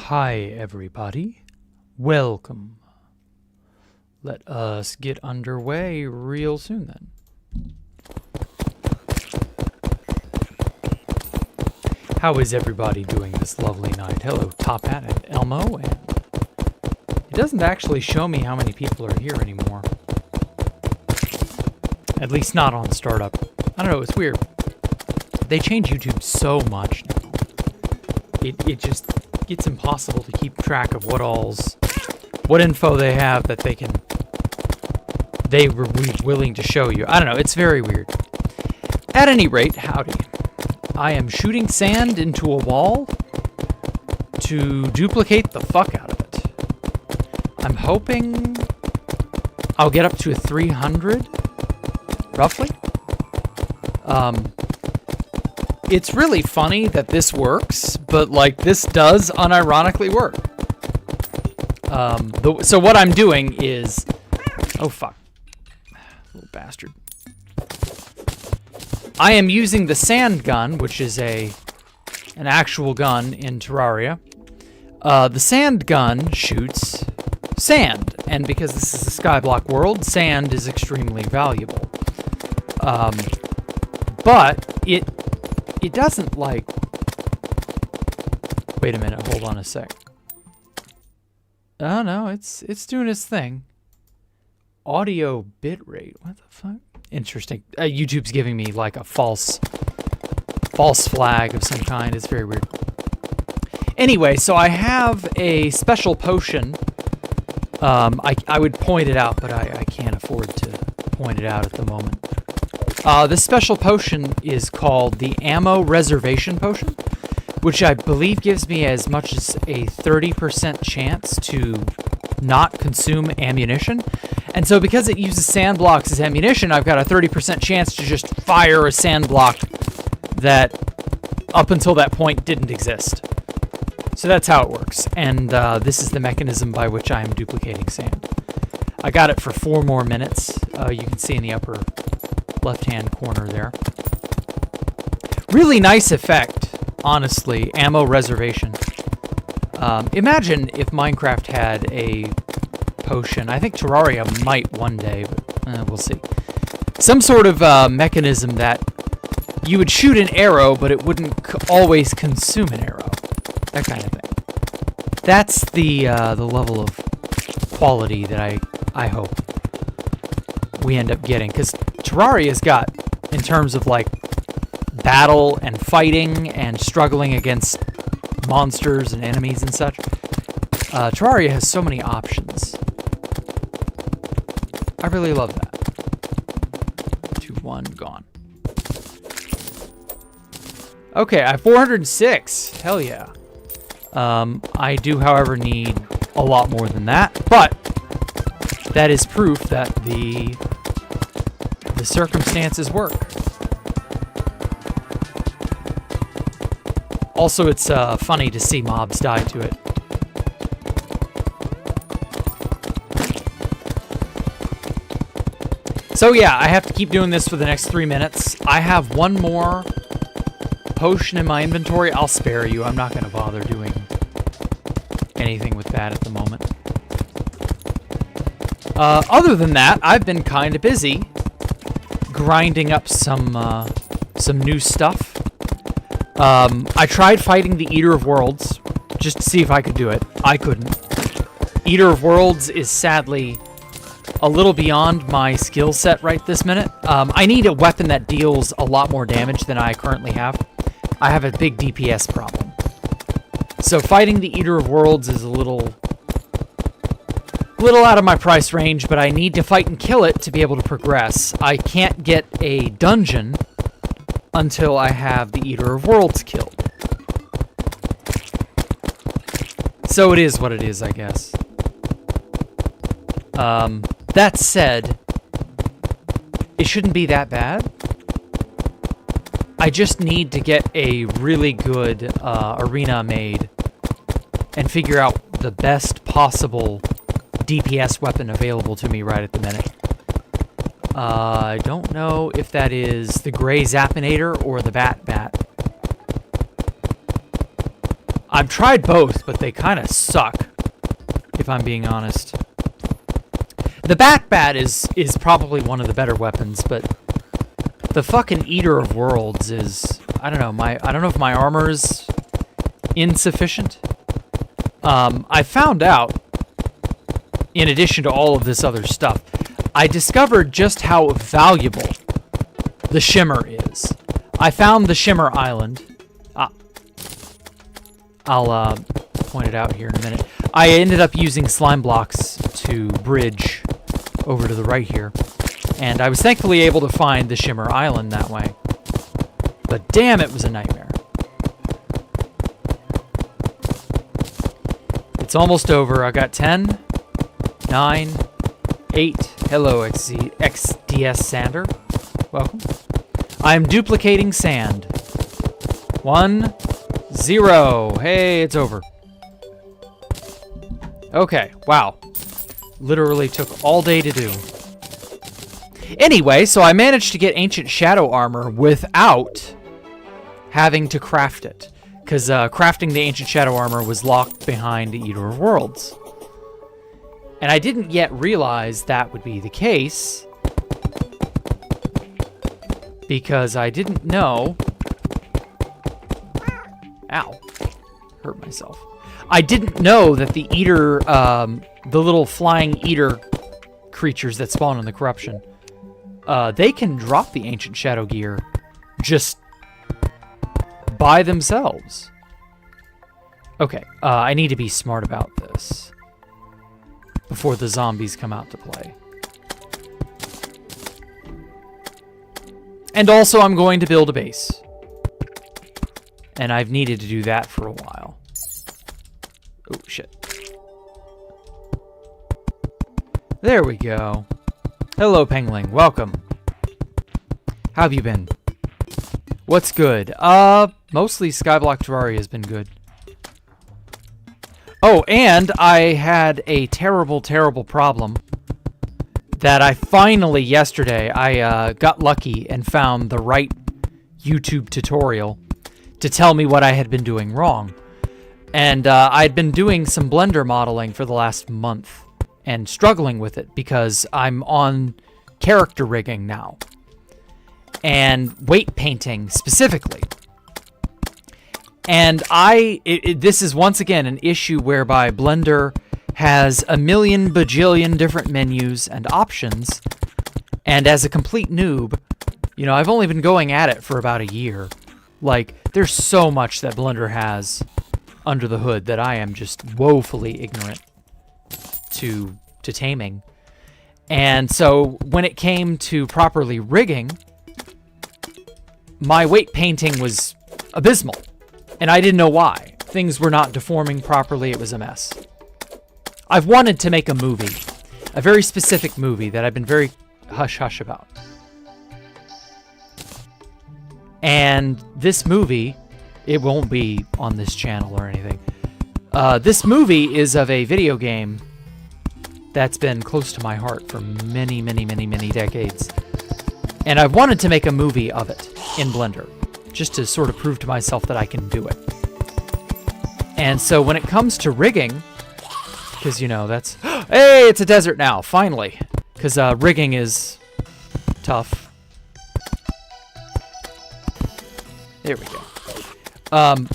Hi everybody, welcome. Let us get underway real soon then. How is everybody doing this lovely night? Hello Top Hat and lmao, and it doesn't actually show me how many people are here anymore. At least not on startup. I don't know, it's weird. They change YouTube so much now. It just it's impossible to keep track of what info they have that they were willing to show you. I don't know, it's very weird. At any rate, howdy. I am shooting sand into a wall to duplicate the fuck out of it. I'm hoping I'll get up to a 300, roughly. It's really funny that this works, but like this does unironically work. So what I'm doing is, oh fuck, little bastard. I am using the sand gun, which is an actual gun in Terraria. The sand gun shoots sand, and because this is a skyblock world, sand is extremely valuable. But it doesn't like... Wait a minute, hold on a sec. Oh no, it's doing its thing. Audio bitrate, what the fuck? Interesting. YouTube's giving me like a false flag of some kind. It's very weird. Anyway, so I have a special potion. I would point it out, but I can't afford to point it out at the moment. This special potion is called the Ammo Reservation Potion, which I believe gives me as much as a 30% chance to not consume ammunition. And so because it uses sand blocks as ammunition, I've got a 30% chance to just fire a sand block that up until that point didn't exist. So that's how it works. And this is the mechanism by which I am duplicating sand. I got it for 4 more minutes. You can see in the upper left-hand corner there. Really nice effect, honestly. Ammo reservation. Imagine if Minecraft had a potion. I think Terraria might one day, but we'll see. Some sort of mechanism that you would shoot an arrow, but it wouldn't always consume an arrow. That kind of thing. That's the level of quality that I hope we end up getting, because Terraria's got, in terms of like battle and fighting and struggling against monsters and enemies and such, Terraria has so many options. I really love that. 2-1 gone. Okay, I have 406. Hell yeah. I do, however, need a lot more than that, but that is proof that the circumstances work. Also, it's funny to see mobs die to it. So yeah, I have to keep doing this for the next 3 minutes. I have one more potion in my inventory. I'll spare you. I'm not going to bother doing anything with that at the moment. Other than that, I've been kind of busy grinding up some new stuff. I tried fighting the Eater of Worlds just to see if I could do it. I couldn't. Eater of Worlds is sadly a little beyond my skill set right this minute. I need a weapon that deals a lot more damage than I currently have. I have a big DPS problem. So fighting the Eater of Worlds is a little out of my price range, but I need to fight and kill it to be able to progress. I can't get a dungeon until I have the Eater of Worlds killed. So it is what it is, I guess. That said, it shouldn't be that bad. I just need to get a really good arena made and figure out the best possible DPS weapon available to me right at the minute. I don't know if that is the Gray Zappinator or the Bat. I've tried both, but they kind of suck, if I'm being honest. The Bat is probably one of the better weapons, but the fucking Eater of Worlds is, I don't know, I don't know if my armor is insufficient. I found out, in addition to all of this other stuff, I discovered just how valuable the Shimmer is. I found the Shimmer Island. I'll point it out here in a minute. I ended up using slime blocks to bridge over to the right here, and I was thankfully able to find the Shimmer Island that way. But damn, it was a nightmare. It's almost over. I got 10, 9, 8. Hello, XDS Sander. Welcome. I am duplicating sand. 1, 0. Hey, it's over. Okay, wow. Literally took all day to do. Anyway, so I managed to get Ancient Shadow Armor without having to craft it. Because crafting the Ancient Shadow Armor was locked behind the Eater of Worlds. And I didn't yet realize that would be the case, because I didn't know... Ow. Hurt myself. I didn't know that the Eater, the little flying Eater creatures that spawn in the Corruption, they can drop the Ancient Shadow Gear just by themselves. Okay, I need to be smart about this before the zombies come out to play. And also, I'm going to build a base. And I've needed to do that for a while. Oh, shit. There we go. Hello, Pengling. Welcome. How have you been? What's good? Mostly Skybollocks Terraria has been good. Oh, and I had a terrible, terrible problem that I finally, yesterday, I got lucky and found the right YouTube tutorial to tell me what I had been doing wrong. And I'd been doing some Blender modeling for the last month and struggling with it because I'm on character rigging now. And weight painting specifically. And this is once again an issue whereby Blender has a million bajillion different menus and options. And as a complete noob, you know, I've only been going at it for about a year. Like, there's so much that Blender has under the hood that I am just woefully ignorant to taming. And so when it came to properly rigging, my weight painting was abysmal. And I didn't know why. Things were not deforming properly. It was a mess. I've wanted to make a movie. A very specific movie that I've been very hush-hush about. And this movie, it won't be on this channel or anything. This movie is of a video game that's been close to my heart for many, many, many, many decades. And I've wanted to make a movie of it in Blender, just to sort of prove to myself that I can do it. And so when it comes to rigging, because, you know, that's... Hey, it's a desert now, finally! Because rigging is tough. There we go. I've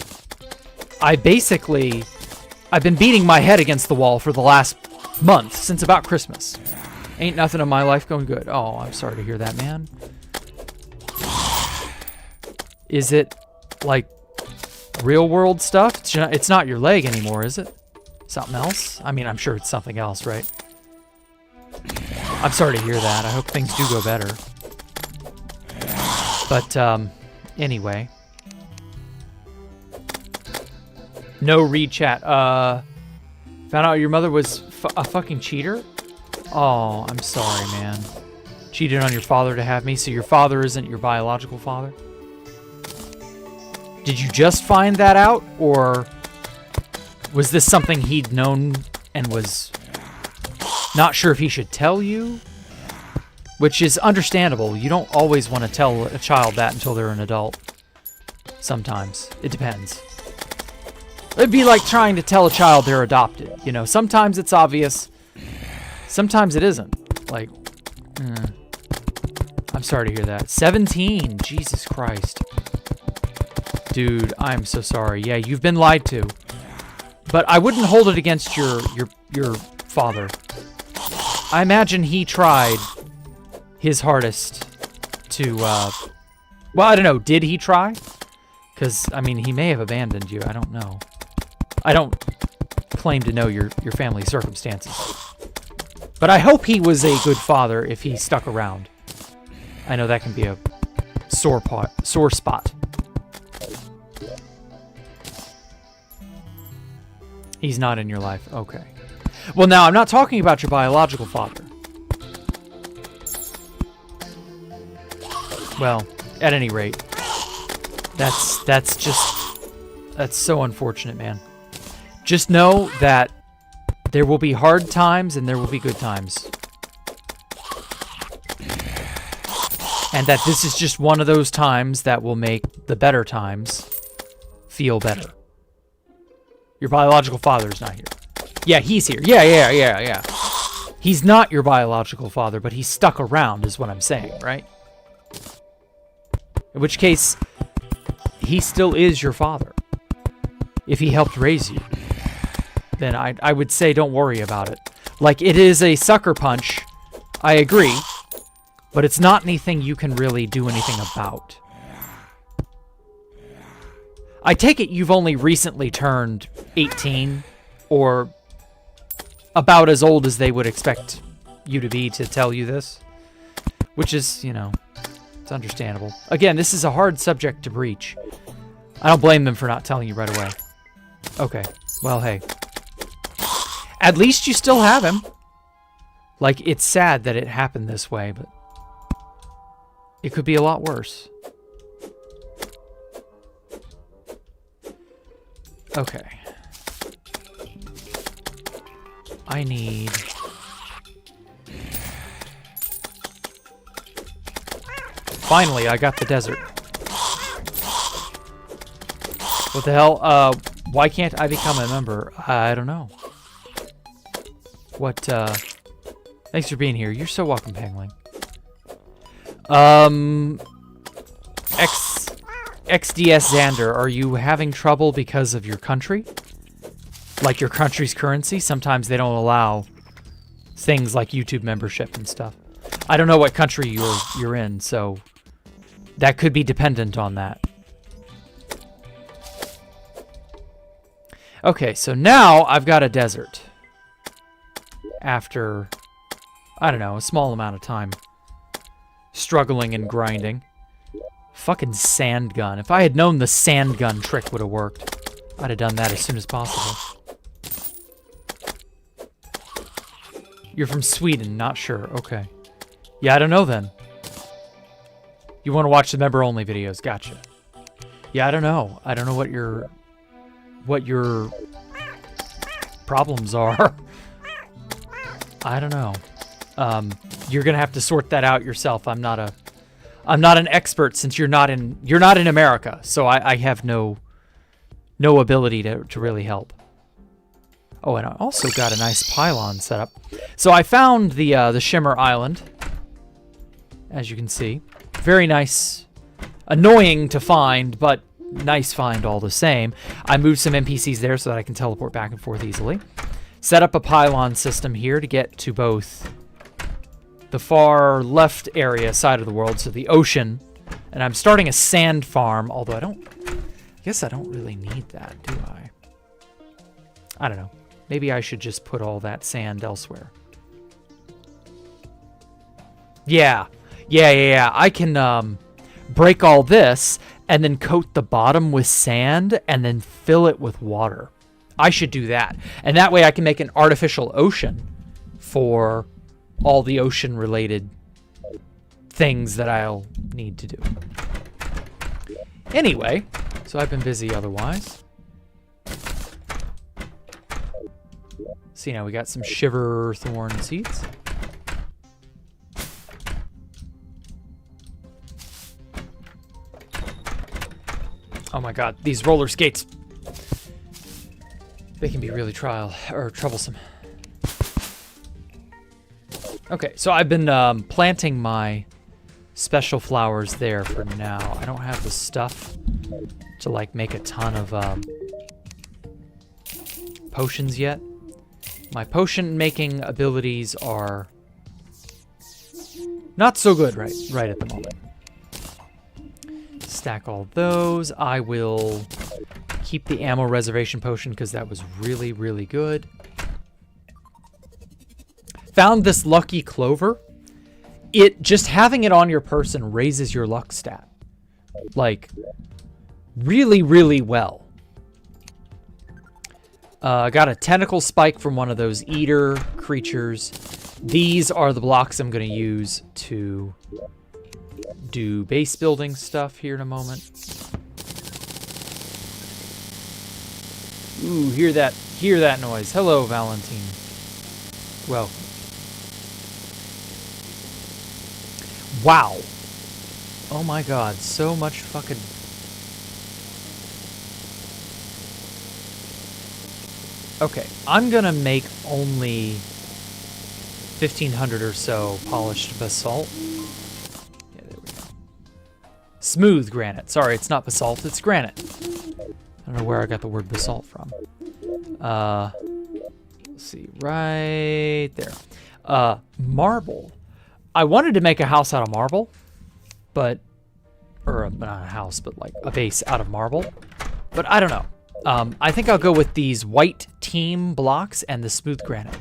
been beating my head against the wall for the last month, since about Christmas. Ain't nothing in my life going good. Oh, I'm sorry to hear that, man. Is it, like, real-world stuff? It's not your leg anymore, is it? Something else? I mean, I'm sure it's something else, right? I'm sorry to hear that. I hope things do go better. But, anyway. No read chat. Found out your mother was a fucking cheater? Oh, I'm sorry, man. Cheated on your father to have me, so your father isn't your biological father? Did you just find that out, or was this something he'd known and was not sure if he should tell you? Which is understandable. You don't always want to tell a child that until they're an adult. Sometimes. It depends. It'd be like trying to tell a child they're adopted. You know, sometimes it's obvious. Sometimes it isn't. Like, I'm sorry to hear that. 17. Jesus Christ. Dude, I'm so sorry. Yeah, you've been lied to. But I wouldn't hold it against your father. I imagine he tried his hardest to, well, I don't know. Did he try? Because, I mean, he may have abandoned you. I don't know. I don't claim to know your family circumstances. But I hope he was a good father if he stuck around. I know that can be a sore spot. He's not in your life. Okay. Well, now, I'm not talking about your biological father. Well, at any rate, that's so unfortunate, man. Just know that there will be hard times and there will be good times. And that this is just one of those times that will make the better times feel better. Your biological father's not here. Yeah, he's here. Yeah. He's not your biological father, but he stuck around is what I'm saying, right? In which case, he still is your father. If he helped raise you, then I would say don't worry about it. Like, it is a sucker punch. I agree. But it's not anything you can really do anything about. I take it you've only recently turned 18, or about as old as they would expect you to be to tell you this. Which is, you know, it's understandable. Again, this is a hard subject to breach. I don't blame them for not telling you right away. Okay, well, hey. At least you still have him. Like, it's sad that it happened this way, but it could be a lot worse. Okay. I need... Finally, I got the desert. What the hell? Why can't I become a member? I don't know. What, Thanks for being here. You're so welcome, Pangling. XDS Xander, are you having trouble because of your country? Like your country's currency? Sometimes they don't allow things like YouTube membership and stuff. I don't know what country you're in, so that could be dependent on that. Okay, so now I've got a desert. After, I don't know, a small amount of time struggling and grinding. Fucking sand gun. If I had known the sand gun trick would have worked, I'd have done that as soon as possible. You're from Sweden, not sure. Okay. Yeah, I don't know then. You want to watch the member-only videos. Gotcha. Yeah, I don't know. I don't know what your problems are. I don't know. You're gonna have to sort that out yourself. I'm not an expert since you're not in America, so I have no ability to really help. Oh, and I also got a nice pylon set up. So I found the Shimmer Island, as you can see. Very nice. Annoying to find, but nice find all the same. I moved some NPCs there so that I can teleport back and forth easily. Set up a pylon system here to get to both the far left area side of the world, so the ocean. And I'm starting a sand farm, although I guess I don't really need that, do I? I don't know. Maybe I should just put all that sand elsewhere. Yeah. I can break all this and then coat the bottom with sand and then fill it with water. I should do that. And that way I can make an artificial ocean for all the ocean-related things that I'll need to do. Anyway, so I've been busy otherwise. See, now we got some shiver thorn seeds. Oh my god, these roller skates. They can be really troublesome. Okay, so I've been planting my special flowers there for now. I don't have the stuff to like make a ton of potions yet. My potion making abilities are not so good right at the moment. Stack all those. I will keep the ammo reservation potion because that was really, really good. Found this lucky clover. Just having it on your person raises your luck stat. Like, really, really well. I got a tentacle spike from one of those eater creatures. These are the blocks I'm going to use to do base building stuff here in a moment. Ooh, hear that noise. Hello, Valentine. Well. Wow. Oh my god, so much fucking... Okay, I'm gonna make only 1,500 or so polished basalt. Yeah, there we go. Smooth granite. Sorry, it's not basalt, it's granite. I don't know where I got the word basalt from. Let's see, right there. Marble. I wanted to make a house out of marble, but, or not a house, but like a base out of marble, but I don't know. I think I'll go with these white team blocks and the smooth granite.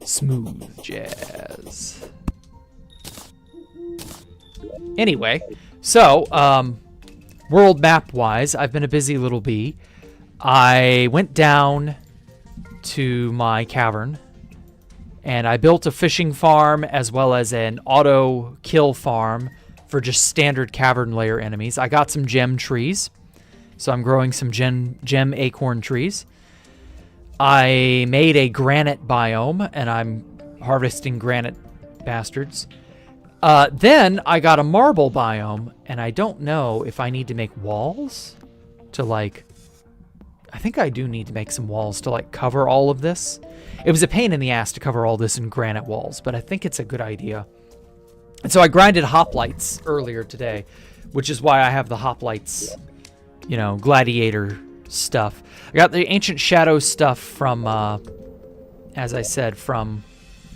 Smooth jazz. Anyway, so, world map wise, I've been a busy little bee. I went down to my cavern and I built a fishing farm as well as an auto kill farm for just standard cavern layer enemies. I got some gem trees, so I'm growing some gem acorn trees. I made a granite biome and I'm harvesting granite bastards. Then I got a marble biome and I don't know if I need to make walls to like... I think I do need to make some walls to like cover all of this. It was a pain in the ass to cover all this in granite walls, but I think it's a good idea. And so I grinded hoplites earlier today, which is why I have the hoplites, you know, gladiator stuff. I got the ancient shadow stuff from, as I said, from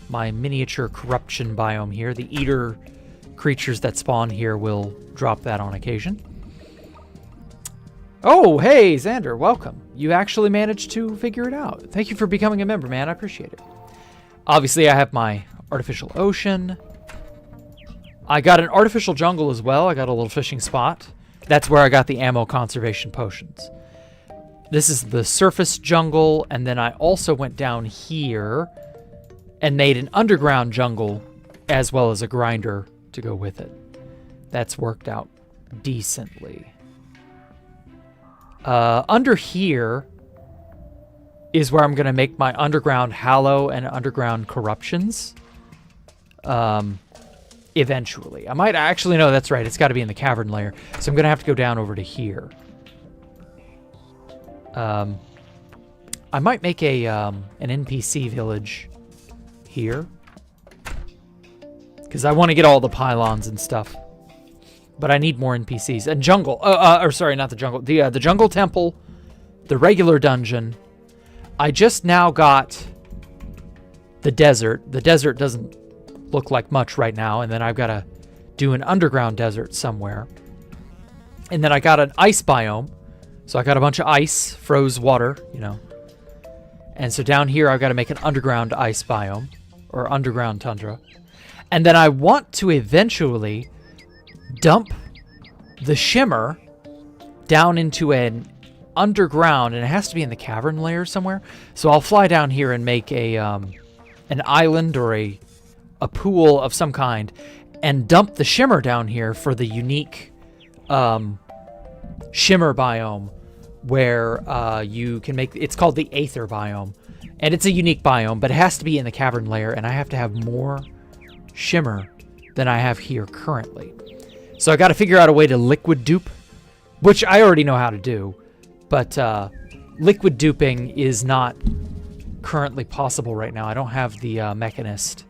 my miniature corruption biome here. The eater creatures that spawn here will drop that on occasion. Oh, hey, Xander, welcome. You actually managed to figure it out. Thank you for becoming a member, man. I appreciate it. Obviously, I have my artificial ocean. I got an artificial jungle as well. I got a little fishing spot. That's where I got the ammo conservation potions. This is the surface jungle, and then I also went down here and made an underground jungle as well as a grinder to go with it. That's worked out decently. Under here is where I'm going to make my underground hallow and underground corruptions. Eventually. I might actually, no, that's right. It's got to be in the cavern layer. So I'm going to have to go down over to here. I might make a an NPC village here. Because I want to get all the pylons and stuff. But I need more NPCs. And jungle. Or sorry, not the jungle. The jungle temple. The regular dungeon. I just now got the desert. The desert doesn't look like much right now. And then I've got to do an underground desert somewhere. And then I got an ice biome. So I got a bunch of ice, froze water, you know. And so down here I've got to make an underground ice biome. Or underground tundra. And then I want to eventually dump the shimmer down into an underground, and it has to be in the cavern layer somewhere. So I'll fly down here and make a an island or a pool of some kind, and dump the shimmer down here for the unique shimmer biome, where you can make. It's called the Aether biome, and it's a unique biome, but it has to be in the cavern layer, and I have to have more shimmer than I have here currently. So I got to figure out a way to liquid dupe, which I already know how to do, but liquid duping is not currently possible right now. I don't have the mechanist.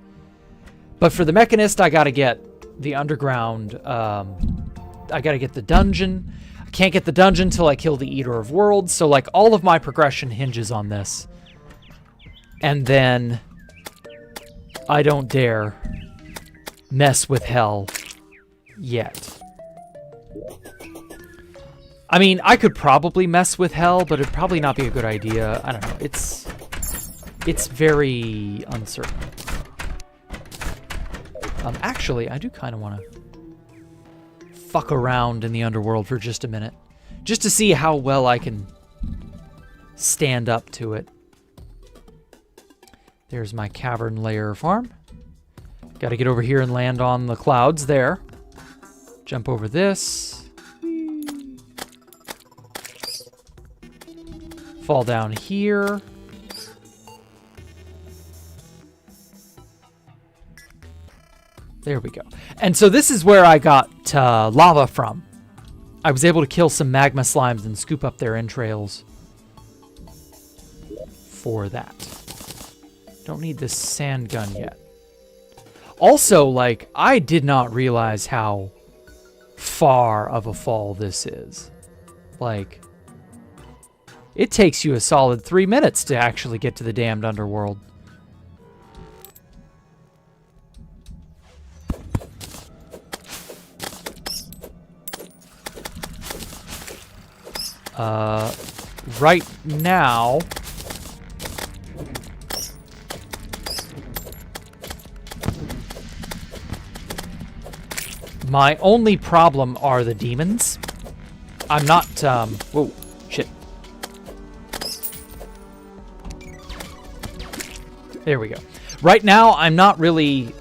But for the mechanist, I gotta get the underground, I gotta get the dungeon. I can't get the dungeon till I kill the Eater of Worlds, so like all of my progression hinges on this. And then I don't dare mess with hell yet. I mean, I could probably mess with hell, but it'd probably not be a good idea. I don't know. It's very uncertain. Actually, I do kind of want to fuck around in the underworld for just a minute, just to see how well I can stand up to it. There's my cavern lair farm. Got to get over here and land on the clouds there. Jump over this. Fall down here. There we go. And so this is where I got lava from. I was able to kill some magma slimes and scoop up their entrails for that. Don't need this sand gun yet. Also, like, I did not realize how far of a fall this is. Like, it takes you a solid 3 minutes to actually get to the damned underworld. Right now, my only problem are the demons. I'm not, whoa, shit. There we go. Right now, I'm not really,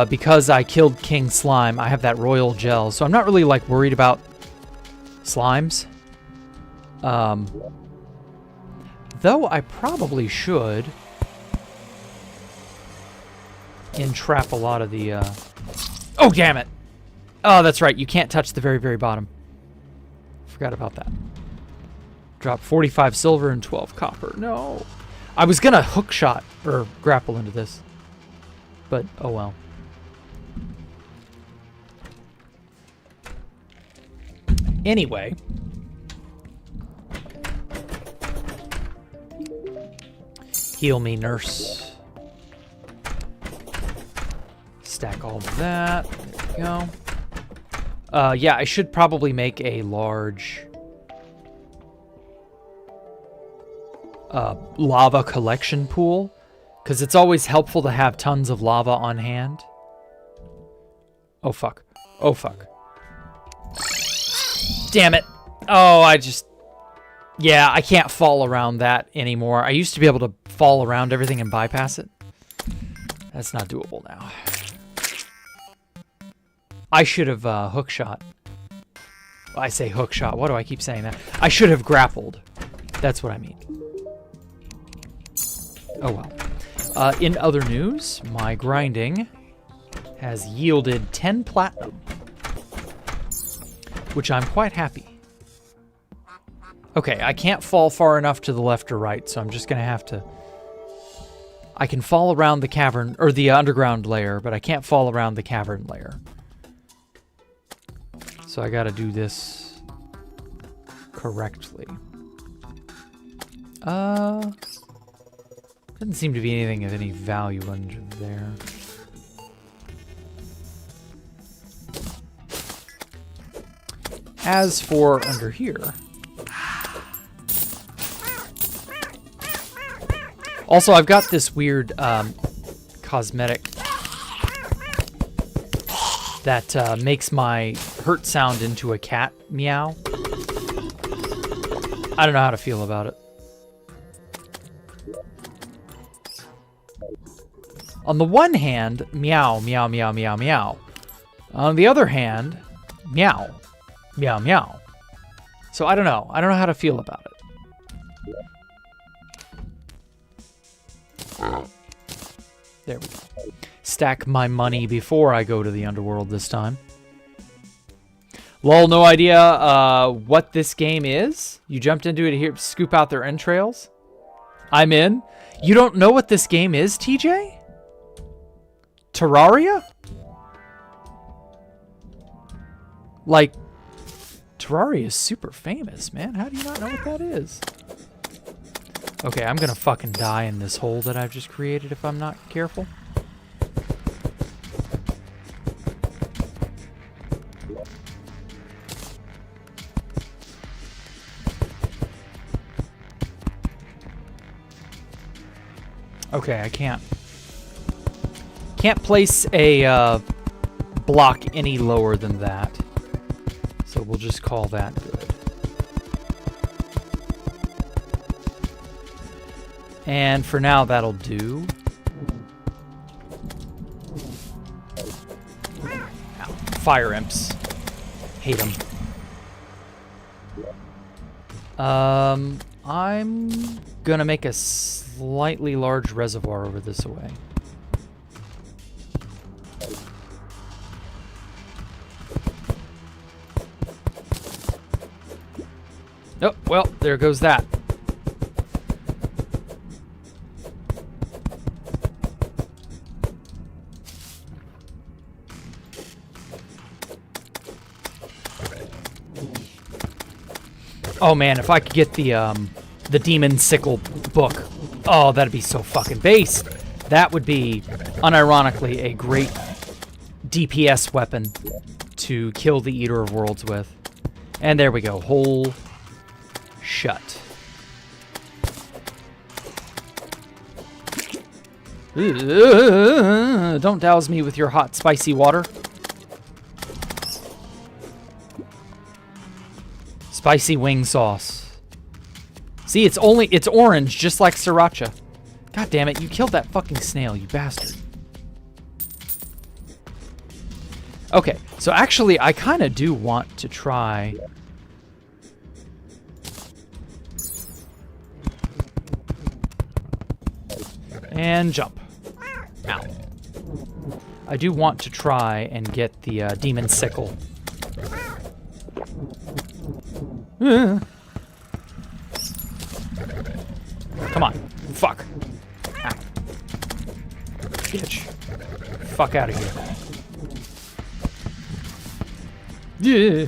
because I killed King Slime, I have that royal gel, so I'm not really, like, worried about slimes. Though I probably should entrap a lot of the, oh, damn it! Oh, that's right, you can't touch the very, very bottom. Forgot about that. Drop 45 silver and 12 copper. No. I was gonna hook shot, or grapple into this. But, oh well. Anyway. Heal me, nurse. Stack all of that. There we go. Yeah, I should probably make a large lava collection pool, because it's always helpful to have tons of lava on hand. Oh, fuck. Oh, fuck. Damn it. Oh, yeah, I can't fall around that anymore. I used to be able to fall around everything and bypass it. That's not doable now. I should have hook shot. I say hook shot. Why do I keep saying that? I should have grappled. That's what I mean. Oh well. In other news, my grinding has yielded 10 platinum, which I'm quite happy. Okay, I can't fall far enough to the left or right, so I'm just gonna have to... I can fall around the cavern, or the underground layer, but I can't fall around the cavern layer. So I gotta do this correctly. Doesn't seem to be anything of any value under there. As for under here... Also, I've got this weird cosmetic that makes my hurt sound into a cat meow. I don't know how to feel about it. On the one hand, meow, meow, meow, meow, meow. On the other hand, meow, meow, meow. So I don't know. I don't know how to feel about it. There we go. Stack my money before I go to the underworld this time. Lol, no idea what this game is? You jumped into it to hear scoop out their entrails? I'm in. You don't know what this game is, TJ? Terraria? Like, Terraria is super famous, man. How do you not know what that is? Okay, I'm gonna fucking die in this hole that I've just created if I'm not careful. Okay, I can't place a block any lower than that. So we'll just call that good. And for now, that'll do. Ow. Fire imps. Hate them. I'm gonna make a slightly large reservoir over this way. Oh, well, there goes that. Oh man, if I could get the Demon Sickle book, oh, that'd be so fucking based. That would be, unironically, a great DPS weapon to kill the Eater of Worlds with. And there we go, hole shut. Don't douse me with your hot, spicy water. Spicy wing sauce. See, it's orange, just like sriracha. God damn it, you killed that fucking snail, you bastard. Okay, so actually, I kind of do want to try... And jump. Ow. I do want to try and get the Demon Sickle. Come on. Fuck. Ow. Bitch. Fuck out of here. Yeah.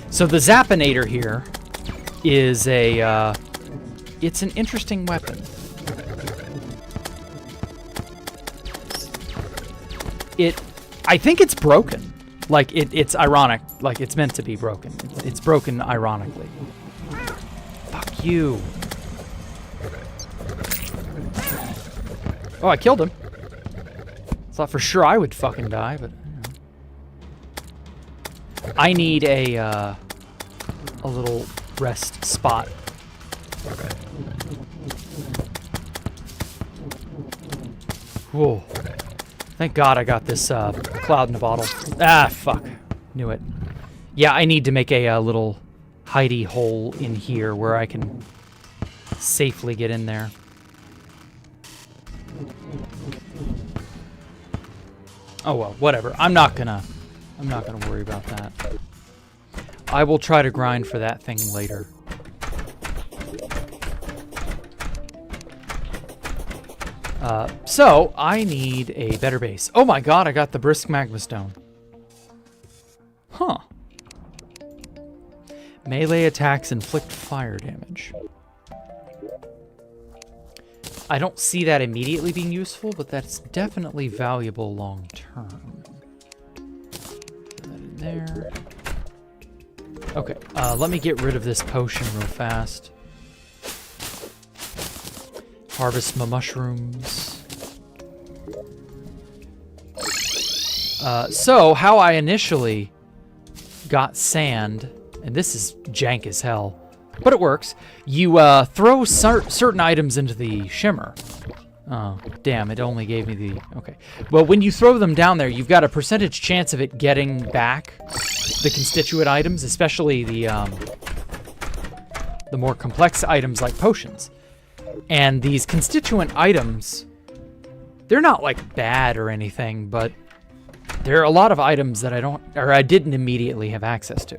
So the Zappinator here is a, it's an interesting weapon. I think it's broken. Like, it's ironic. Like, it's meant to be broken. It's broken ironically. Fuck you. Oh, I killed him. Thought for sure I would fucking die, but... I need a little rest spot. Whoa. Thank God I got this cloud in a bottle. Ah, fuck. Knew it. Yeah, I need to make a little hidey hole in here where I can safely get in there. Oh well, whatever. I'm not gonna worry about that. I will try to grind for that thing later. So, I need a better base. Oh my god, I got the Brisk Magma Stone. Huh. Melee attacks inflict fire damage. I don't see that immediately being useful, but that's definitely valuable long term. Put that in there. Okay, let me get rid of this potion real fast. Harvest my mushrooms. So, how I initially got sand, and this is jank as hell, but it works. You throw certain items into the shimmer. Oh, damn, it only gave me the... Okay. Well, when you throw them down there, you've got a percentage chance of it getting back the constituent items, especially the more complex items like potions. And these constituent items They're not like bad or anything, but there are a lot of items that I didn't immediately have access to.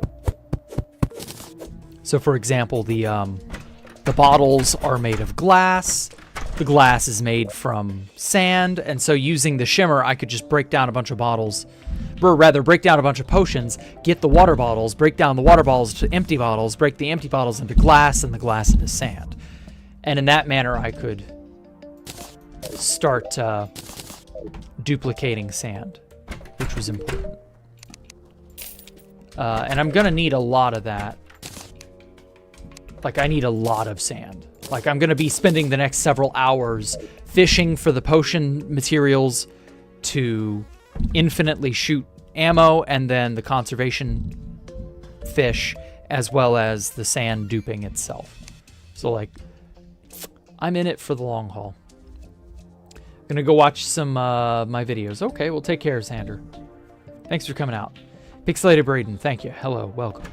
So for example, the bottles are made of glass. The glass is made from sand, and so using the shimmer, I could just break down a bunch of bottles, or rather break down a bunch of potions, get the water bottles, break down the water bottles to empty bottles, break the empty bottles into glass, and the glass into sand. And in that manner, I could start duplicating sand, which was important. And I'm gonna need a lot of that. Like, I need a lot of sand. Like, I'm gonna be spending the next several hours fishing for the potion materials to infinitely shoot ammo, and then the conservation fish, as well as the sand duping itself. So, like, I'm in it for the long haul. Gonna go watch some my videos. Okay, well, take care, Xander. Thanks for coming out. Pixelated Braden, thank you. Hello, welcome.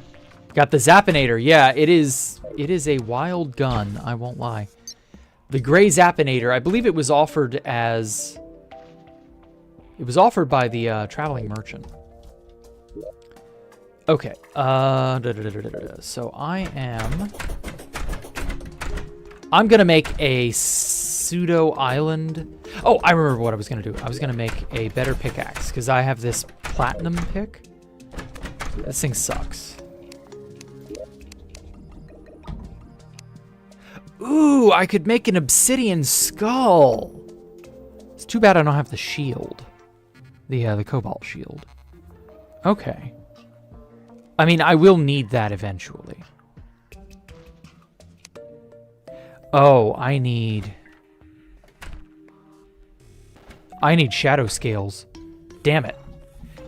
Got the Zappinator. Yeah, it is a wild gun, I won't lie. The gray Zappinator, I believe it was offered as... It was offered by the traveling merchant. Okay, so I'm gonna make a pseudo island. Oh, I remember what I was gonna do. I was gonna make a better pickaxe, because I have this platinum pick. This thing sucks. Ooh, I could make an obsidian skull. It's too bad I don't have the shield. The cobalt shield. Okay. I mean, I will need that eventually. Oh, I need shadow scales. Damn it.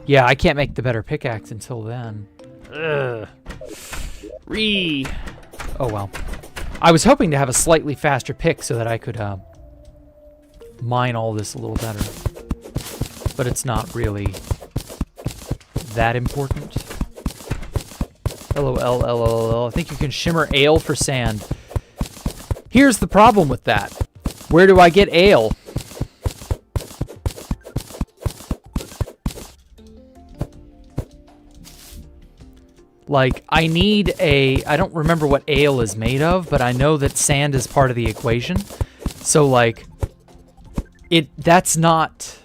Yeah, I can't make the better pickaxe until then. Ugh. Oh well. I was hoping to have a slightly faster pick so that I could mine all this a little better. But it's not really that important. LOL. I think you can shimmer ale for sand. Here's the problem with that. Where do I get ale? Like, I don't remember what ale is made of, but I know that sand is part of the equation. So, like, that's not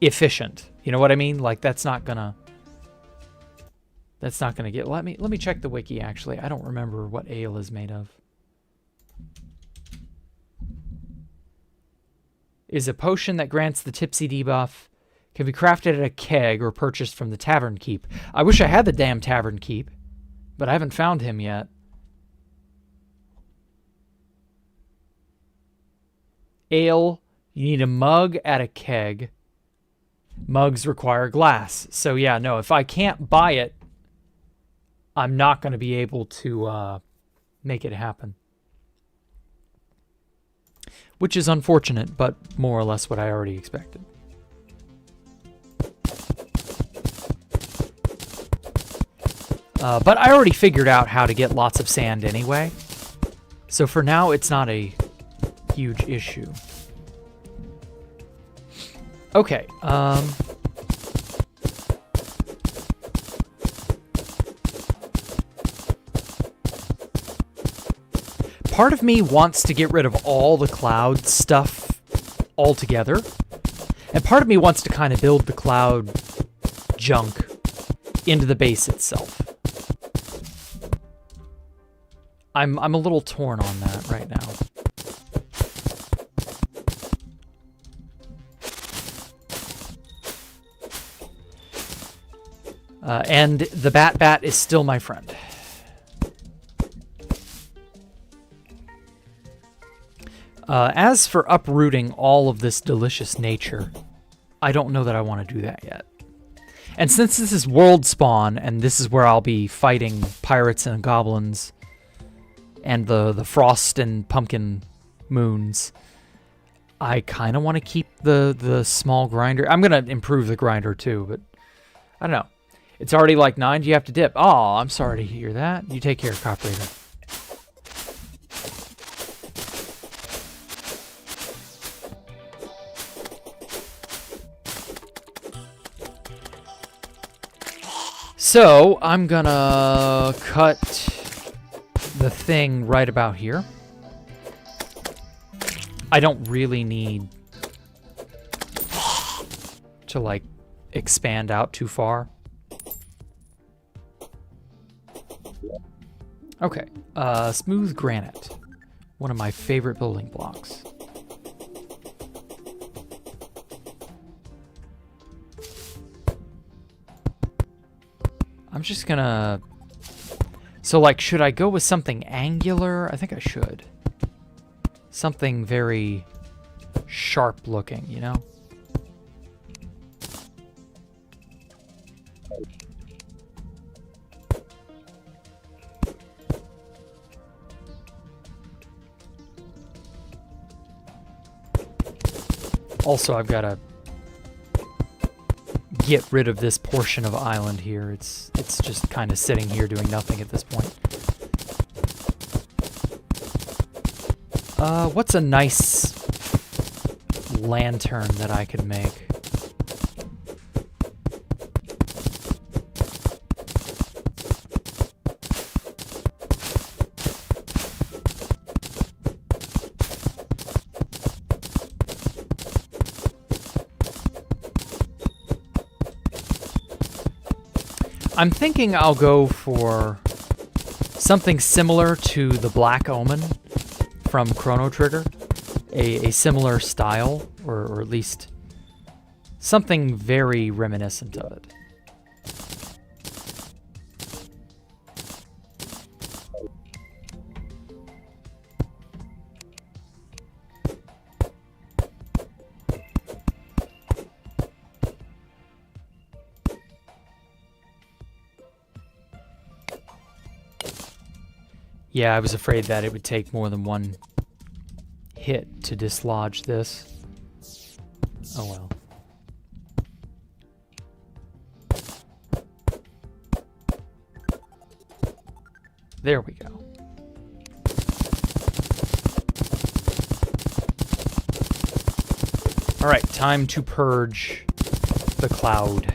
efficient. You know what I mean? Like, that's not gonna get... Let me check the wiki, actually. I don't remember what ale is made of. Is a potion that grants the tipsy debuff. Can be crafted at a keg or purchased from the tavern keep. I wish I had the damn tavern keep, but I haven't found him yet. Ale, you need a mug at a keg. Mugs require glass. So yeah, no, if I can't buy it, I'm not going to be able to make it happen. Which is unfortunate, but more or less what I already expected. But I already figured out how to get lots of sand anyway. So for now, it's not a huge issue. Okay. Part of me wants to get rid of all the cloud stuff altogether. And part of me wants to kind of build the cloud junk into the base itself. I'm a little torn on that right now. And the bat is still my friend. As for uprooting all of this delicious nature, I don't know that I want to do that yet. And since this is world spawn, and this is where I'll be fighting pirates and goblins, and the frost and pumpkin moons, I kind of want to keep the small grinder. I'm going to improve the grinder too, but I don't know. It's already like 9. Do you have to dip? Oh, I'm sorry to hear that. You take care, Coperator. So I'm gonna cut the thing right about here. I don't really need to like expand out too far. Okay, smooth granite. One of my favorite building blocks. I'm just gonna... So, like, should I go with something angular? I think I should. Something very sharp looking, you know? Also, I've got to get rid of this portion of island here. It's just kind of sitting here doing nothing at this point. What's a nice lantern that I could make? I'm thinking I'll go for something similar to the Black Omen from Chrono Trigger. A similar style, or at least something very reminiscent of it. Yeah, I was afraid that it would take more than one hit to dislodge this. Oh well. There we go. All right, time to purge the cloud.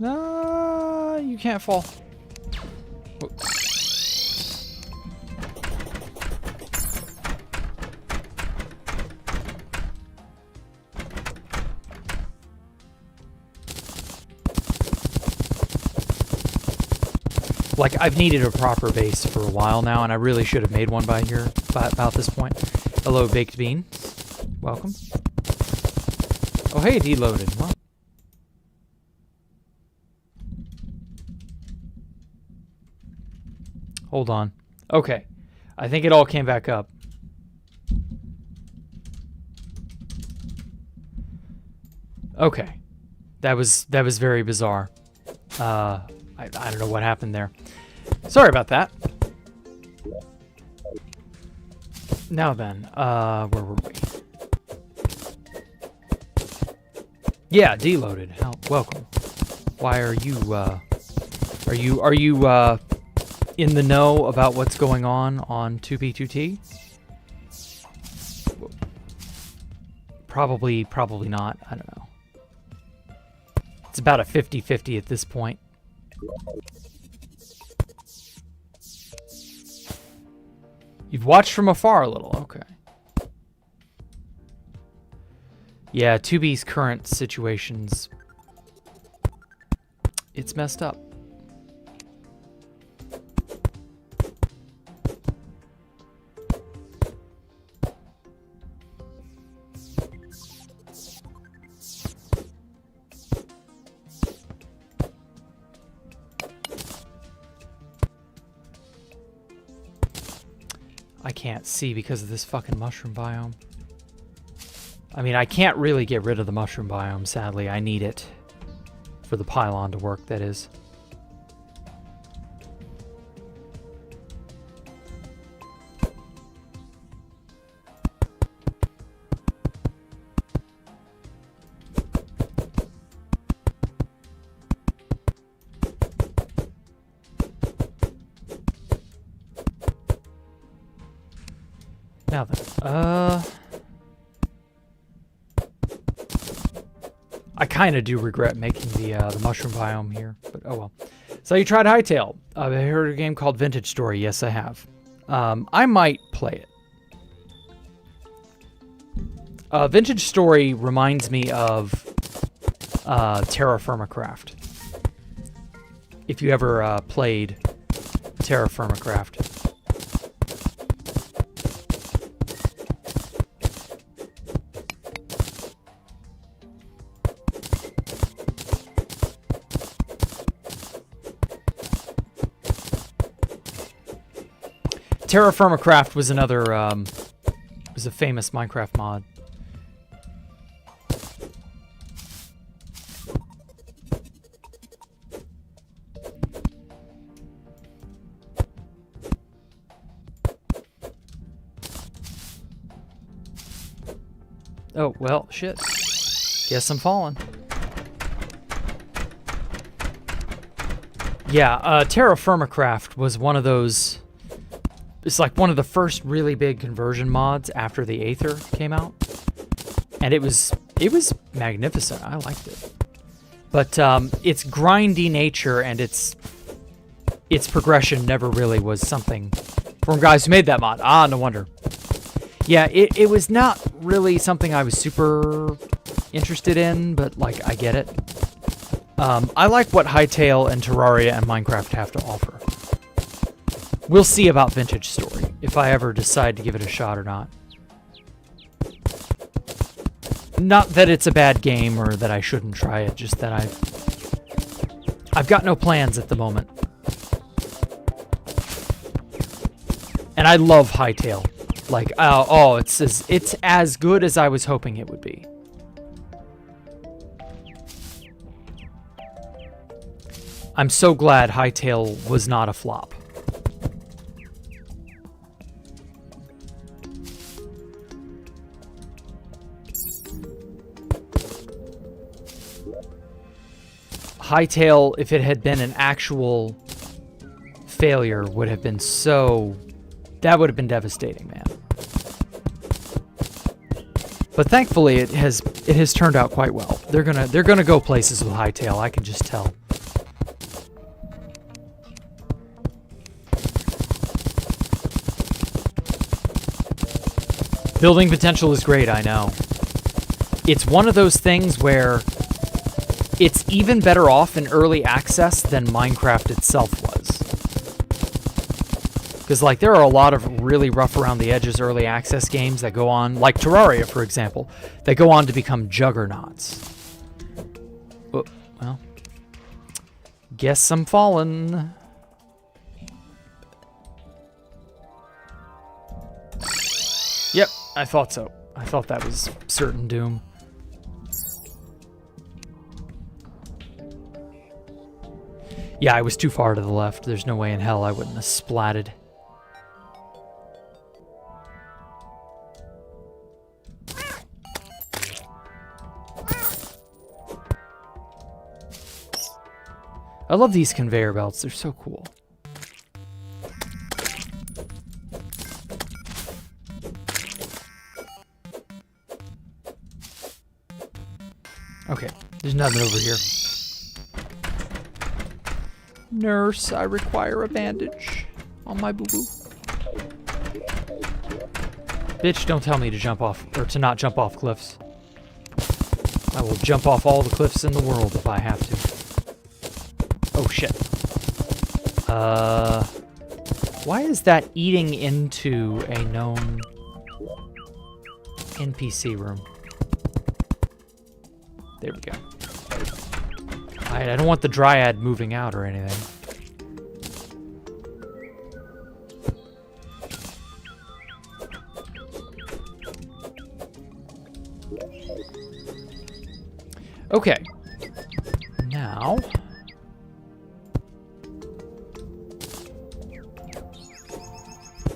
No, you can't fall. Whoa. Like, I've needed a proper base for a while now, and I really should have made one by here, by about this point. Hello, Baked Bean. Welcome. Oh, hey, deloaded. Well. Hold on. Okay. I think it all came back up. Okay. That was very bizarre. I don't know what happened there. Sorry about that. Now then, where were we? Yeah, deloaded. Welcome. Why are you in the know about what's going on 2B2T? Probably not. I don't know. It's about a 50-50 at this point. You've watched from afar a little. Okay. Yeah, 2B's current situation's... it's messed up. I can't see because of this fucking mushroom biome. I mean, I can't really get rid of the mushroom biome, sadly. I need it for the pylon to work, that is. Now then, I kind of do regret making the mushroom biome here, but oh well. So you tried Hytale. I've heard of a game called Vintage Story. Yes, I have. I might play it. Vintage Story reminds me of Terra Firma Craft. If you ever played Terra Firma Craft. Terra Firma Craft was another, was a famous Minecraft mod. Oh, well, shit. Guess I'm falling. Yeah, Terra Firma Craft was one of those... It's like one of the first really big conversion mods after the Aether came out. And it was magnificent. I liked it. But its grindy nature and its progression never really was something from guys who made that mod. Ah, no wonder. Yeah, it was not really something I was super interested in, but like I get it. I like what Hytale and Terraria and Minecraft have to offer. We'll see about Vintage Story, if I ever decide to give it a shot or not. Not that it's a bad game or that I shouldn't try it, just that I've got no plans at the moment. And I love Hytale. Like, oh, it's as good as I was hoping it would be. I'm so glad Hytale was not a flop. Hytale, if it had been an actual failure, would have been so... That would have been devastating, man. But thankfully, it has turned out quite well. They're gonna go places with Hytale. I can just tell. Building potential is great, I know. It's one of those things where it's even better off in early access than Minecraft itself was. Because, like, there are a lot of really rough around the edges early access games that go on, like Terraria, for example, that go on to become juggernauts. Oh, well, guess I'm falling. Yep, I thought so. I thought that was certain doom. Yeah, I was too far to the left. There's no way in hell I wouldn't have splatted. I love these conveyor belts. They're so cool. Okay, there's nothing over here. Nurse, I require a bandage on my boo-boo. Bitch, don't tell me to jump off, or to not jump off cliffs. I will jump off all the cliffs in the world if I have to. Oh, shit. Why is that eating into a known NPC room? There we go. I don't want the dryad moving out or anything. Okay. Now...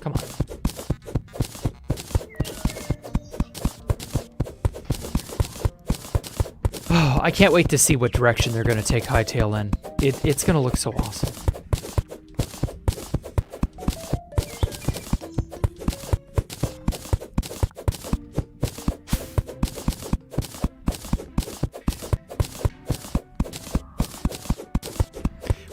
Come on. Oh, I can't wait to see what direction they're going to take Hytale in. It's going to look so awesome.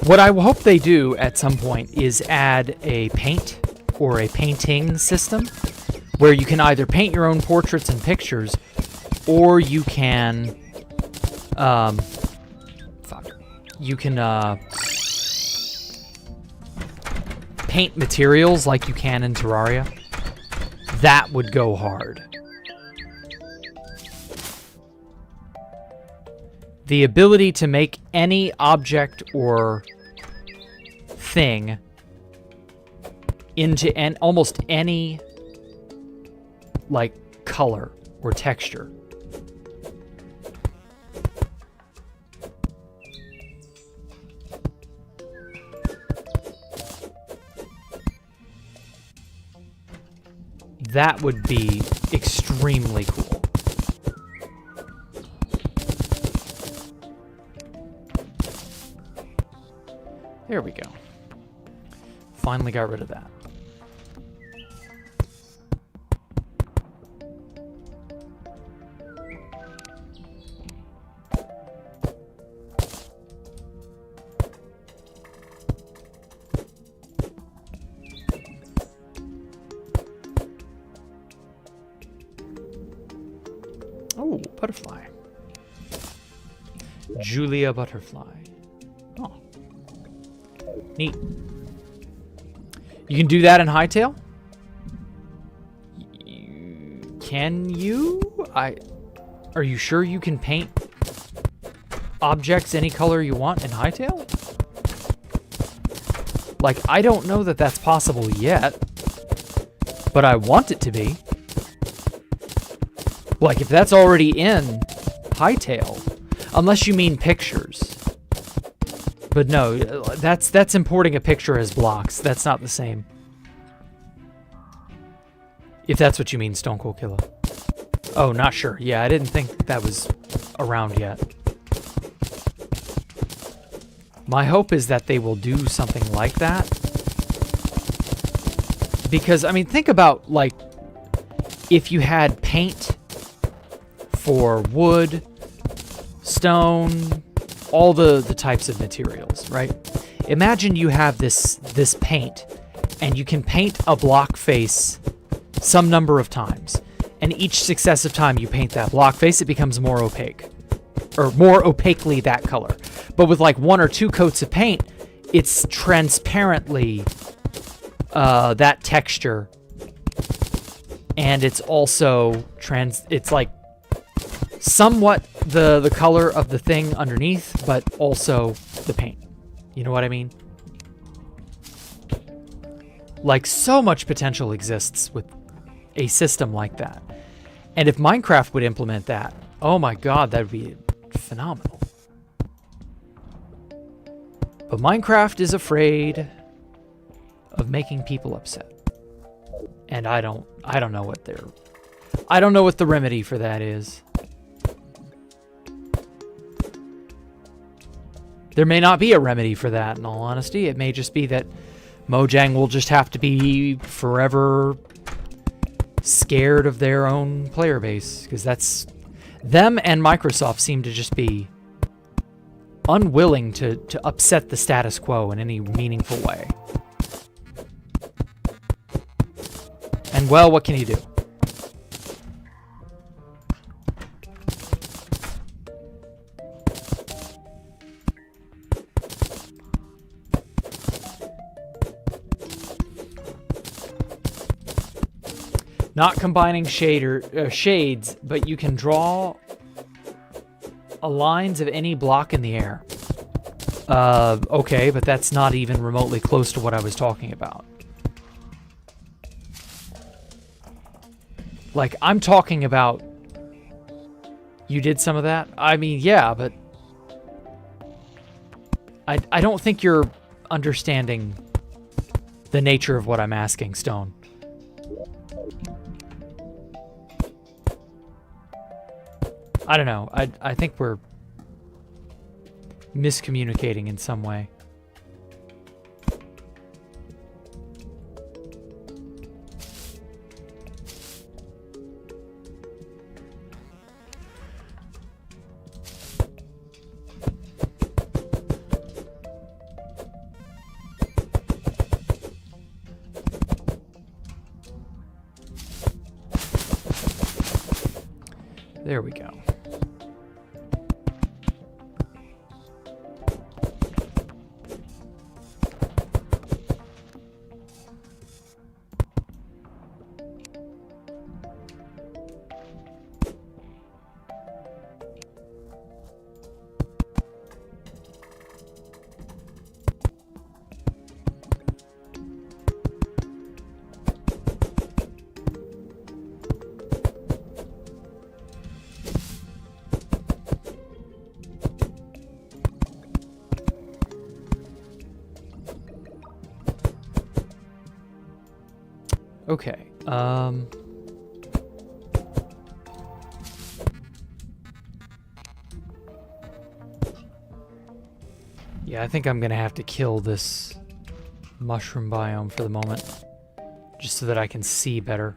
What I hope they do at some point is add a paint or a painting system where you can either paint your own portraits and pictures, or you can, paint materials like you can in Terraria. That would go hard. The ability to make any object or thing into almost any like color or texture. That would be extremely cool. There we go. Finally got rid of that. Oh, butterfly. Julia Butterfly. Oh. Neat. You can do that in Hightail? Can you? Are you sure you can paint objects any color you want in Hightail? Like, I don't know that that's possible yet, but I want it to be. Like, if that's already in Hightail, unless you mean pictures. But no, that's importing a picture as blocks. That's not the same. If that's what you mean, Stone Cold Killer. Oh, not sure. Yeah, I didn't think that was around yet. My hope is that they will do something like that. Because, I mean, think about, like, if you had paint for wood, stone, all the types of materials, right? Imagine you have this paint, and you can paint a block face some number of times. And each successive time you paint that block face, it becomes more opaque. Or more opaquely that color. But with like 1 or 2 coats of paint, it's transparently that texture. And it's also it's like somewhat the color of the thing underneath, but also the paint. You know what I mean? Like, so much potential exists with a system like that. And if Minecraft would implement that, oh my god, that would be phenomenal. But Minecraft is afraid of making people upset. And I don't know what the remedy for that is. There may not be a remedy for that, in all honesty. It may just be that Mojang will just have to be forever scared of their own player base, because that's them, and Microsoft seem to just be unwilling to upset the status quo in any meaningful way. And well, what can you do? Not combining shades, but you can draw lines of any block in the air. Okay, but that's not even remotely close to what I was talking about. Like, I'm talking about... You did some of that? I mean, yeah, but... I don't think you're understanding the nature of what I'm asking, Stone. I don't know. I think we're miscommunicating in some way. There we go. Okay, yeah, I think I'm gonna have to kill this mushroom biome for the moment, just so that I can see better.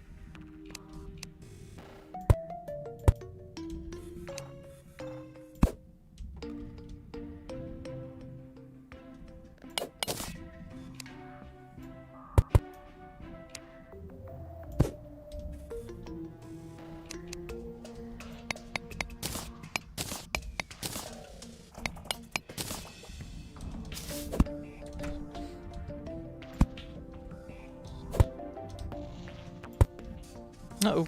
Uh-oh.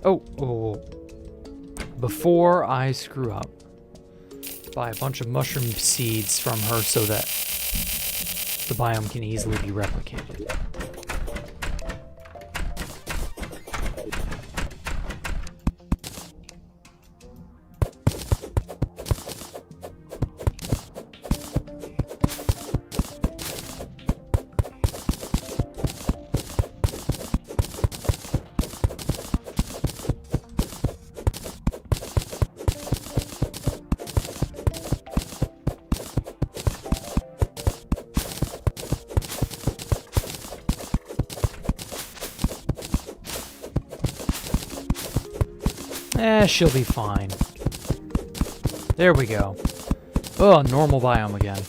Oh. Before I screw up, buy a bunch of mushroom seeds from her so that the biome can easily be replicated. She'll be fine. There we go. Oh, normal biome again.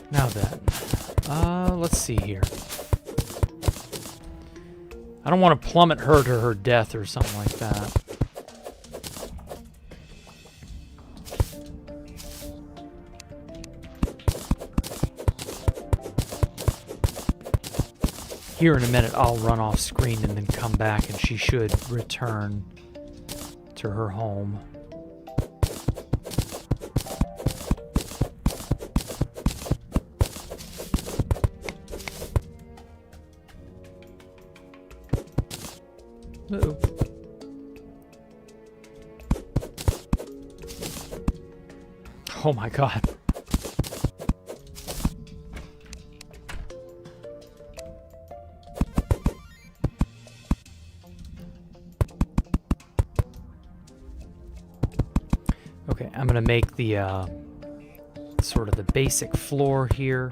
Now then, let's see here. I don't want to plummet her to her death or something like that. Here in a minute, I'll run off screen and then come back, and she should return to her home. Uh-oh. Oh my god. Okay, I'm gonna make the sort of the basic floor here.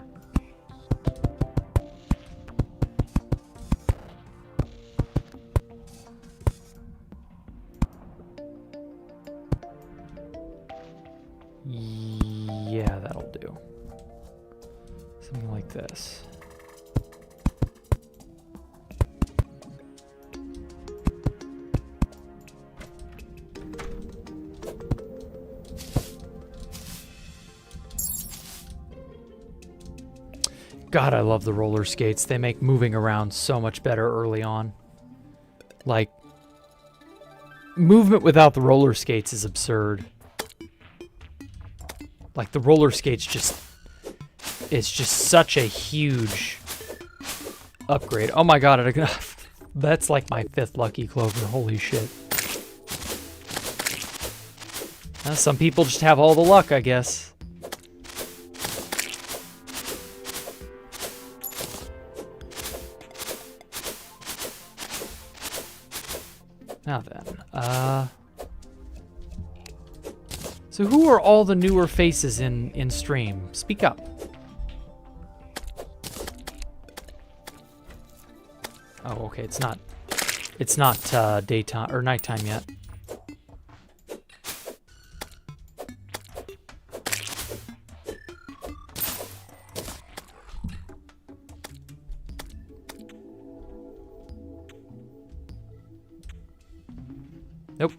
Yeah, that'll do. Something like this. God, I love the roller skates. They make moving around so much better early on. Like, movement without the roller skates is absurd. Like, the roller skates just It's just such a huge upgrade. Oh my god, that's like my 5th lucky clover. Holy shit. Some people just have all the luck, I guess. Now then, so who are all the newer faces in stream? Speak up. Oh, okay, it's not daytime or nighttime yet. Nope.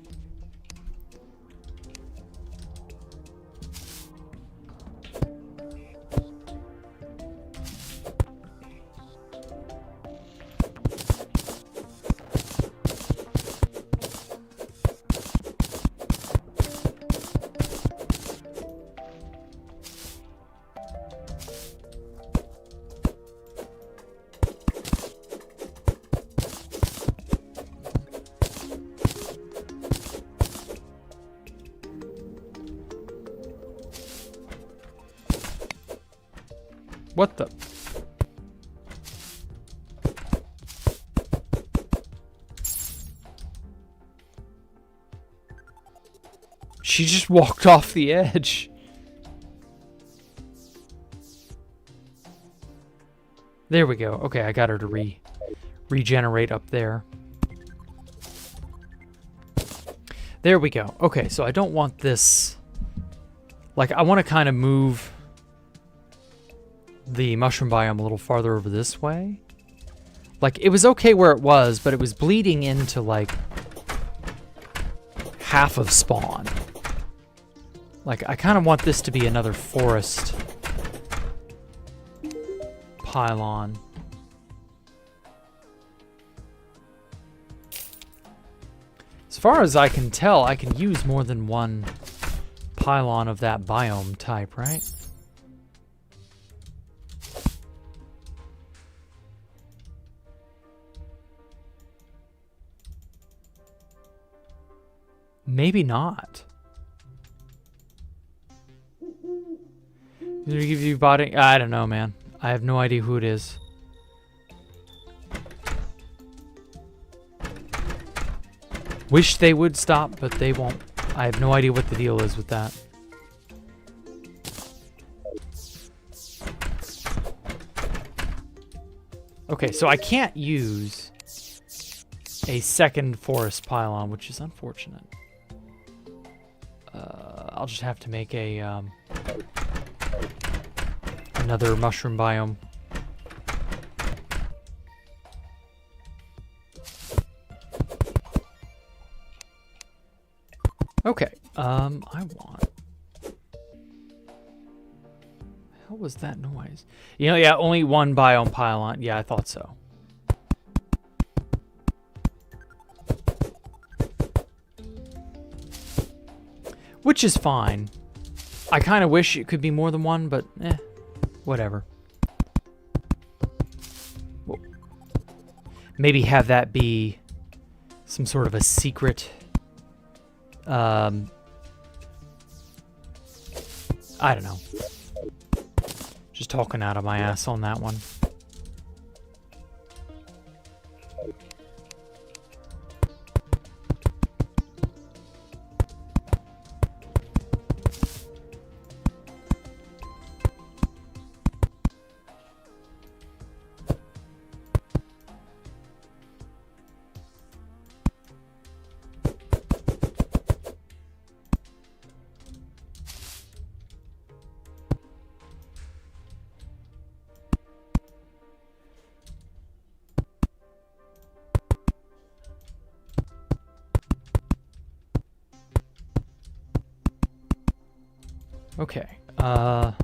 What the? She just walked off the edge. There we go. Okay, I got her to regenerate up there. There we go. Okay, so I don't want this... Like, I want to kind of move the mushroom biome a little farther over this way. Like, it was okay where it was, but it was bleeding into, like, half of spawn. Like, I kind of want this to be another forest pylon. As far as I can tell, I can use more than one pylon of that biome type, right? Maybe not. Did they give you body? I don't know, man. I have no idea who it is. Wish they would stop, but they won't. I have no idea what the deal is with that. Okay, so I can't use a second forest pylon, which is unfortunate. I'll just have to make a another mushroom biome. Okay, I want... What was that noise? You know, yeah, only one biome pylon. Yeah, I thought so. Which is fine. I kind of wish it could be more than one, but whatever. Well, maybe have that be some sort of a secret... I don't know. Just talking out of my ass on that one. Okay, I'll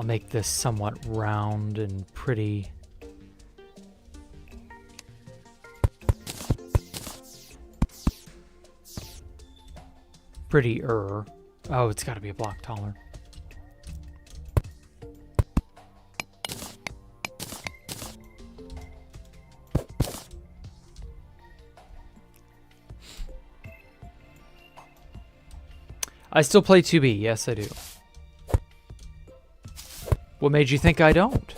make this somewhat round and pretty. Prettier. Oh, it's got to be a block taller. I still play 2B. Yes, I do. What made you think I don't?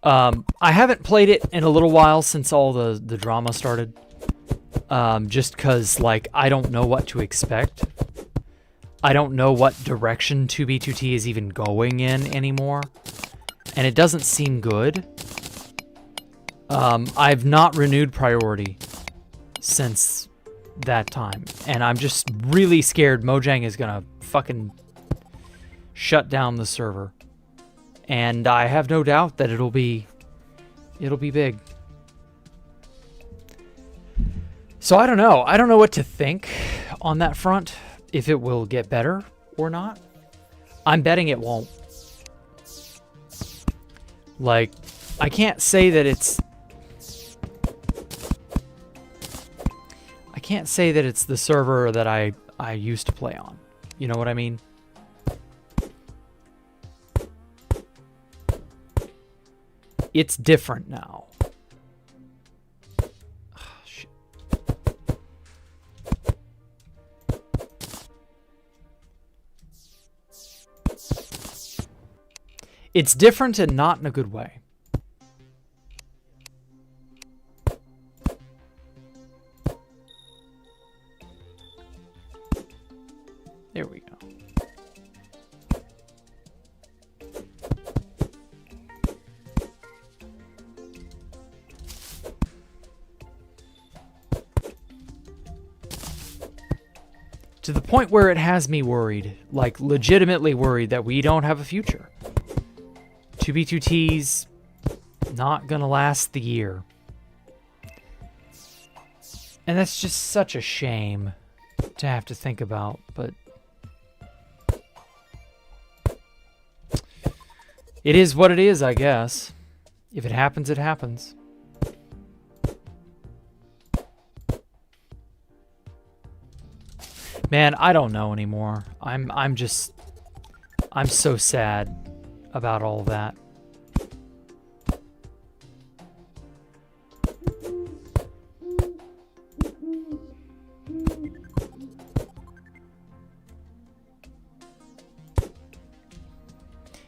I haven't played it in a little while since all the drama started. Just because, like, I don't know what to expect. I don't know what direction 2B2T is even going in anymore. And it doesn't seem good. I've not renewed priority since that time. And I'm just really scared Mojang is gonna fucking shut down the server. And I have no doubt that it'll be big. So I don't know. I don't know what to think on that front, if it will get better or not. I'm betting it won't. Like, I can't say that it's... I can't say that it's the server that I used to play on. You know what I mean? It's different now. Oh, shit. It's different and not in a good way. There we go. To the point where it has me worried, like legitimately worried that we don't have a future. 2B2T's not gonna last the year. And that's just such a shame to have to think about, but it is what it is, I guess. If it happens, it happens. Man, I don't know anymore. I'm so sad about all that.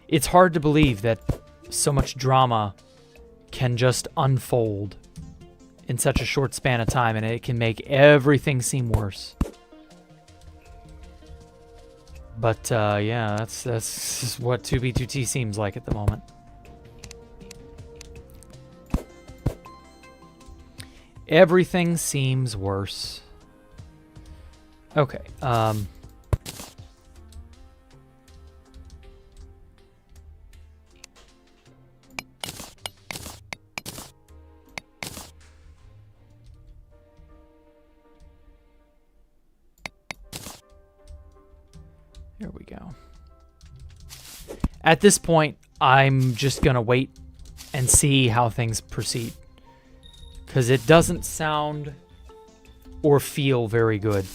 It's hard to believe that so much drama can just unfold in such a short span of time, and it can make everything seem worse. But yeah, that's what 2B2T seems like at the moment. Everything seems worse. Okay. Here we go. At this point, I'm just going to wait and see how things proceed. Because it doesn't sound or feel very good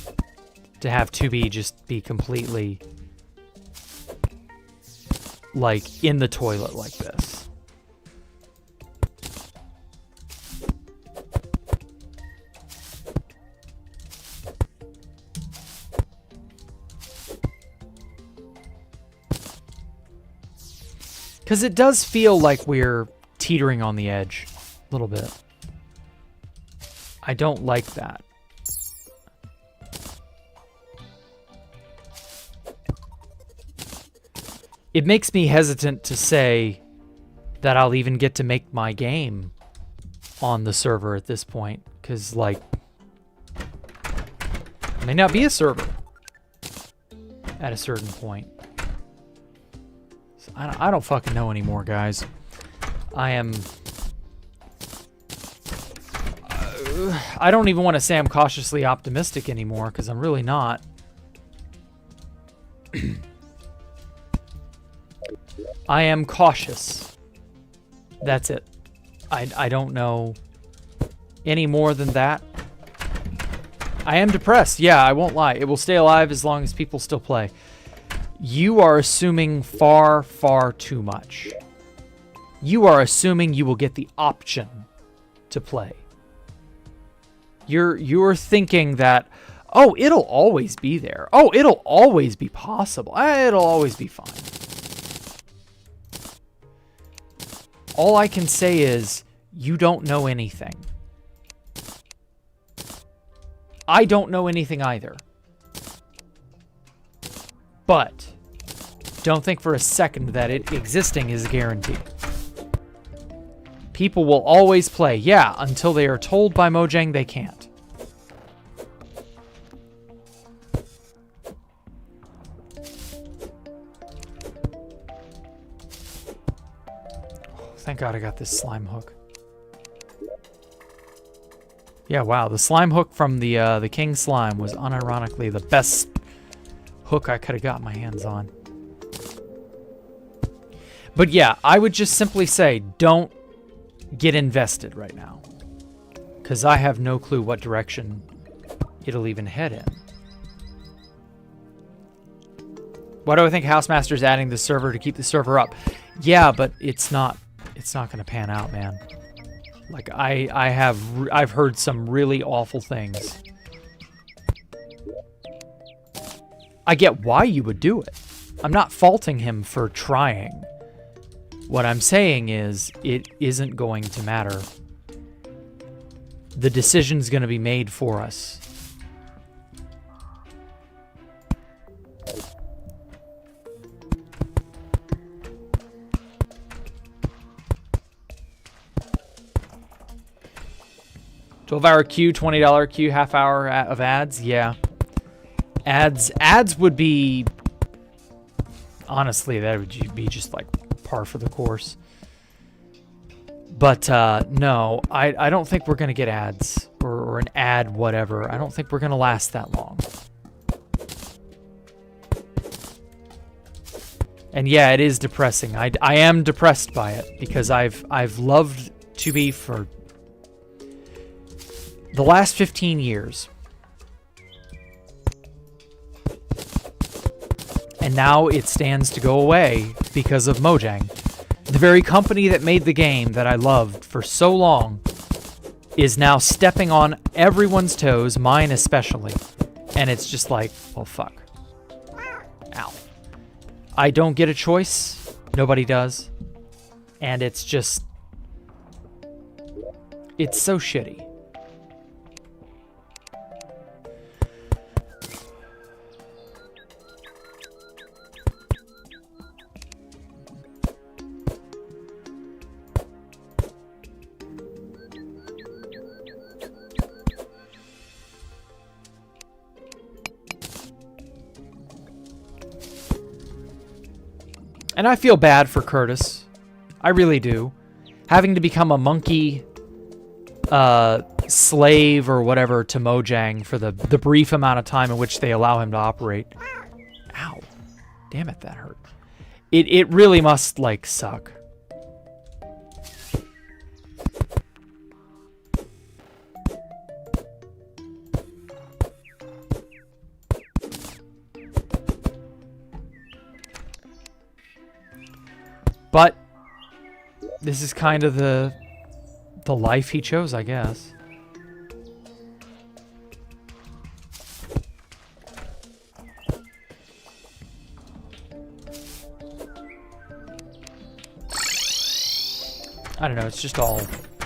to have 2B just be completely, like, in the toilet like this. Because it does feel like we're teetering on the edge a little bit. I don't like that. It makes me hesitant to say that I'll even get to make my game on the server at this point. Because, like, it may not be a server at a certain point. I don't fucking know anymore, guys. I am... I don't even want to say I'm cautiously optimistic anymore, because I'm really not. I am cautious. That's it. I don't know any more than that. I am depressed. Yeah, I won't lie. It will stay alive as long as people still play. You are assuming far, far too much. You are assuming you will get the option to play. You're thinking that, oh, it'll always be there. Oh, it'll always be possible. It'll always be fine. All I can say is, you don't know anything. I don't know anything either. But don't think for a second that it existing is a guarantee. People will always play, yeah, until they are told by Mojang they can't. Oh, thank God I got this slime hook. Yeah, wow, the slime hook from the King Slime was unironically the best hook I could have got my hands on. But yeah, I would just simply say, don't get invested right now. Because I have no clue what direction it'll even head in. Why do I think Housemaster's adding the server to keep the server up? Yeah, but it's not going to pan out, man. Like, I've heard some really awful things. I get why you would do it. I'm not faulting him for trying. What I'm saying is, it isn't going to matter. The decision's going to be made for us. $12-hour queue, $20 queue, half hour of ads. Yeah. Ads would be, honestly, that would be just like par for the course. But no, I don't think we're going to get ads or an ad whatever. I don't think we're going to last that long. And yeah, it is depressing. I am depressed by it because I've loved 2B for the last 15 years. And now it stands to go away because of Mojang. The very company that made the game that I loved for so long is now stepping on everyone's toes, mine especially. And it's just like, well, fuck. Ow. I don't get a choice. Nobody does. And it's just... it's so shitty. And I feel bad for Curtis. I really do. Having to become a monkey slave or whatever to Mojang for the brief amount of time in which they allow him to operate. Ow. Damn it, that hurt. It really must, like, suck. But this is kind of the life he chose, I guess. I don't know,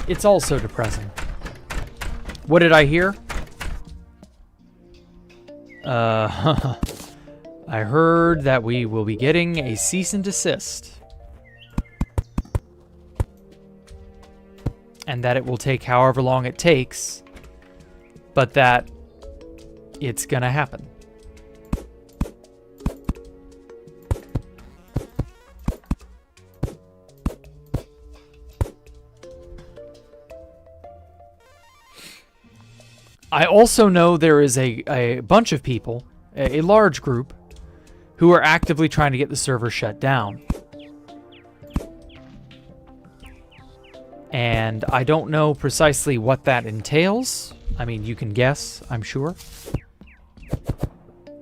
it's all so depressing. What did I hear? I heard that we will be getting a cease and desist. And that it will take however long it takes, but that it's gonna happen. I also know there is a bunch of people, a large group, who are actively trying to get the server shut down. And I don't know precisely what that entails. I mean, you can guess, I'm sure.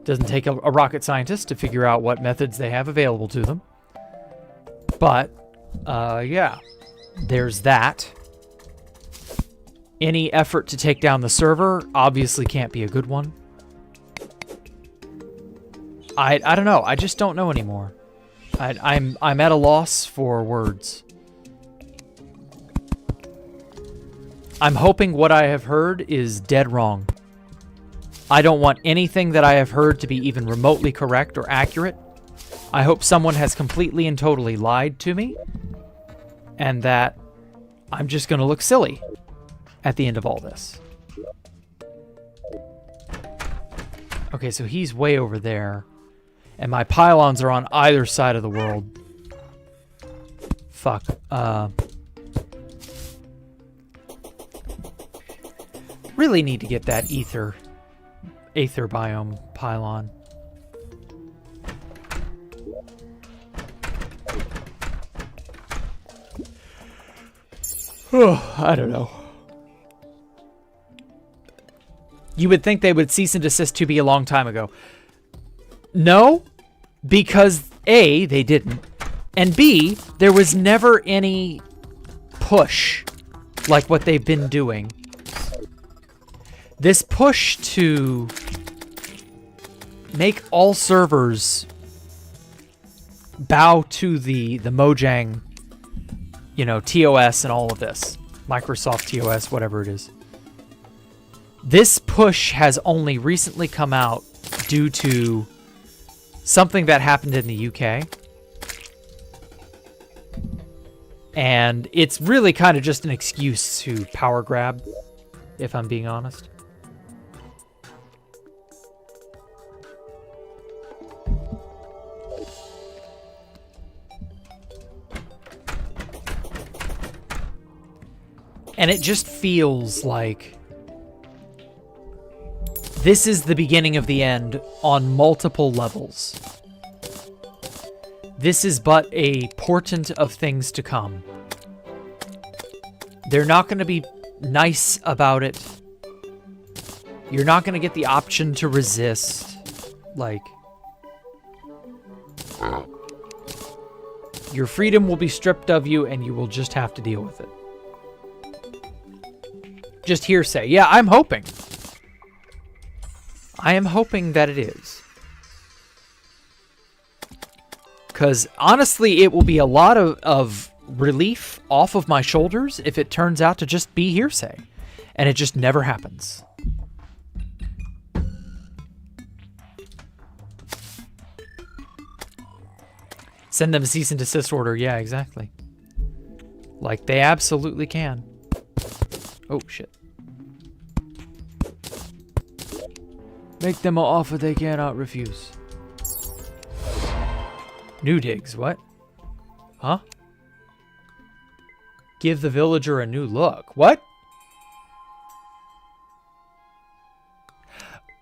Doesn't take a rocket scientist to figure out what methods they have available to them. But, yeah, there's that. Any effort to take down the server obviously can't be a good one. I don't know. I just don't know anymore. I'm at a loss for words. I'm hoping what I have heard is dead wrong. I don't want anything that I have heard to be even remotely correct or accurate. I hope someone has completely and totally lied to me, and that I'm just going to look silly at the end of all this. Okay, so he's way over there, and my pylons are on either side of the world. Fuck. Really need to get that Aether biome pylon. Oh, I don't know. You would think they would cease and desist to be a long time ago. No, because A, they didn't, and B, there was never any push like what they've been doing. This push to make all servers bow to the Mojang, you know, TOS and all of this. Microsoft TOS, whatever it is. This push has only recently come out due to something that happened in the UK. And it's really kind of just an excuse to power grab, if I'm being honest. And it just feels like this is the beginning of the end on multiple levels. This is but a portent of things to come. They're not going to be nice about it. You're not going to get the option to resist. Like, your freedom will be stripped of you and you will just have to deal with it. Just hearsay. Yeah, I'm hoping. I am hoping that it is. Because honestly, it will be a lot of relief off of my shoulders if it turns out to just be hearsay. And it just never happens. Send them a cease and desist order. Yeah, exactly. Like, they absolutely can. Oh, shit. Make them an offer they cannot refuse. New digs, what? Huh? Give the villager a new look. What?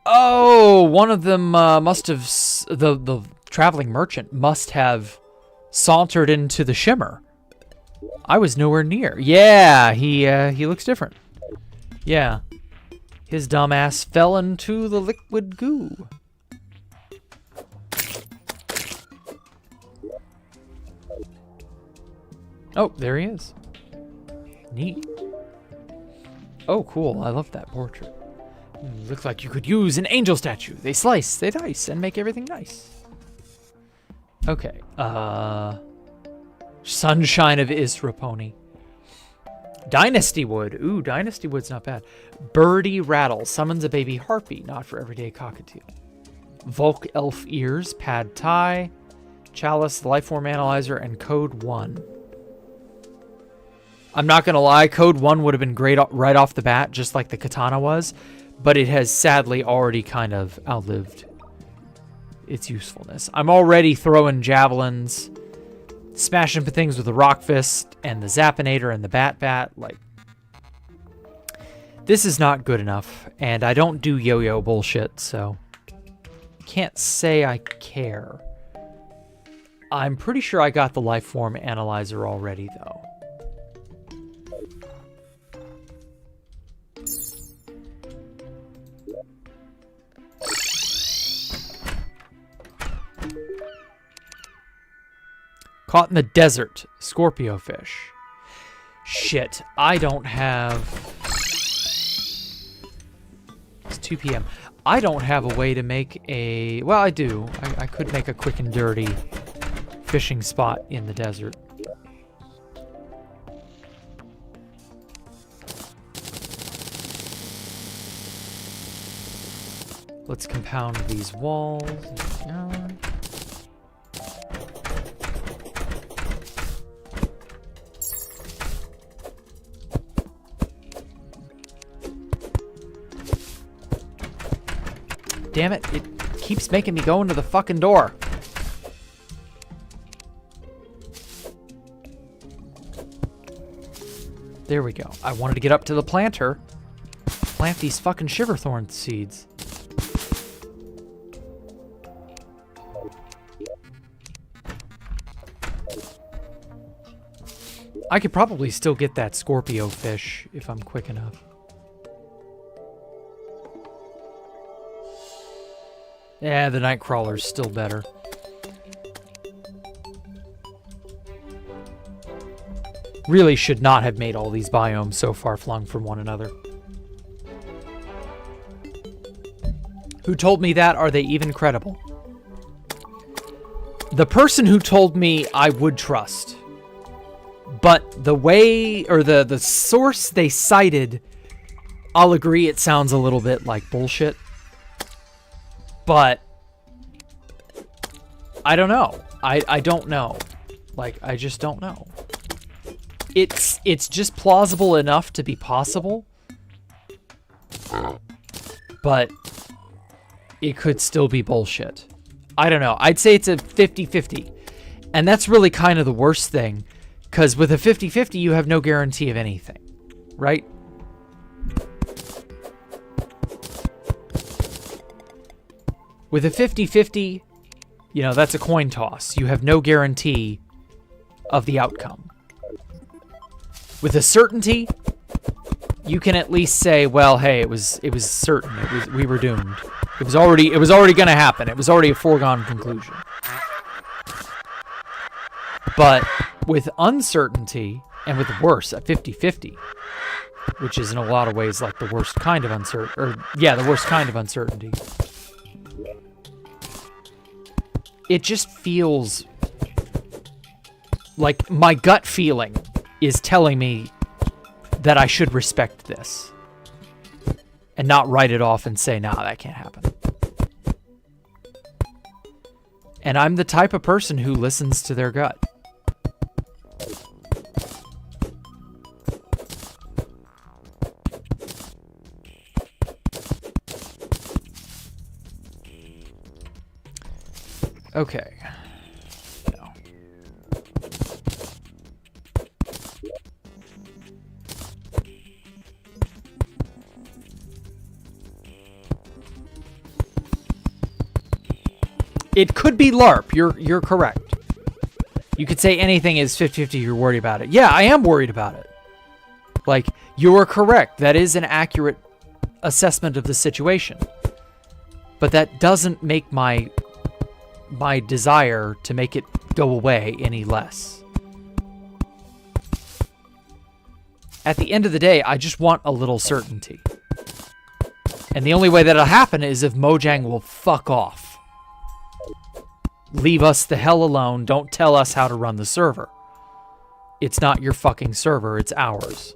Oh, one of them must have... The traveling merchant must have sauntered into the shimmer. I was nowhere near. Yeah, he looks different. Yeah. His dumbass fell into the liquid goo. Oh, there he is. Neat. Oh, cool. I love that portrait. Looks like you could use an angel statue. They slice, they dice, and make everything nice. Okay. Sunshine of Israponi. Dynasty Wood. Ooh, Dynasty Wood's not bad. Birdie Rattle. Summons a baby harpy. Not for everyday cockatiel. Volk Elf Ears. Pad Thai. Chalice. Lifeform Analyzer. And Code 1. I'm not going to lie. Code 1 would have been great right off the bat, just like the katana was. But it has sadly already kind of outlived its usefulness. I'm already throwing javelins, smashing things with the rock fist and the zappinator and the bat. Like, this is not good enough, and I don't do yo-yo bullshit, so can't say I care. I'm pretty sure I got the lifeform analyzer already, though. Caught in the desert. Scorpio fish. Shit. I don't have... It's 2 p.m. I don't have a way to make a... Well, I do. I could make a quick and dirty fishing spot in the desert. Let's compound these walls. Damn it, it keeps making me go into the fucking door. There we go. I wanted to get up to the planter. Plant these fucking shiverthorn seeds. I could probably still get that Scorpio fish if I'm quick enough. Yeah, the Nightcrawler's still better. Really should not have made all these biomes so far flung from one another. Who told me that? Are they even credible? The person who told me I would trust. But the way, or the source they cited, I'll agree it sounds a little bit like bullshit. But I don't know. I don't know. Like, I just don't know. It's just plausible enough to be possible. But it could still be bullshit. I don't know. I'd say it's a 50-50. And that's really kind of the worst thing. Because with a 50-50, you have no guarantee of anything. Right? With a 50-50, you know, that's a coin toss. You have no guarantee of the outcome. With a certainty, you can at least say, well, hey, it was certain. We were doomed. It was already going to happen. It was already a foregone conclusion. But with uncertainty, and with worse, a 50-50, which is in a lot of ways like the worst kind of the worst kind of uncertainty. It just feels like my gut feeling is telling me that I should respect this and not write it off and say, nah, that can't happen. And I'm the type of person who listens to their gut. Okay. No. It could be LARP. You're correct. You could say anything is 50-50, you're worried about it. Yeah, I am worried about it. Like, you're correct. That is an accurate assessment of the situation. But that doesn't make my desire to make it go away any less. At the end of the day, I just want a little certainty. And the only way that'll happen is if Mojang will fuck off. Leave us the hell alone. Don't tell us how to run the server. It's not your fucking server, it's ours.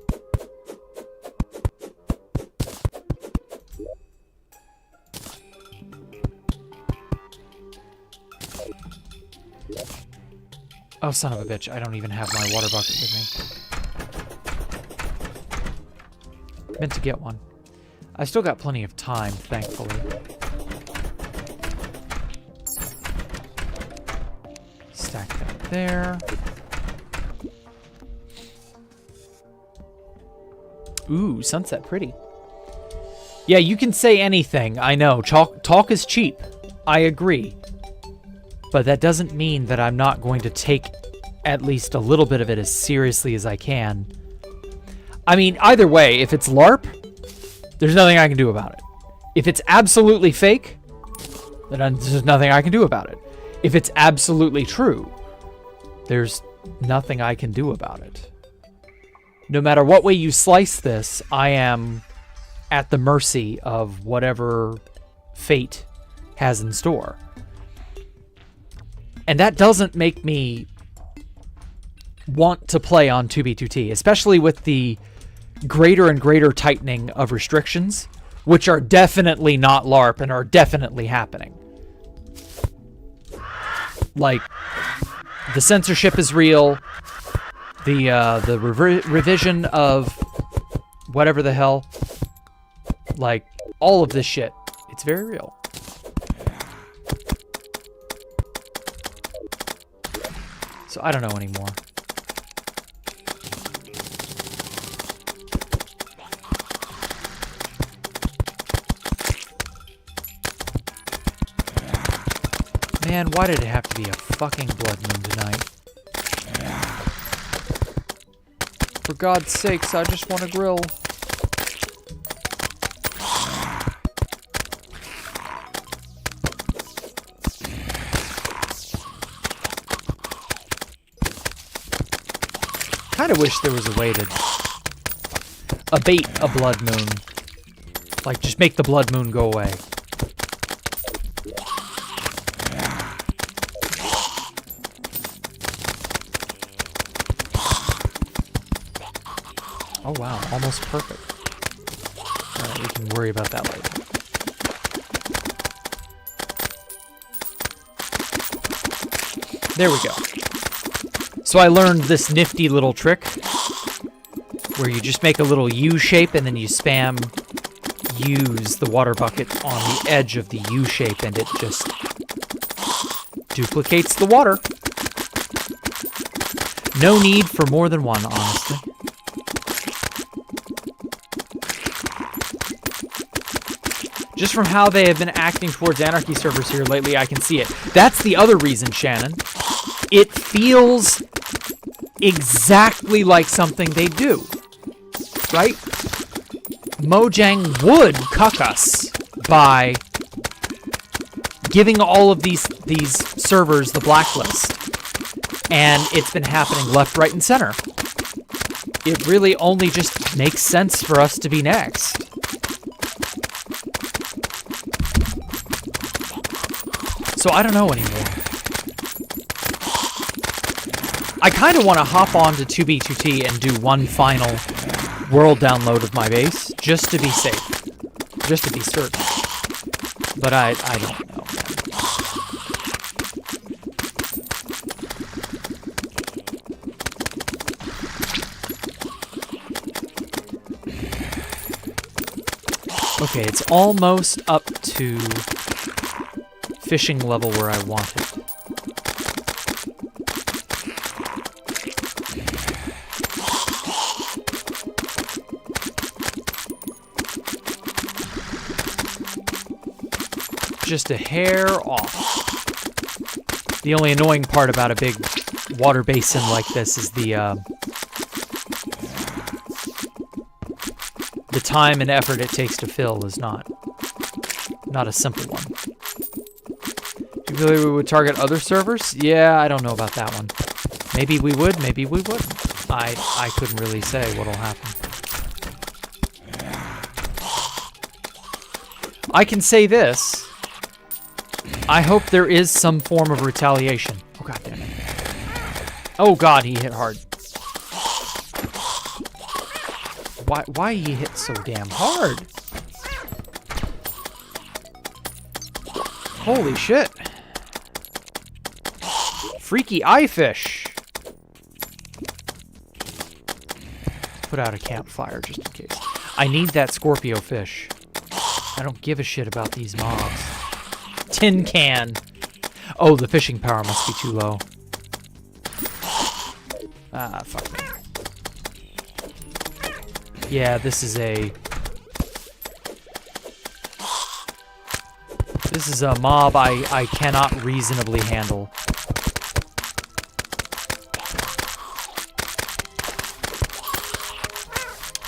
Oh, son of a bitch. I don't even have my water bucket with me. Meant to get one. I still got plenty of time, thankfully. Stack that there. Ooh, sunset pretty. Yeah, you can say anything. I know. Talk is cheap. I agree. But that doesn't mean that I'm not going to take at least a little bit of it as seriously as I can. I mean, either way, if it's LARP, there's nothing I can do about it. If it's absolutely fake, then there's nothing I can do about it. If it's absolutely true, There's nothing I can do about it. No matter what way you slice this, I am at the mercy of whatever fate has in store. And that doesn't make me want to play on 2B2T, especially with the greater and greater tightening of restrictions, which are definitely not LARP and are definitely happening. Like, the censorship is real. The revision of whatever the hell, like, all of this shit, it's very real. So I don't know anymore. Man, why did it have to be a fucking blood moon tonight? For God's sakes, I just want to grill. Kind of wish there was a way to abate a blood moon. Like, just make the blood moon go away. Oh wow, almost perfect. Alright, we can worry about that later. There we go. So I learned this nifty little trick where you just make a little U shape and then you spam use the water bucket on the edge of the U shape and it just duplicates the water. No need for more than one, honestly. Just from how they have been acting towards Anarchy servers here lately, I can see it. That's the other reason, Shannon. It feels exactly like something they do, right? Mojang would cuck us by giving all of these servers the blacklist, and it's been happening left, right, and center. It really only just makes sense for us to be next. So I don't know anymore. I kind of want to hop on to 2B2T and do one final world download of my base, just to be safe. Just to be certain. But I don't know. Okay, it's almost up to fishing level where I want it. Just a hair off. The only annoying part about a big water basin like this is the time and effort it takes to fill is not a simple one. You really would target other servers? Yeah, I don't know about that one. Maybe we would, maybe we wouldn't. I couldn't really say what'll happen. I can say this. I hope there is some form of retaliation. Oh, God damn it. Oh, God, he hit hard. Why he hit so damn hard? Holy shit. Freaky eye fish. Put out a campfire just in case. I need that Scorpio fish. I don't give a shit about these mobs. Tin can. Oh, the fishing power must be too low. Ah, fuck me. Yeah, this is a mob I cannot reasonably handle.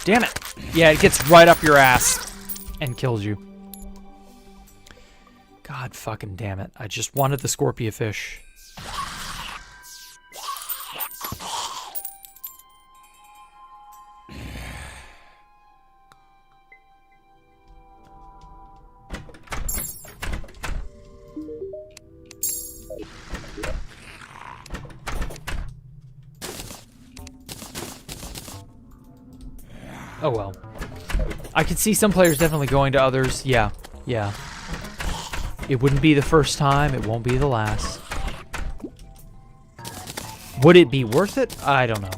Damn it. Yeah, it gets right up your ass and kills you. God fucking damn it. I just wanted the Scorpio fish. Oh well. I could see some players definitely going to others. Yeah, yeah. It wouldn't be the first time. It won't be the last. Would it be worth it? I don't know.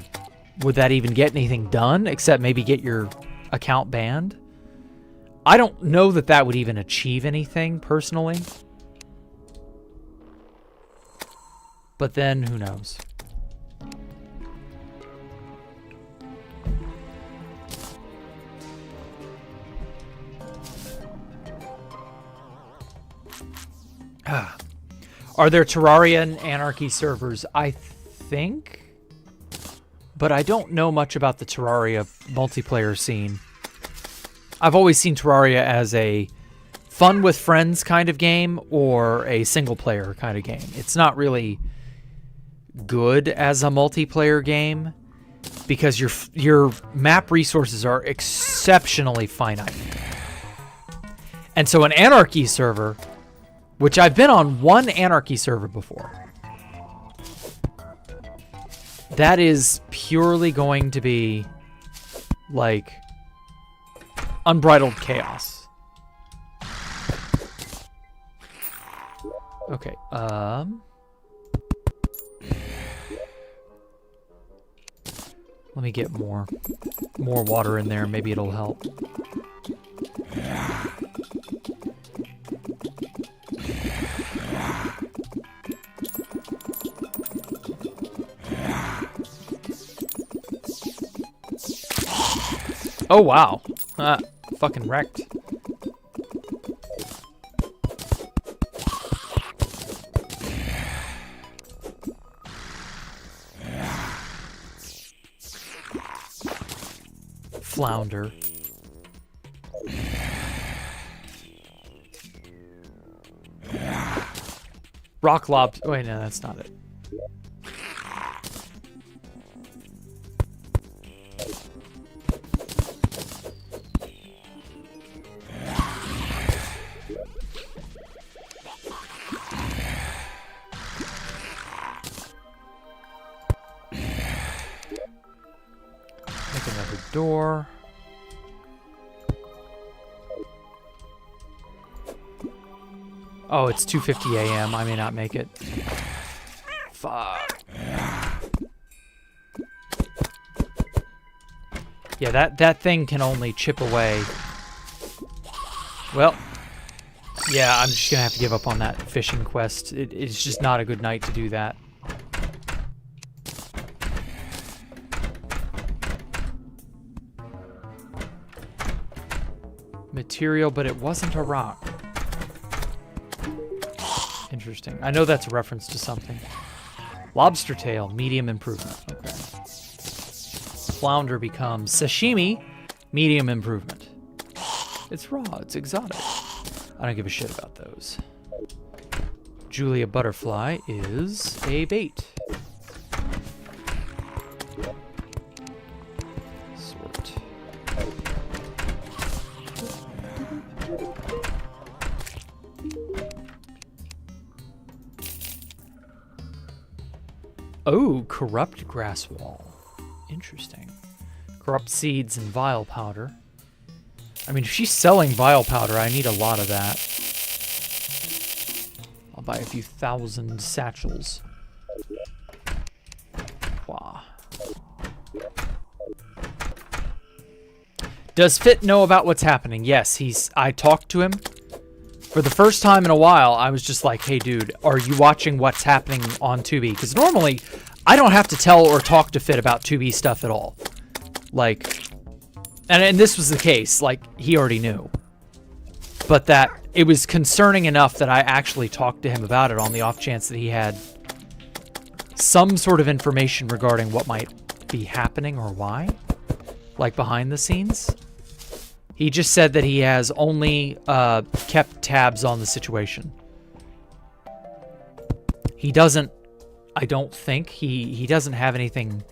Would that even get anything done except maybe get your account banned? I don't know that that would even achieve anything personally. But then, who knows? Are there Terraria and Anarchy servers? I think. But I don't know much about the Terraria multiplayer scene. I've always seen Terraria as a fun with friends kind of game or a single player kind of game. It's not really good as a multiplayer game because your map resources are exceptionally finite. And so an Anarchy server, which I've been on one Anarchy server before, that is purely going to be like unbridled chaos. Okay, let me get more water in there. Maybe it'll help. Oh, wow. Fucking wrecked. Flounder. Rock lobster. Wait, no, that's not it. Make another door. Oh, it's 2:50 a.m. I may not make it. Fuck. Yeah, that thing can only chip away. Well, yeah, I'm just gonna have to give up on that fishing quest. It's just not a good night to do that. Material, but it wasn't a rock. Interesting. I know that's a reference to something. Lobster tail, medium improvement. Okay. Flounder becomes sashimi, medium improvement. It's raw, it's exotic. I don't give a shit about those. Julia butterfly is a bait. Sort. Oh, corrupt grass wall. Interesting. Corrupt seeds and vile powder. I mean, if she's selling vile powder, I need a lot of that. I'll buy a few thousand satchels. Wow. Does Fit know about what's happening? Yes, I talked to him. For the first time in a while, I was just like, hey, dude, are you watching what's happening on Tubi? Because normally, I don't have to tell or talk to Fit about Tubi stuff at all. Like, and this was the case. Like, he already knew. But that it was concerning enough that I actually talked to him about it on the off chance that he had some sort of information regarding what might be happening or why. Like, behind the scenes. He just said that he has only kept tabs on the situation. He doesn't, I don't think, he doesn't have anything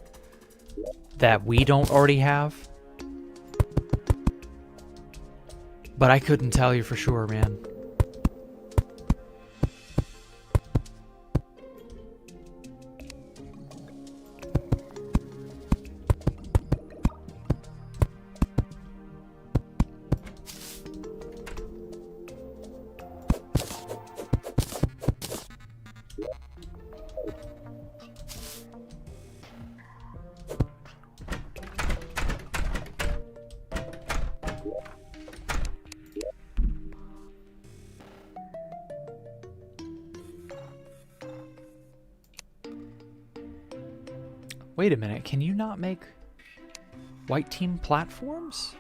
that we don't already have. But I couldn't tell you for sure, man. Wait a minute, can you not make white team platforms?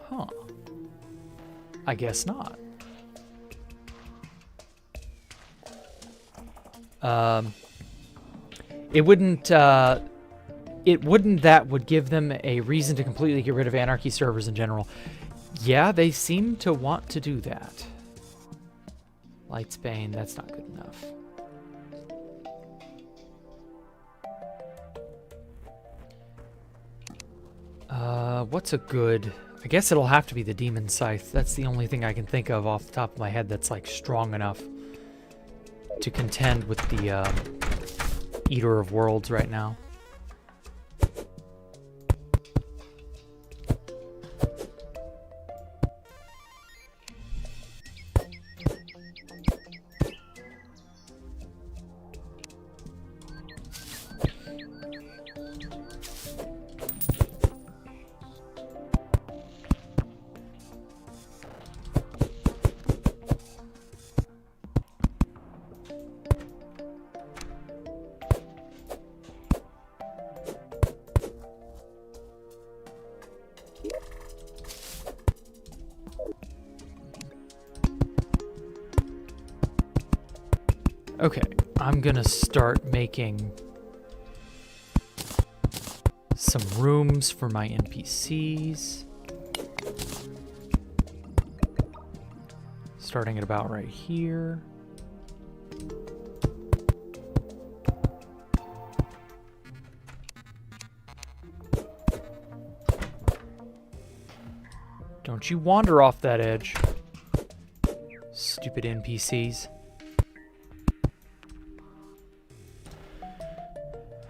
Huh. I guess not. It wouldn't that would give them a reason to completely get rid of Anarchy servers in general. Yeah, they seem to want to do that. Lightsbane, that's not good enough. What's a good... I guess it'll have to be the Demon Scythe. That's the only thing I can think of off the top of my head that's like strong enough to contend with the Eater of Worlds right now. Okay, I'm gonna start making some rooms for my NPCs. Starting at about right here. Don't you wander off that edge, stupid NPCs.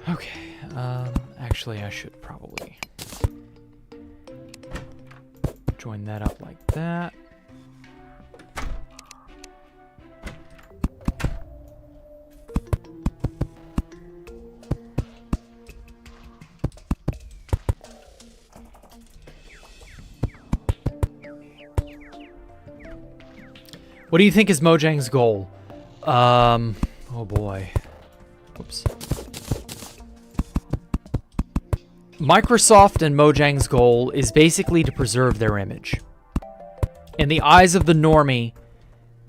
Okay, actually I should probably join that up like that. What do you think is Mojang's goal? Oh boy. Whoops. Microsoft and Mojang's goal is basically to preserve their image. In the eyes of the normie,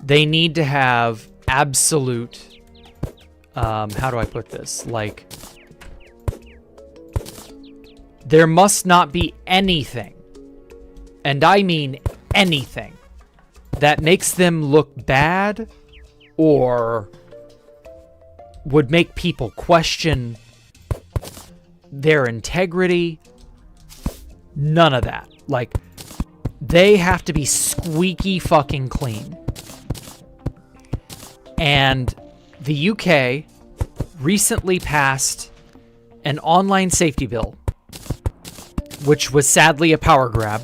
they need to have absolute, how do I put this? Like, there must not be anything, and I mean anything, that makes them look bad or would make people question their integrity. None of that. Like, they have to be squeaky fucking clean. And the UK recently passed an online safety bill, which was sadly a power grab.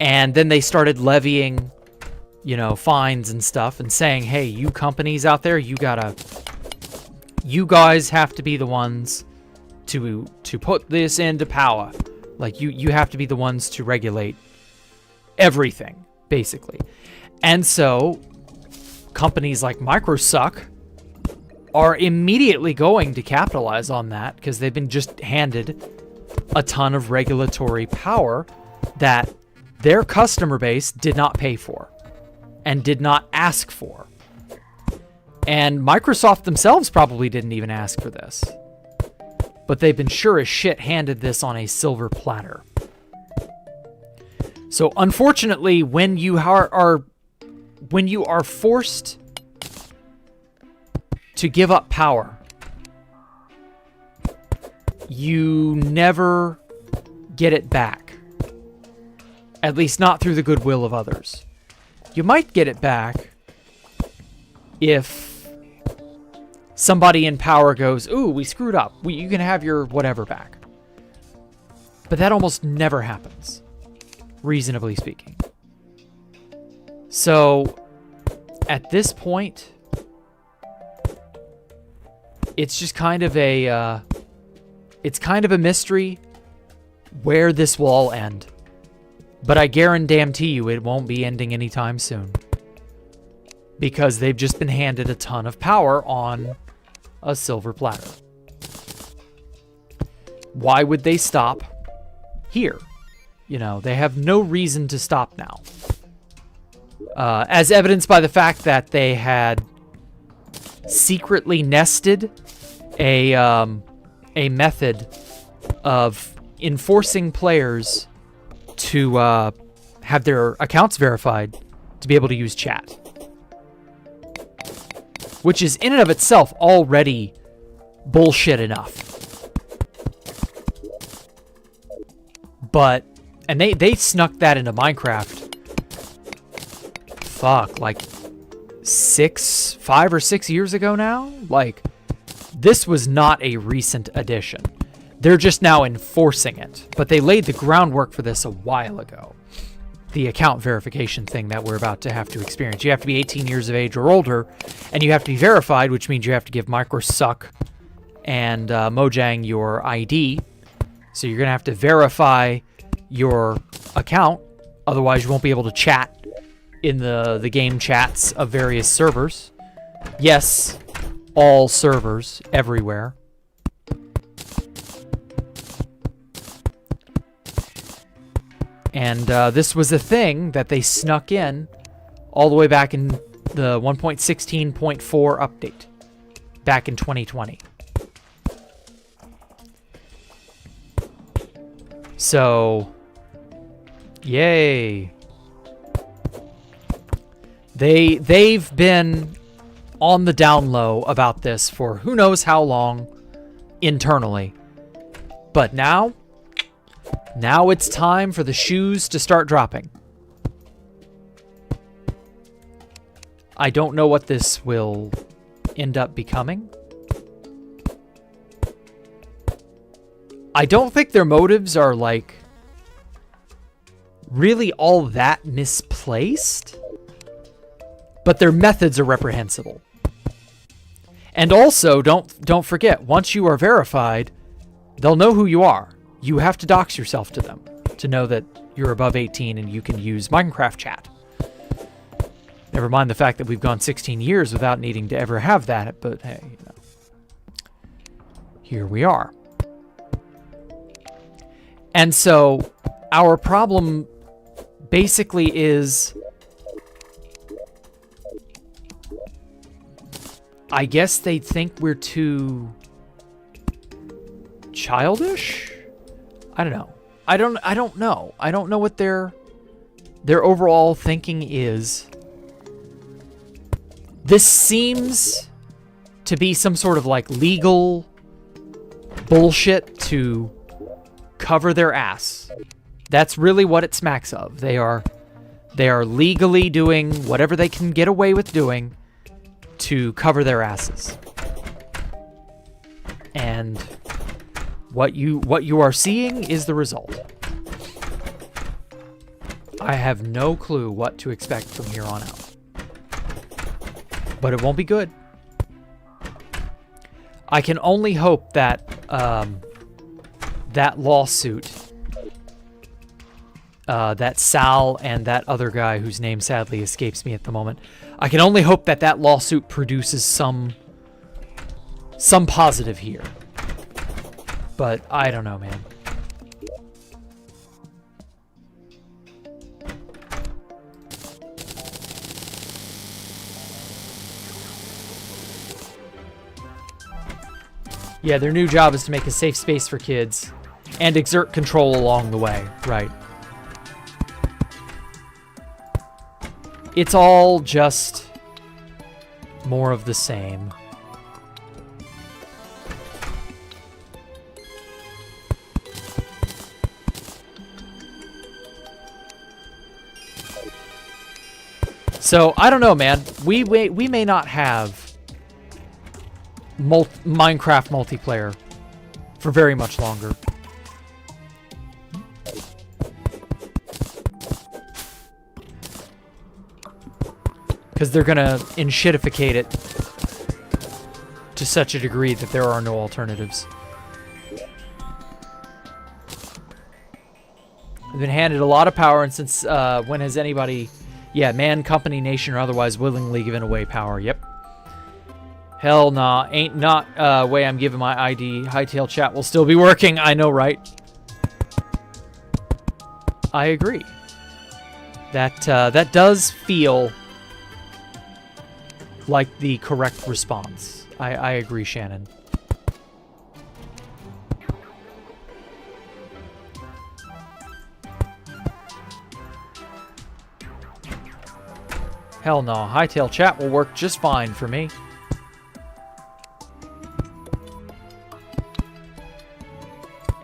And then they started levying, you know, fines and stuff and saying, hey, you companies out there, you guys have to be the ones to put this into power. Like, you have to be the ones to regulate everything, basically. And so companies like Microsoft are immediately going to capitalize on that because they've been just handed a ton of regulatory power that their customer base did not pay for and did not ask for. And Microsoft themselves probably didn't even ask for this. But they've been sure as shit handed this on a silver platter. So unfortunately, when you are forced to give up power, you never get it back. At least not through the goodwill of others. You might get it back if somebody in power goes, ooh, we screwed up. You can have your whatever back. But that almost never happens, reasonably speaking. So, at this point, it's just kind of a, it's kind of a mystery where this will all end. But I guarantee you it won't be ending anytime soon. because they've just been handed a ton of power on a silver platter. Why would they stop here? You know, they have no reason to stop now. As evidenced by the fact that they had secretly nested a method of enforcing players to have their accounts verified to be able to use chat. Which is in and of itself already bullshit enough. But, and they snuck that into Minecraft. Fuck, like 5 or 6 years ago now? Like, this was not a recent addition. They're just now enforcing it. But they laid the groundwork for this a while ago. The account verification thing that we're about to have to experience. You have to be 18 years of age or older, and you have to be verified, which means you have to give Microsuck and Mojang your ID. So you're going to have to verify your account, otherwise you won't be able to chat in the game chats of various servers. Yes, all servers, everywhere. And this was a thing that they snuck in all the way back in the 1.16.4 update, back in 2020. So, yay. They've been on the down low about this for who knows how long internally. But now it's time for the shoes to start dropping. I don't know what this will end up becoming. I don't think their motives are, like, really all that misplaced. But their methods are reprehensible. And also, don't forget, once you are verified, they'll know who you are. You have to dox yourself to them to know that you're above 18 and you can use Minecraft chat. Never mind the fact that we've gone 16 years without needing to ever have that, but hey, you know. Here we are. And so, our problem basically is, I guess they think we're too childish? I don't know. I don't know. I don't know what their overall thinking is. This seems to be some sort of like legal bullshit to cover their ass. That's really what it smacks of. They are legally doing whatever they can get away with doing to cover their asses. And what you are seeing is the result. I have no clue what to expect from here on out. But it won't be good. I can only hope that that lawsuit, that Sal and that other guy whose name sadly escapes me at the moment, I can only hope that that lawsuit produces some positive here. But I don't know, man. Yeah, their new job is to make a safe space for kids and exert control along the way, right? It's all just more of the same. So, I don't know, man. We may not have Minecraft multiplayer for very much longer. Because they're gonna enshittificate it to such a degree that there are no alternatives. They've been handed a lot of power, and since when has anybody Yeah, man, company, nation, or otherwise willingly given away power. Yep. Hell nah. Ain't not way I'm giving my ID. Hightail chat will still be working. I know, right? I agree. That does feel like the correct response. I agree, Shannon. Hell no. Hightail chat will work just fine for me.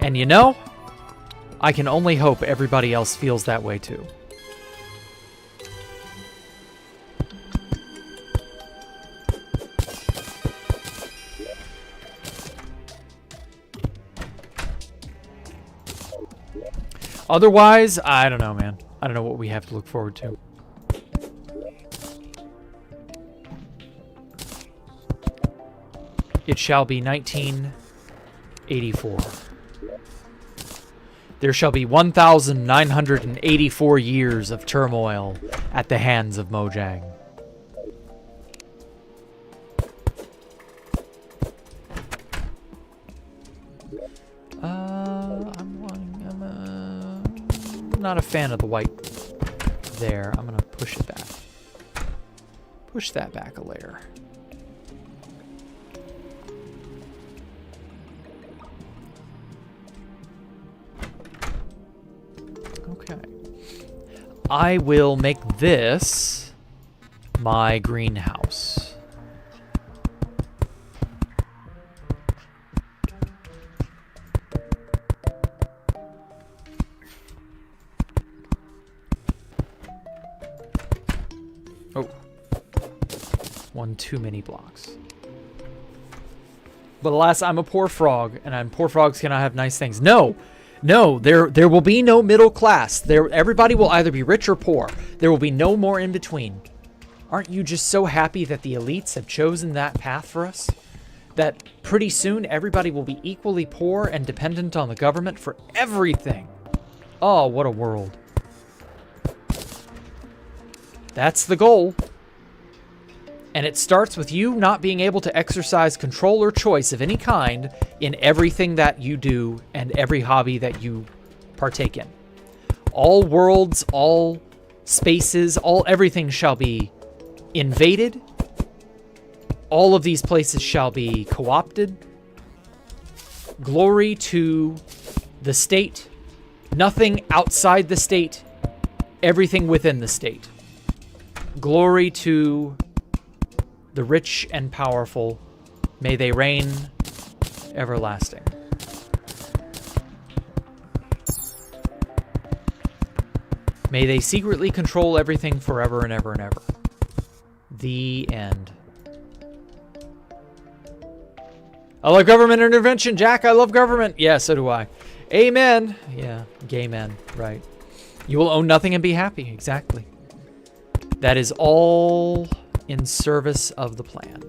And you know, I can only hope everybody else feels that way too. Otherwise, I don't know, man. I don't know what we have to look forward to. It shall be 1984. There shall be 1,984 years of turmoil at the hands of Mojang. I'm not a fan of the white there. I'm gonna push it back. Push that back a layer. Okay. I will make this my greenhouse. Oh. One too many blocks. But alas, I'm a poor frog, and poor frogs cannot have nice things. No! No, there will be no middle class. Everybody will either be rich or poor. There will be no more in between. Aren't you just so happy that the elites have chosen that path for us? That pretty soon everybody will be equally poor and dependent on the government for everything. Oh, what a world. That's the goal. And it starts with you not being able to exercise control or choice of any kind in everything that you do and every hobby that you partake in. All worlds, all spaces, everything shall be invaded. All of these places shall be co-opted. Glory to the state. Nothing outside the state. Everything within the state. Glory to the rich and powerful, may they reign everlasting. May they secretly control everything forever and ever and ever. The end. I love government intervention, Jack. I love government. Yeah, so do I. Amen. Yeah, gay men, right. You will own nothing and be happy. Exactly. That is all in service of the plan.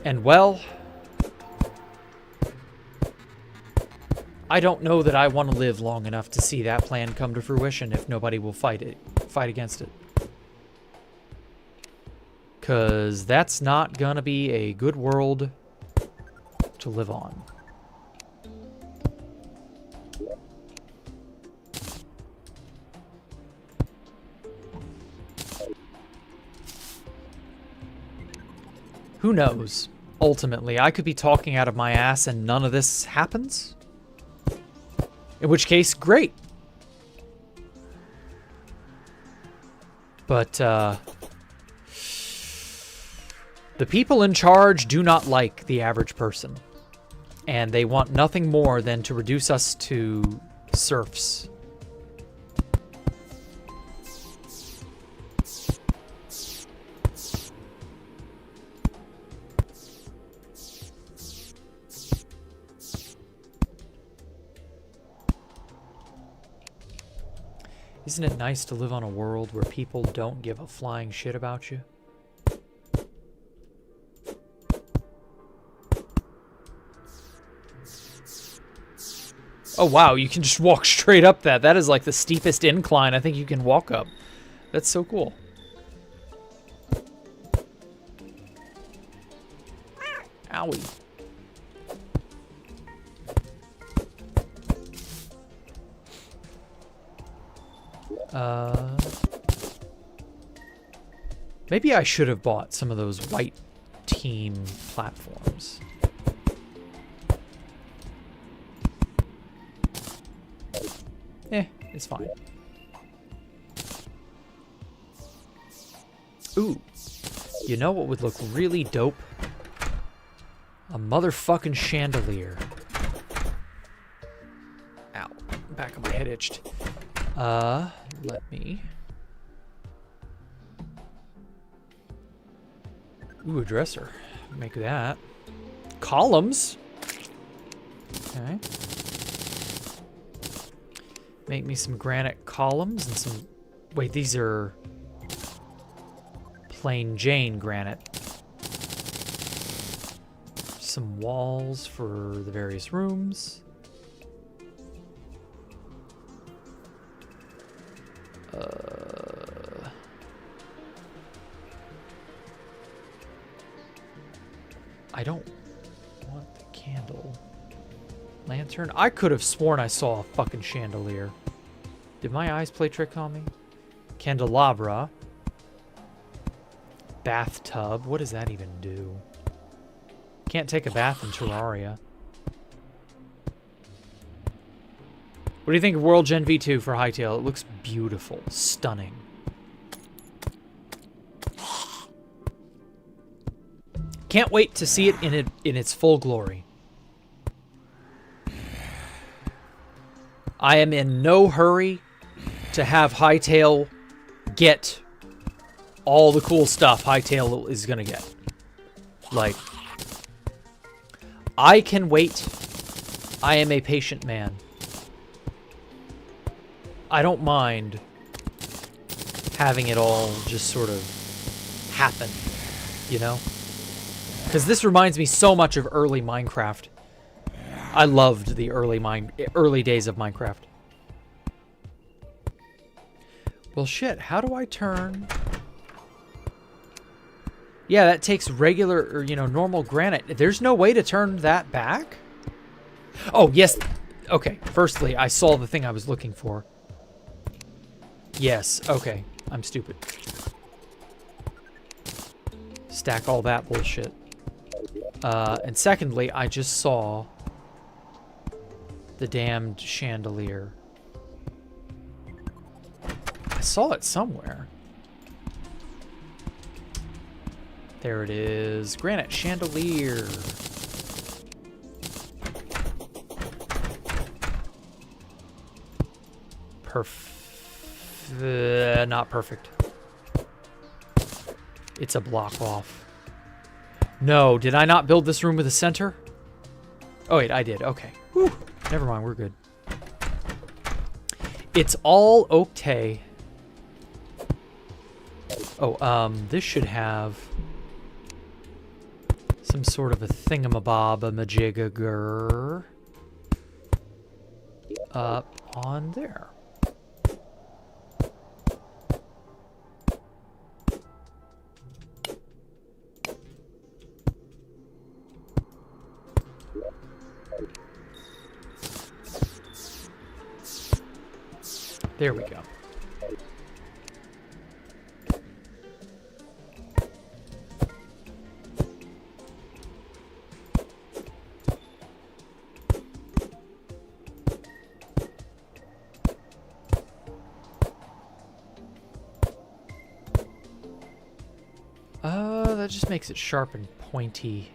And well, I don't know that I want to live long enough to see that plan come to fruition if nobody will fight against it. 'Cause that's not gonna be a good world to live on. Who knows? Ultimately, I could be talking out of my ass and none of this happens. In which case, great. But, the people in charge do not like the average person, and they want nothing more than to reduce us to serfs. Is Isn't it nice to live on a world where people don't give a flying shit about you? Oh wow, you can just walk straight up that. That is like the steepest incline I think you can walk up. That's so cool. Owie. Maybe I should have bought some of those white team platforms. It's fine. Ooh. You know what would look really dope? A motherfucking chandelier. Ow. Back of my head itched. Let me... Ooh, a dresser. Make that. Columns. Okay. Make me some granite columns and some... Wait, these are... plain Jane granite. Some walls for the various rooms. I don't want the candle. Lantern? I could have sworn I saw a fucking chandelier. Did my eyes play tricks on me? Candelabra. Bathtub. What does that even do? Can't take a bath in Terraria. What do you think of World Gen V2 for Hytale? It looks beautiful. Stunning. Can't wait to see it in its full glory. I am in no hurry to have Hytale get all the cool stuff Hytale is gonna get. Like, I can wait. I am a patient man. I don't mind having it all just sort of happen, you know? Because this reminds me so much of early Minecraft. I loved the early days of Minecraft. Well, shit, how do I turn... Yeah, that takes regular, or, you know, normal granite. There's no way to turn that back? Oh, yes. Okay, firstly, I saw the thing I was looking for. Yes, okay. I'm stupid. Stack all that bullshit. And secondly, I just saw the damned chandelier. I saw it somewhere. There it is. Granite chandelier. Not perfect. It's a block off. No, did I not build this room with a center? Oh, wait, I did. Okay. Whew. Never mind, we're good. It's all oak tay. Oh, this should have some sort of a thingamabob, a majigger up on there. There we go. That just makes it sharp and pointy.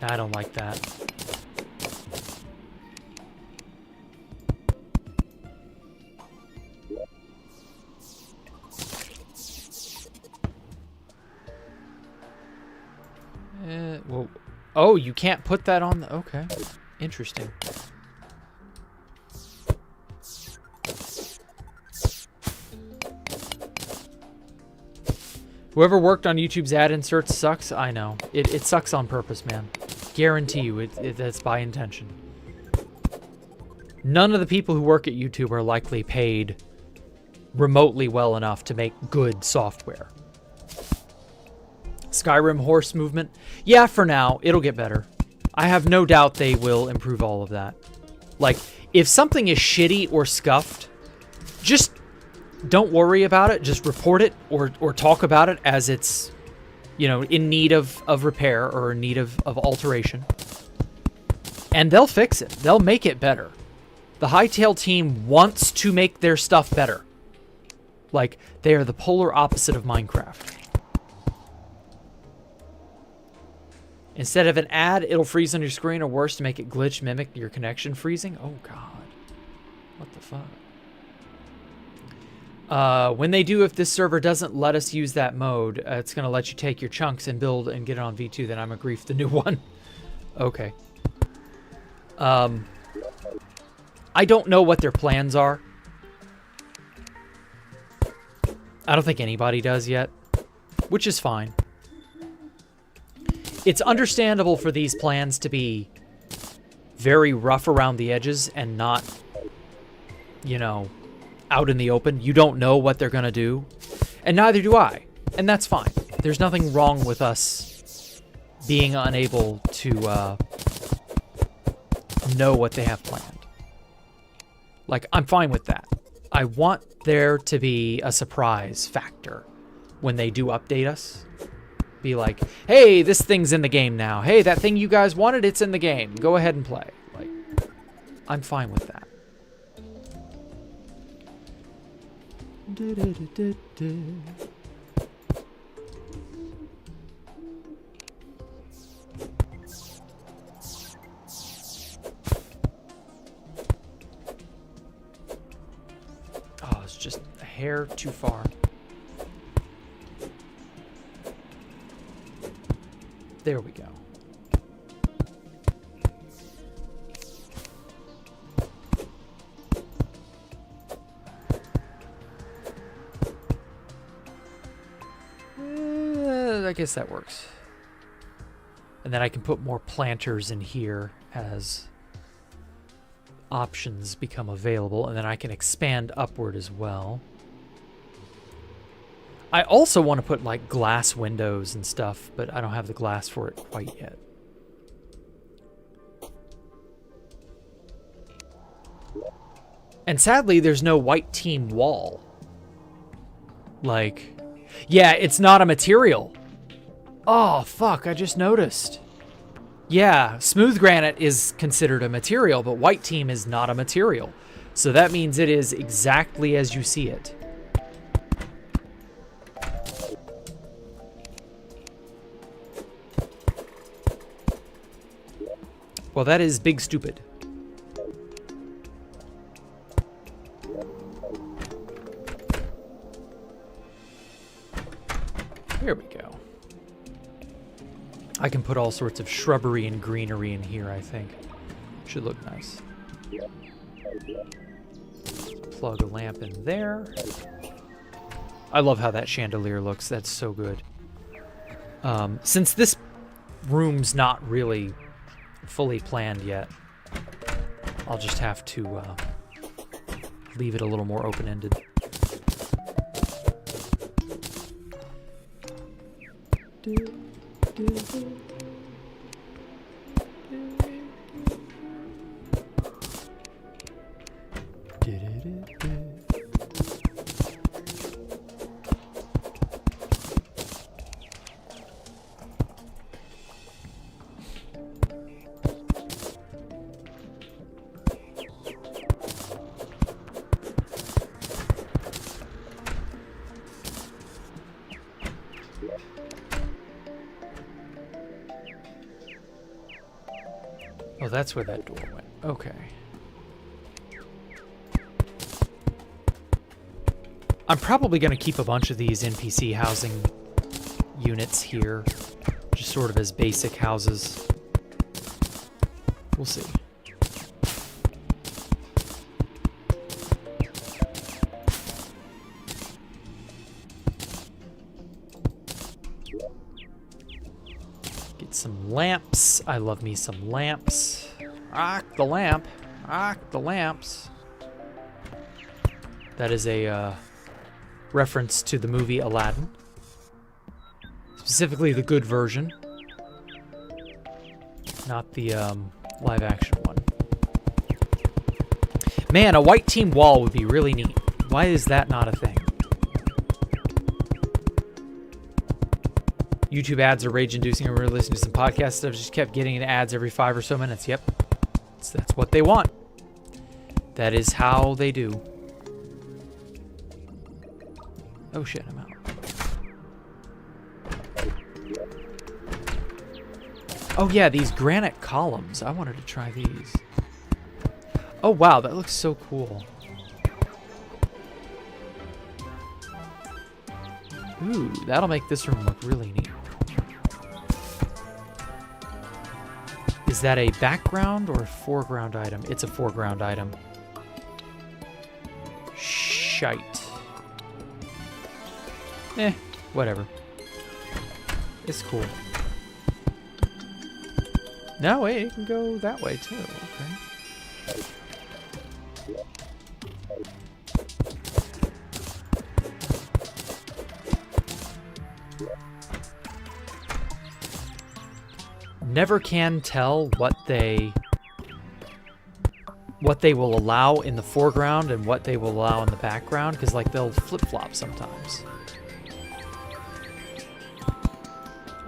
I don't like that. Well, oh, you can't put that on the... Okay. Interesting. Whoever worked on YouTube's ad inserts sucks. I know. It sucks on purpose, man. Guarantee you that's by intention. None of the people who work at YouTube are likely paid remotely well enough to make good software. Skyrim horse movement. Yeah, for now, it'll get better. I have no doubt they will improve all of that. Like, if something is shitty or scuffed, just don't worry about it. Just report it or talk about it as it's, you know, in need of repair or in need of alteration. And they'll fix it. They'll make it better. The Hightail team wants to make their stuff better. Like, they are the polar opposite of Minecraft. Instead of an ad, it'll freeze on your screen, or worse, to make it glitch, mimic your connection freezing. Oh, God. What the fuck? When they do, if this server doesn't let us use that mode, it's going to let you take your chunks and build and get it on V2. Then I'm a grief the new one. Okay. I don't know what their plans are. I don't think anybody does yet, which is fine. It's understandable for these plans to be very rough around the edges and not, you know, out in the open. You don't know what they're going to do, and neither do I, and that's fine. There's nothing wrong with us being unable to know what they have planned. Like, I'm fine with that. I want there to be a surprise factor when they do update us. Be like, hey, this thing's in the game now. Hey, that thing you guys wanted, it's in the game. Go ahead and play. Like, I'm fine with that. Oh, it's just a hair too far. There we go. I guess that works. And then I can put more planters in here as options become available, and then I can expand upward as well. I also want to put like glass windows and stuff, but I don't have the glass for it quite yet. And sadly, there's no white team wall. Like, yeah, it's not a material. Oh, fuck, I just noticed. Yeah, smooth granite is considered a material, but white team is not a material. So that means it is exactly as you see it. Well, that is big stupid. There we go. I can put all sorts of shrubbery and greenery in here, I think. Should look nice. Plug a lamp in there. I love how that chandelier looks. That's so good. Since this room's not really fully planned yet, I'll just have to leave it a little more open-ended. Oh, that's where that door went. Okay. I'm probably going to keep a bunch of these NPC housing units here, just sort of as basic houses. We'll see. Get some lamps. I love me some lamps. Arc the lamp. Arc the lamps. That is a reference to the movie Aladdin. Specifically the good version. Not the live action one. Man, a white team wall would be really neat. Why is that not a thing? YouTube ads are rage-inducing. We were listening to some podcasts. I just kept getting ads every 5 or so minutes. Yep. That's what they want. That is how they do. Oh shit, I'm out. Oh yeah, these granite columns. I wanted to try these. Oh wow, that looks so cool. Ooh, that'll make this room look really neat. Is that a background or a foreground item? It's a foreground item. Shite. Whatever. It's cool. No, wait, it can go that way too. Okay. Never can tell what they will allow in the foreground and what they will allow in the background, because like they'll flip-flop sometimes.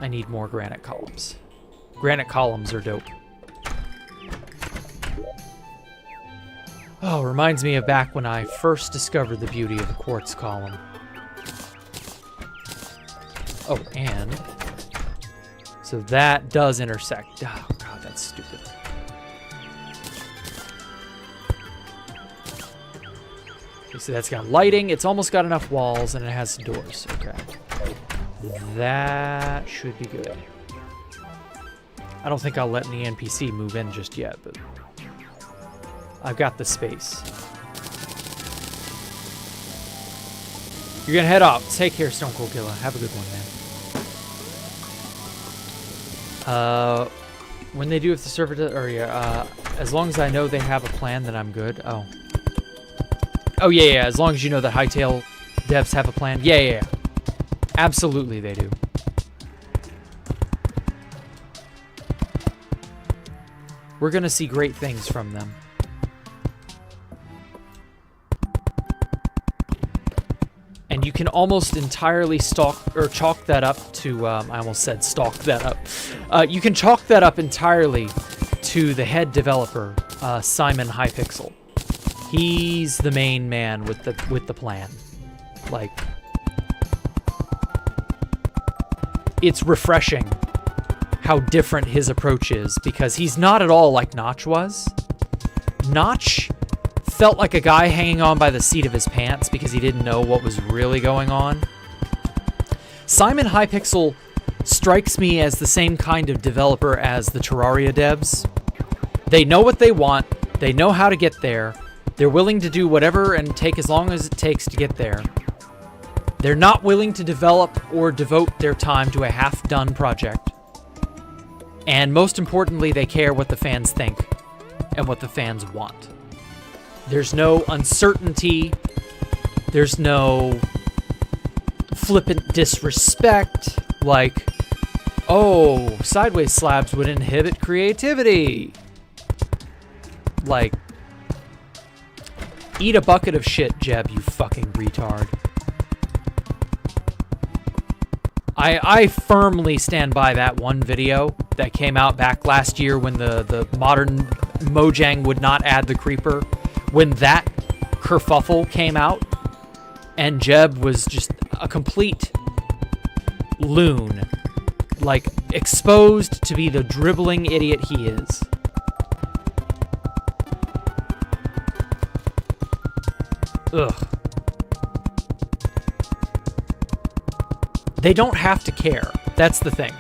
I need more granite columns. Granite columns are dope. Oh, reminds me of back when I first discovered the beauty of a quartz column. Oh, and so that does intersect. Oh god, that's stupid. Okay, so that's got lighting. It's almost got enough walls, and it has some doors. Okay. That should be good. I don't think I'll let any NPC move in just yet, but I've got the space. You're gonna head off. Take care, Stone Cold Killer. Have a good one, man. When they do, if the server does, or yeah, as long as I know they have a plan, then I'm good. Oh yeah. As long as you know that Hightail devs have a plan. Yeah. Absolutely, they do. We're gonna see great things from them. And you can almost entirely chalk that up to, I almost said stalk that up. You can chalk that up entirely to the head developer, Simon Hypixel. He's the main man with the plan. Like, it's refreshing how different his approach is, because he's not at all like Notch was. Notch felt like a guy hanging on by the seat of his pants because he didn't know what was really going on. Simon Hypixel strikes me as the same kind of developer as the Terraria devs. They know what they want, they know how to get there, they're willing to do whatever and take as long as it takes to get there. They're not willing to develop or devote their time to a half-done project. And most importantly, they care what the fans think and what the fans want. There's no uncertainty. There's no flippant disrespect. Like, oh, sideways slabs would inhibit creativity. Like, eat a bucket of shit, Jeb, you fucking retard. I firmly stand by that one video that came out back last year when the modern Mojang would not add the creeper. When that kerfuffle came out, and Jeb was just a complete loon. Like, exposed to be the dribbling idiot he is. Ugh. They don't have to care. That's the thing.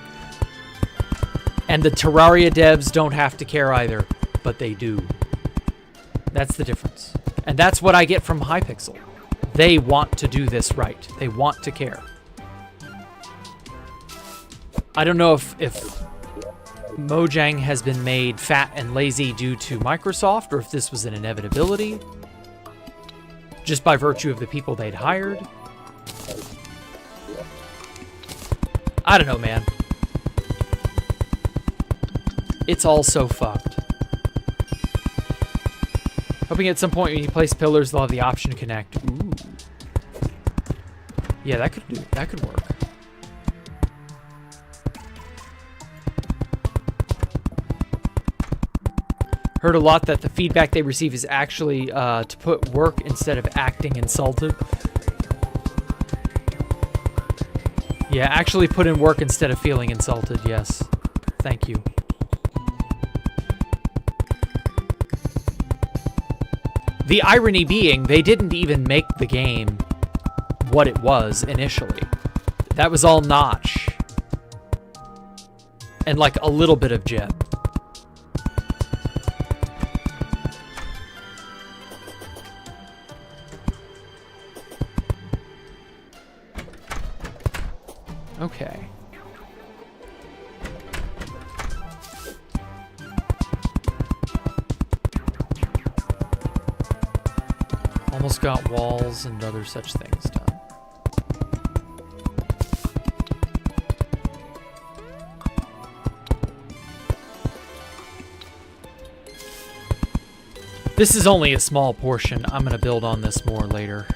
And the Terraria devs don't have to care either, but they do. That's the difference. And that's what I get from Hypixel. They want to do this right. They want to care. I don't know if Mojang has been made fat and lazy due to Microsoft, or if this was an inevitability, just by virtue of the people they'd hired. I don't know, man. It's all so fucked. Hoping at some point when you place pillars, they'll have the option to connect. Ooh. Yeah, that could work. Heard a lot that the feedback they receive is actually to put work instead of acting insulted. Yeah, actually put in work instead of feeling insulted, yes. Thank you. The irony being, they didn't even make the game what it was initially. That was all Notch. And like a little bit of Jeb. Okay. Almost got walls and other such things done. This is only a small portion. I'm gonna build on this more later.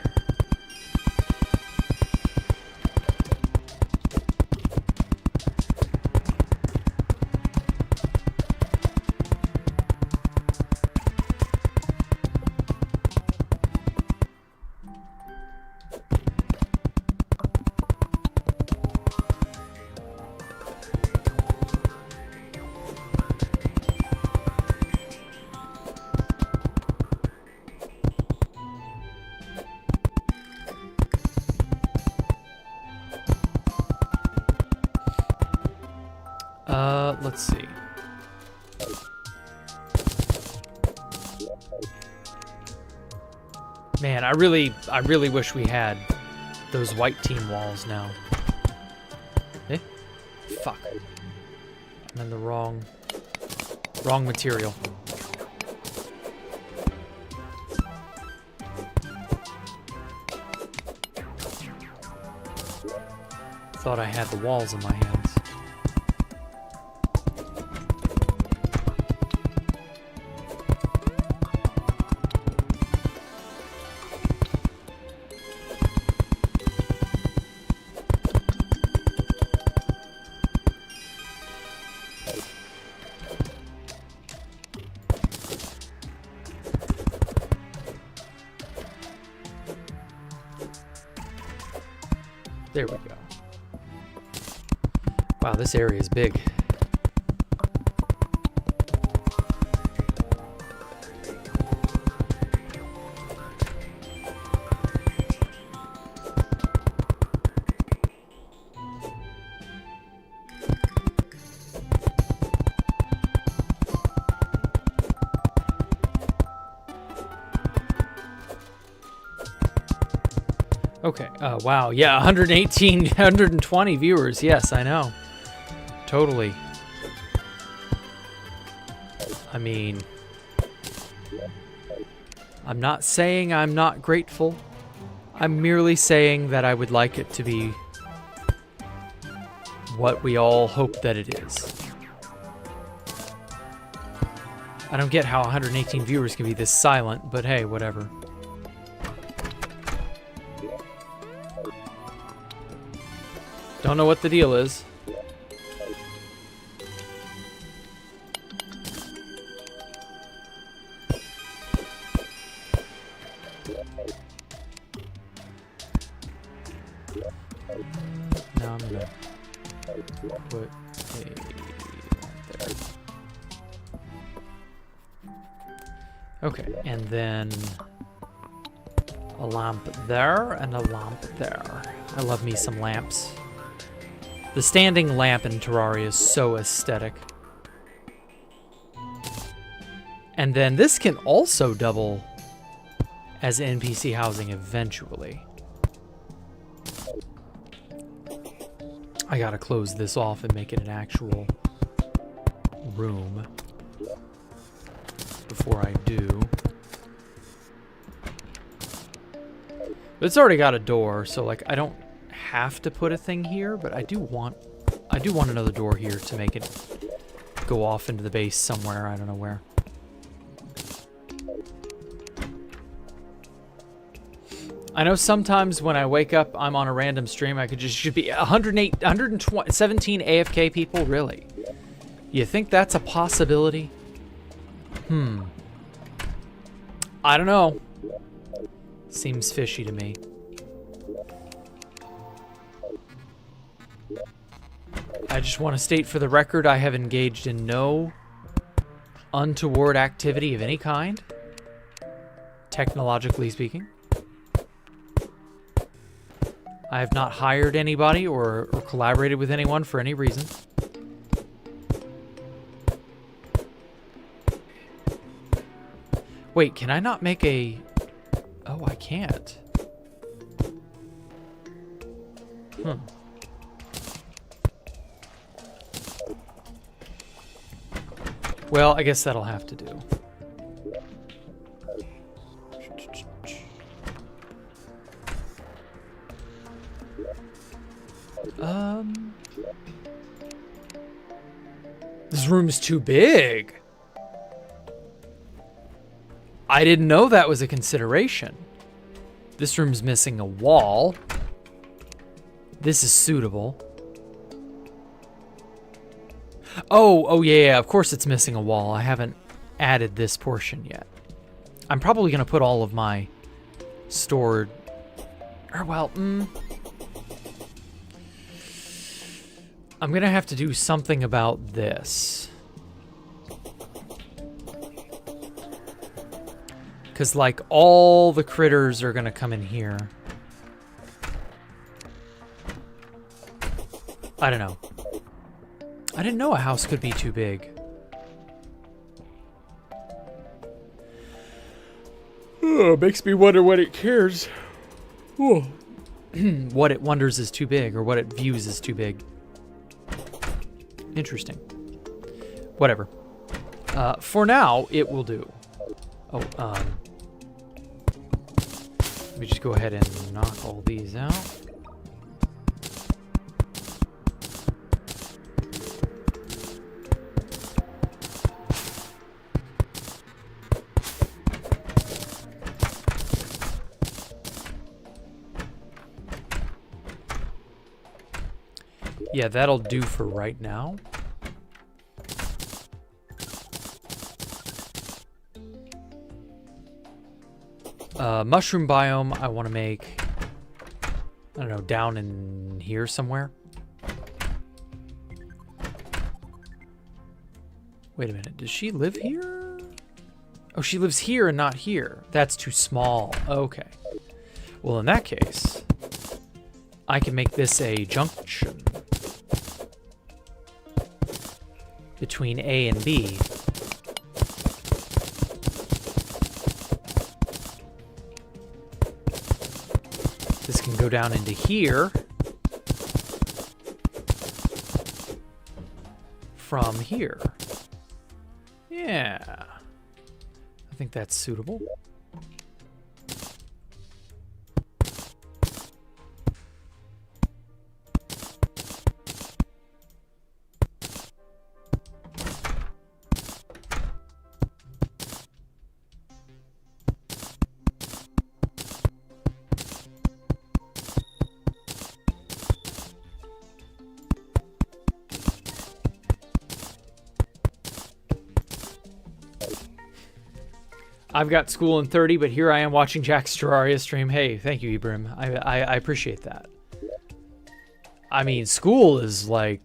Let's see. Man, I really wish we had those white team walls now. Eh? Fuck. I'm in the wrong material. Thought I had the walls in my hands. There we go. Wow, this area is big. Okay, wow, yeah, 118, 120 viewers, yes, I know. Totally. I mean, I'm not saying I'm not grateful. I'm merely saying that I would like it to be what we all hope that it is. I don't get how 118 viewers can be this silent, but hey, whatever. Don't know what the deal is. Now I'm gonna put a there. Okay, and then a lamp there and a lamp there. I love me some lamps. The standing lamp in Terraria is so aesthetic. And then this can also double as NPC housing eventually. I gotta close this off and make it an actual room before I do. But it's already got a door, so like I don't have to put a thing here, but I do want another door here to make it go off into the base somewhere. I don't know where. I know sometimes when I wake up, I'm on a random stream. I should be 108, 117 AFK people. Really? You think that's a possibility? I don't know. Seems fishy to me. I just want to state for the record, I have engaged in no untoward activity of any kind, technologically speaking. I have not hired anybody or collaborated with anyone for any reason. Wait, can I not make a... Oh, I can't. Well, I guess that'll have to do. This room is too big. I didn't know that was a consideration. This room's missing a wall. This is suitable. Oh yeah, of course it's missing a wall. I haven't added this portion yet. I'm probably gonna put all of my stored, or well, I'm gonna have to do something about this. Cause like all the critters are gonna come in here. I don't know. I didn't know a house could be too big. Oh, makes me wonder what it cares. What it wonders is too big, or what it views is too big. Interesting. Whatever. For now, it will do. Oh, let me just go ahead and knock all these out. Yeah, that'll do for right now. Mushroom biome, I want to make, I don't know, down in here somewhere. Wait a minute, does she live here? Oh, she lives here and not here. That's too small. Okay. Well, in that case, I can make this a junction between A and B. This can go down into here from here. Yeah. I think that's suitable. I've got school in 30, but here I am watching Jack's Terraria stream. Hey, thank you, Ibrahim. I appreciate that. I mean, school is like,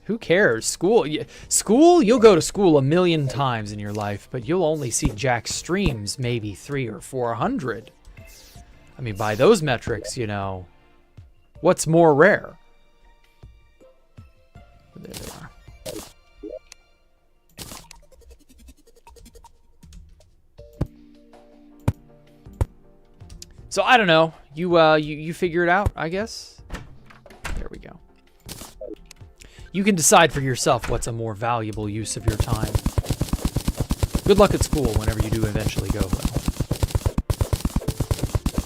who cares? School, you'll go to school 1,000,000 times in your life, but you'll only see Jack's streams maybe 300 or 400. I mean, by those metrics, you know, what's more rare? There they are. So I don't know. You figure it out, I guess. There we go. You can decide for yourself what's a more valuable use of your time. Good luck at school whenever you do eventually go well.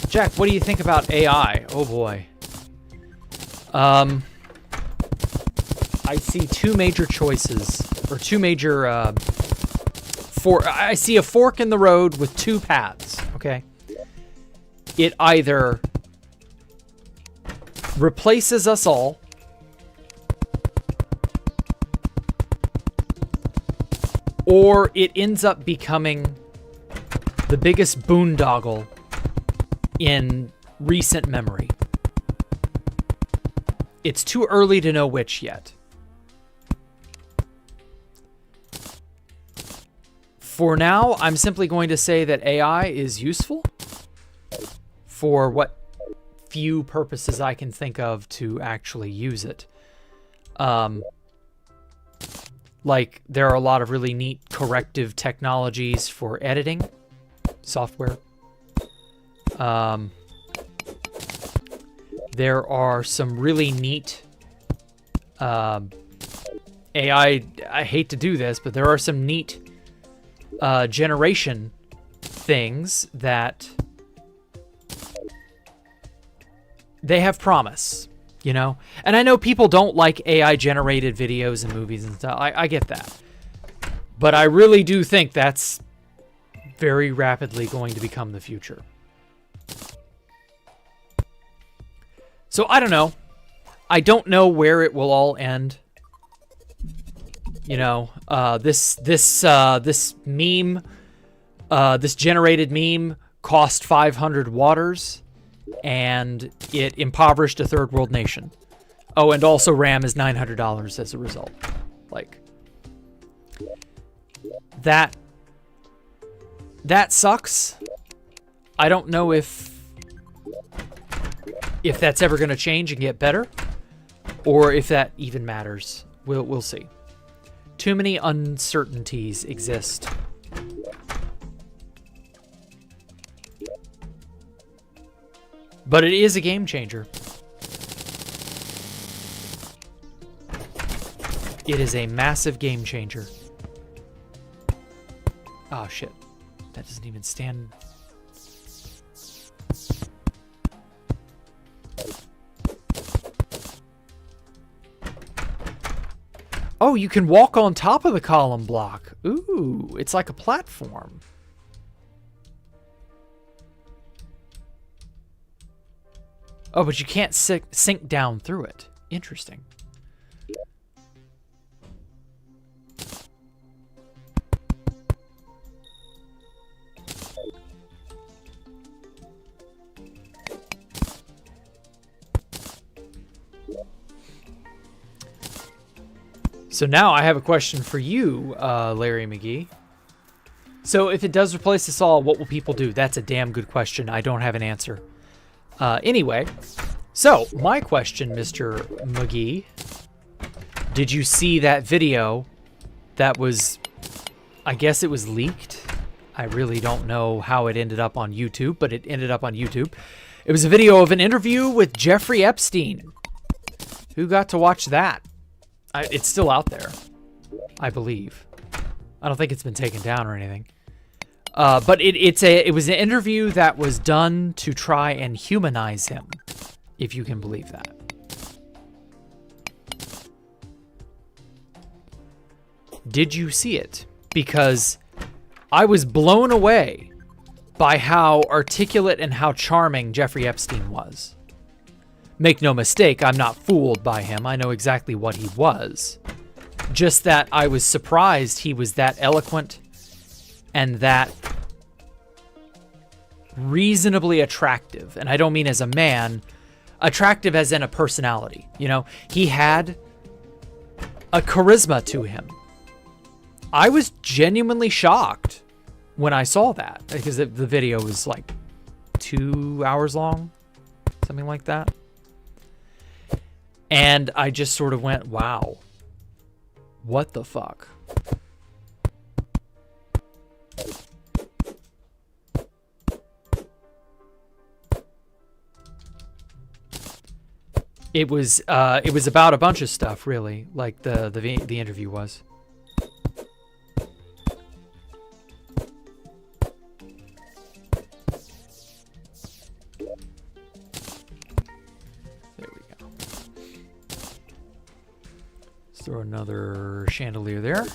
Jack, what do you think about AI? Oh boy. I see two major choices, or two major, I see a fork in the road with two paths, okay? It either replaces us all, or it ends up becoming the biggest boondoggle in recent memory. It's too early to know which yet. For now, I'm simply going to say that AI is useful for what few purposes I can think of to actually use it. Like, there are a lot of really neat corrective technologies for editing software. There are some really neat AI, I hate to do this, but there are some neat generation things that they have promise, you know? And I know people don't like AI generated videos and movies and stuff. I get that. But I really do think that's very rapidly going to become the future. So I don't know. I don't know where it will all end. You know, this meme, this generated meme cost 500 waters, and it impoverished a third world nation. Oh, and also RAM is $900 as a result. Like, that sucks. I don't know if that's ever going to change and get better, or if that even matters. We'll see. Too many uncertainties exist. But it is a game changer. It is a massive game changer. Oh, shit. That doesn't even stand... Oh, you can walk on top of the column block. Ooh, it's like a platform. Oh, but you can't sink down through it. Interesting. So now I have a question for you, Larry McGee. So if it does replace us all, what will people do? That's a damn good question. I don't have an answer. Anyway, so my question, Mr. McGee, did you see that video that was, I guess it was leaked? I really don't know how it ended up on YouTube, but it ended up on YouTube. It was a video of an interview with Jeffrey Epstein. Who got to watch that? It's still out there, I believe. I don't think it's been taken down or anything. But it was an interview that was done to try and humanize him, if you can believe that. Did you see it? Because I was blown away by how articulate and how charming Jeffrey Epstein was. Make no mistake, I'm not fooled by him. I know exactly what he was. Just that I was surprised he was that eloquent and that reasonably attractive. And I don't mean as a man, attractive as in a personality. You know, he had a charisma to him. I was genuinely shocked when I saw that, because the video was like 2 hours long, something like that. And I just sort of went, wow, what the fuck? It was about a bunch of stuff, really, like the interview was. There we go. Let's throw another chandelier there.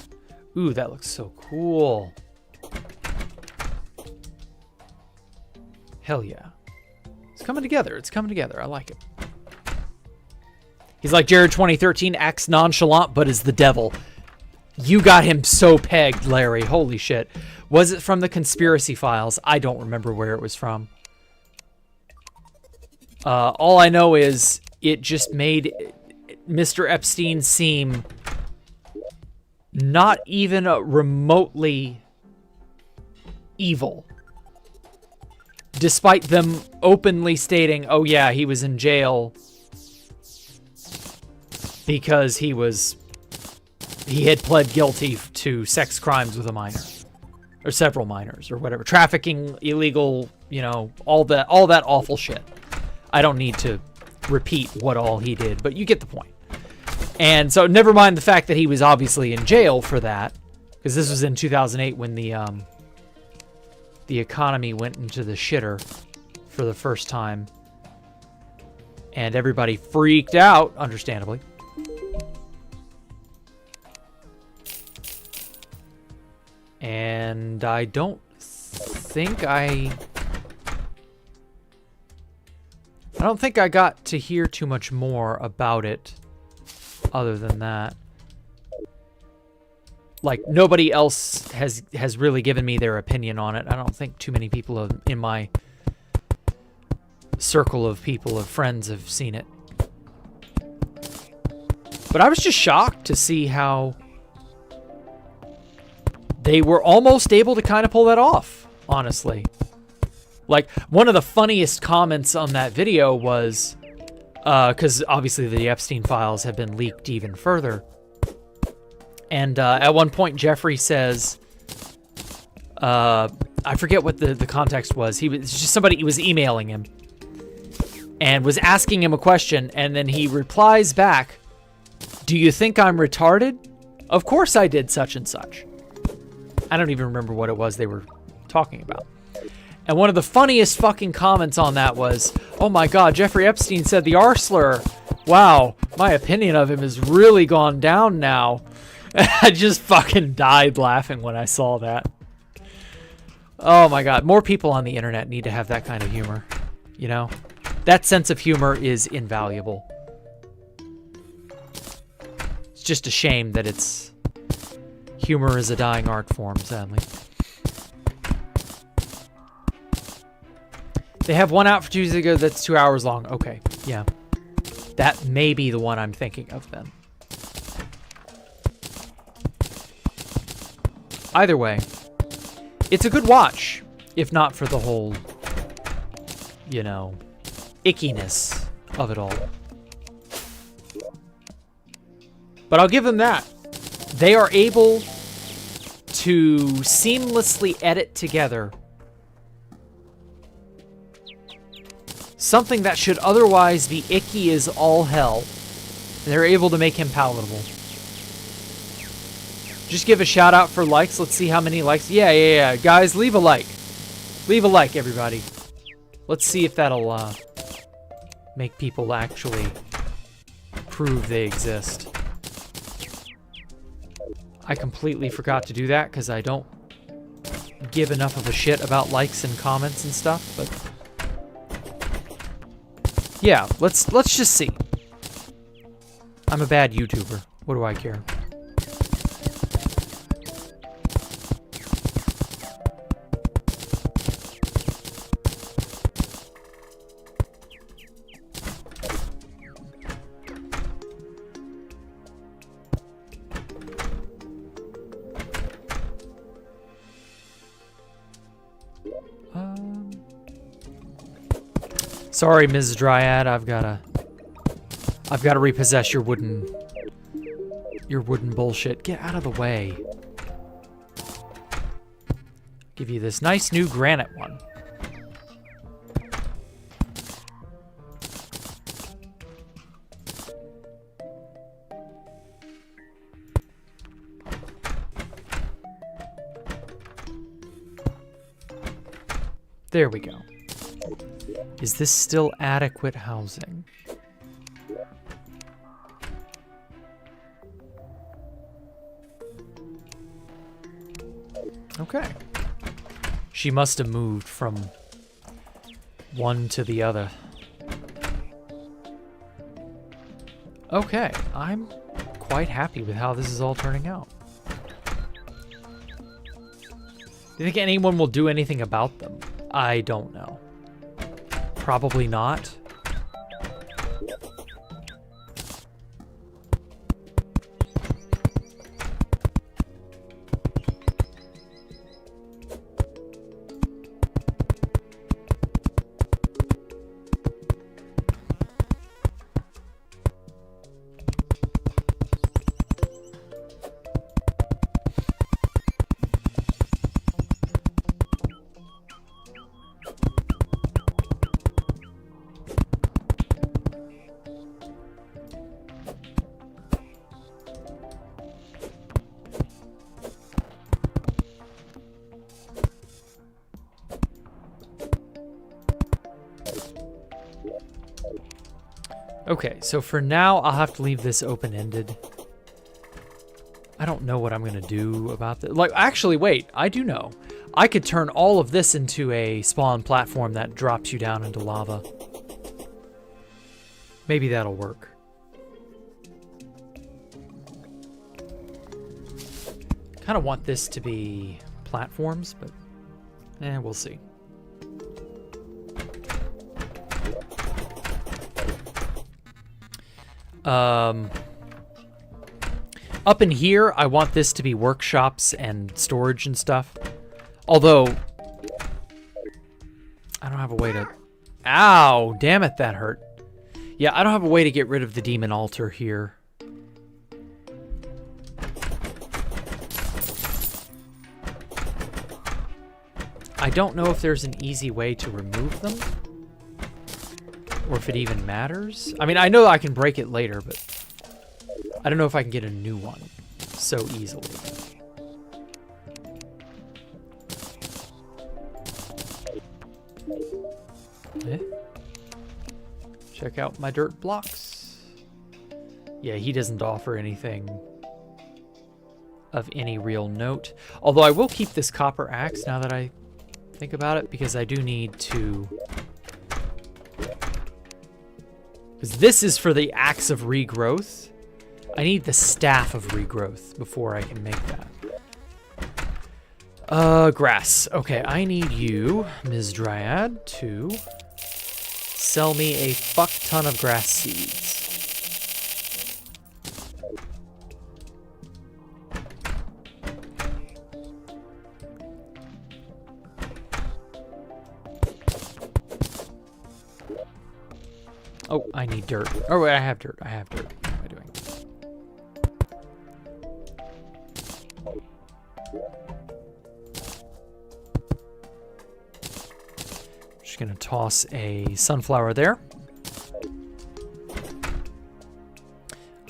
Ooh, that looks so cool. Hell yeah. It's coming together. It's coming together. I like it. He's like, Jared 2013 acts nonchalant, but is the devil. You got him so pegged, Larry. Holy shit. Was it from the conspiracy files? I don't remember where it was from. All I know is it just made Mr. Epstein seem not even remotely evil. Despite them openly stating, oh yeah, he was in jail because he had pled guilty to sex crimes with a minor. Or several minors, or whatever. Trafficking, illegal, you know, all that awful shit. I don't need to repeat what all he did, but you get the point. And so, never mind the fact that he was obviously in jail for that, because this was in 2008 when the economy went into the shitter for the first time. And everybody freaked out, understandably. And I don't think I don't think I got to hear too much more about it other than that. Like, nobody else has really given me their opinion on it. I don't think too many people in my circle of people, of friends, have seen it. But I was just shocked to see how they were almost able to kind of pull that off, honestly. Like, one of the funniest comments on that video was, because obviously the Epstein files have been leaked even further. And at one point, Jeffrey says, I forget what the context was. It's just somebody, he was emailing him and was asking him a question. And then he replies back, do you think I'm retarded? Of course I did such and such. I don't even remember what it was they were talking about. And one of the funniest fucking comments on that was, oh my God, Jeffrey Epstein said the R slur. Wow, my opinion of him has really gone down now. I just fucking died laughing when I saw that. Oh my God, more people on the internet need to have that kind of humor. You know? That sense of humor is invaluable. It's just a shame that humor is a dying art form, sadly. They have one out for Tuesday ago that's 2 hours long. Okay, yeah. That may be the one I'm thinking of then. Either way, it's a good watch, if not for the whole, you know, ickiness of it all. But I'll give them that. They are able to seamlessly edit together something that should otherwise be icky as all hell. They're able to make him palatable. Just give a shout out for likes. Let's see how many likes. Yeah. Guys, leave a like. Leave a like, everybody. Let's see if that'll make people actually prove they exist. I completely forgot to do that because I don't give enough of a shit about likes and comments and stuff, but yeah, let's just see. I'm a bad YouTuber. What do I care? Sorry, Ms. Dryad, I've gotta repossess your wooden bullshit. Get out of the way. Give you this nice new granite one. There we go. Is this still adequate housing? Okay. She must have moved from one to the other. Okay, I'm quite happy with how this is all turning out. Do you think anyone will do anything about them? I don't know. Probably not. Okay, so for now, I'll have to leave this open-ended. I don't know what I'm going to do about this. Like, actually, wait, I do know. I could turn all of this into a spawn platform that drops you down into lava. Maybe that'll work. Kind of want this to be platforms, but we'll see. Up in here, I want this to be workshops and storage and stuff. Although, I don't have a way to... Ow! Damn it, that hurt. Yeah, I don't have a way to get rid of the demon altar here. I don't know if there's an easy way to remove them. Or if it even matters. I mean, I know I can break it later, but I don't know if I can get a new one so easily. Check out my dirt blocks. Yeah, he doesn't offer anything of any real note. Although I will keep this copper axe now that I think about it, because I do need to... Because this is for the axe of regrowth. I need the staff of regrowth before I can make that. Grass. Okay, I need you, Ms. Dryad, to sell me a fuck ton of grass seeds. Oh, I need dirt. Oh, wait, I have dirt. I have dirt. What am I doing? Just gonna toss a sunflower there.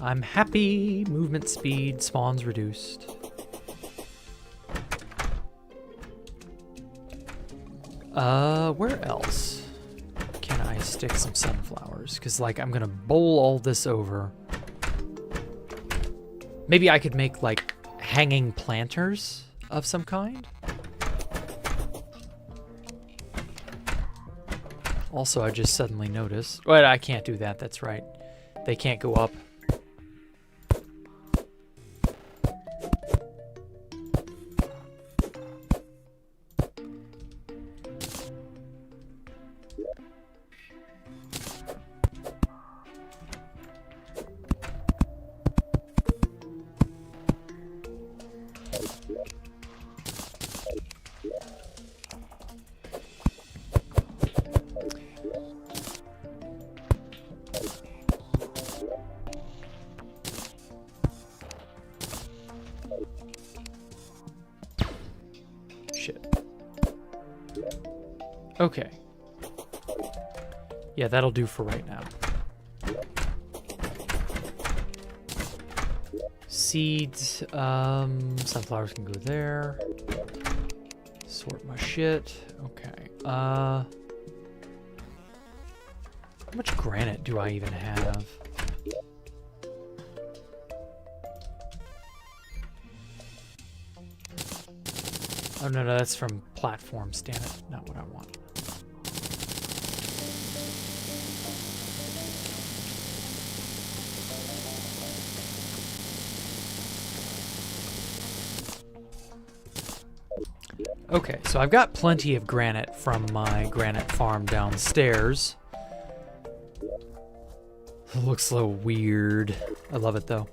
I'm happy. Movement speed, spawns reduced. Where else can I stick some sunflowers? Because, like, I'm gonna bowl all this over. Maybe I could make, like, hanging planters of some kind? Also, I just suddenly noticed... Wait, I can't do that, that's right. They can't go up. Okay. Yeah, that'll do for right now. Seeds, sunflowers can go there. Sort my shit. Okay. How much granite do I even have? Oh, no, that's from platforms, damn it. Not what I want. Okay, so I've got plenty of granite from my granite farm downstairs. It looks a little weird. I love it, though.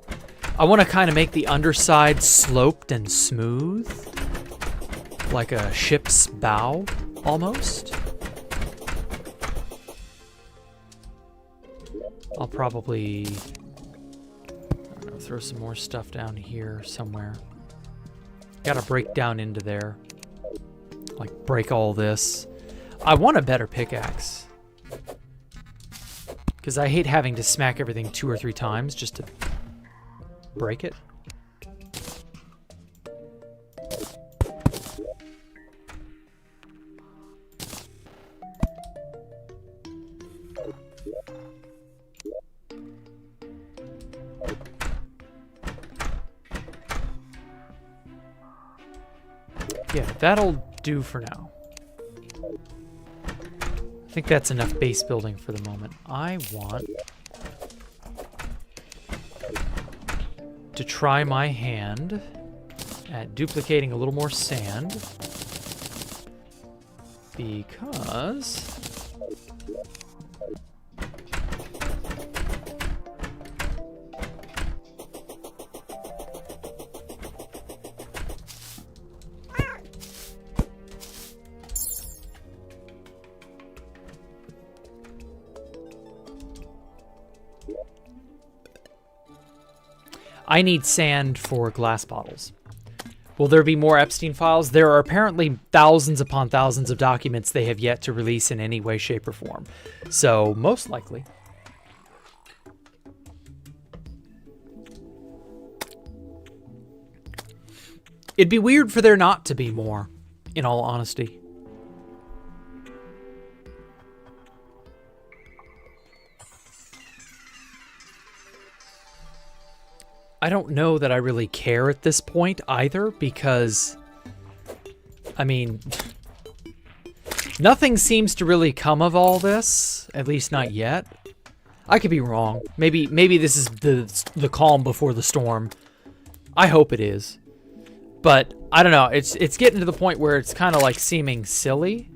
I want to kind of make the underside sloped and smooth. Like a ship's bow, almost. I'll probably, I don't know, throw some more stuff down here somewhere. Gotta break down into there. Like, break all this. I want a better pickaxe. Because I hate having to smack everything 2 or 3 times just to break it. Yeah, that'll do for now. I think that's enough base building for the moment. I want to try my hand at duplicating a little more sand because I need sand for glass bottles. Will there be more Epstein files? There are apparently thousands upon thousands of documents they have yet to release in any way, shape, or form. So, most likely. It'd be weird for there not to be more, in all honesty. I don't know that I really care at this point either, because, I mean, nothing seems to really come of all this, at least not yet. I could be wrong. Maybe this is the calm before the storm. I hope it is. But I don't know, it's getting to the point where it's kind of like seeming silly.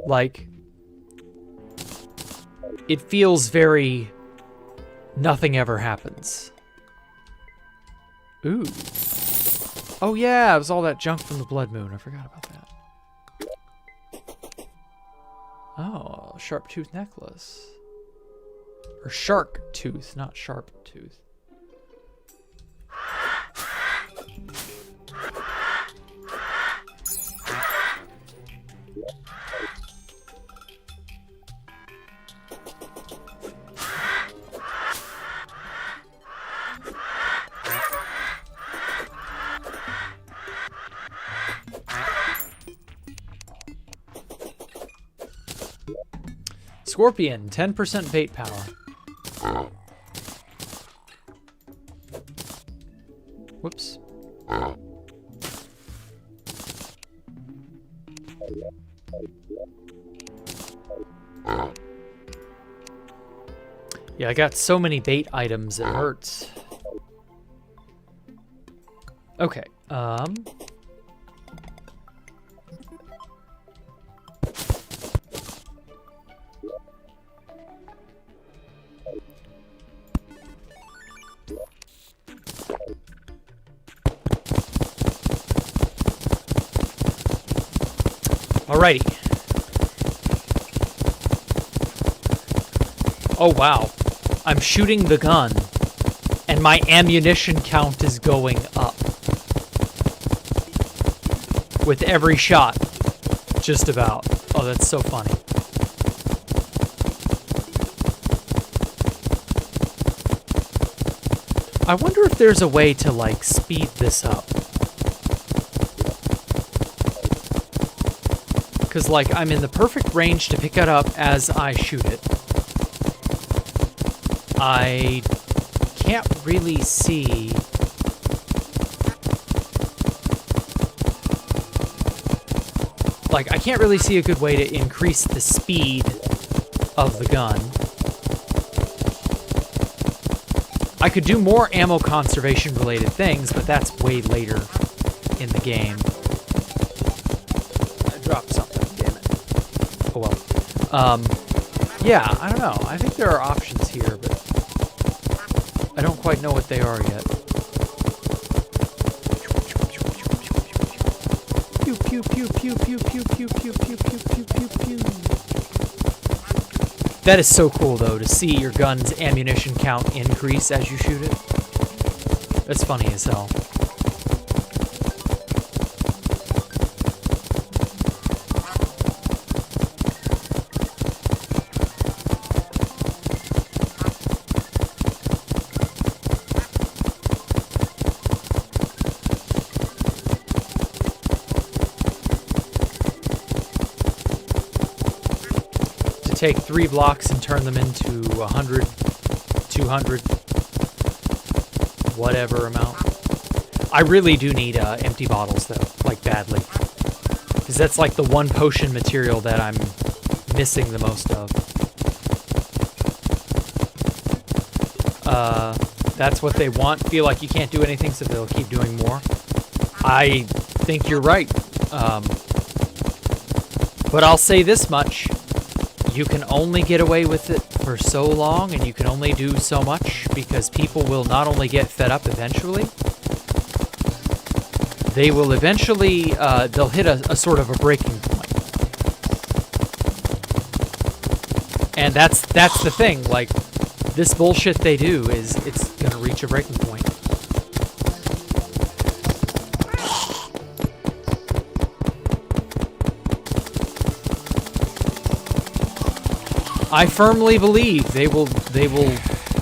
Like, it feels very nothing ever happens. Ooh. Oh yeah, it was all that junk from the Blood Moon. I forgot about that. Oh, sharp tooth necklace. Or shark tooth, not sharp tooth. Scorpion, 10% bait power. Whoops. Yeah, I got so many bait items, it hurts. Okay, alrighty. Oh wow, I'm shooting the gun and my ammunition count is going up with every shot, just about. Oh, that's so funny. I wonder if there's a way to, like, speed this up. Because, like, I'm in the perfect range to pick it up as I shoot it. I can't really see... Like, I can't really see a good way to increase the speed of the gun. I could do more ammo conservation related things, but that's way later in the game. I dropped something, damn it. Oh well. Yeah, I don't know. I think there are options here, but I don't quite know what they are yet. Pew pew pew pew pew pew pew pew pew pew pew pew pew. That is so cool, though, to see your gun's ammunition count increase as you shoot it. That's funny as hell. Take 3 blocks and turn them into 100, 200, whatever amount. I really do need empty bottles, though, like badly. Because that's like the one potion material that I'm missing the most of. That's what they want. Feel like you can't do anything, so they'll keep doing more. I think you're right. But I'll say this much. You can only get away with it for so long, and you can only do so much, because people will not only get fed up eventually, they will eventually, they'll hit a sort of a breaking point. And that's the thing, like, this bullshit they do is, it's gonna reach a breaking point. I firmly believe they will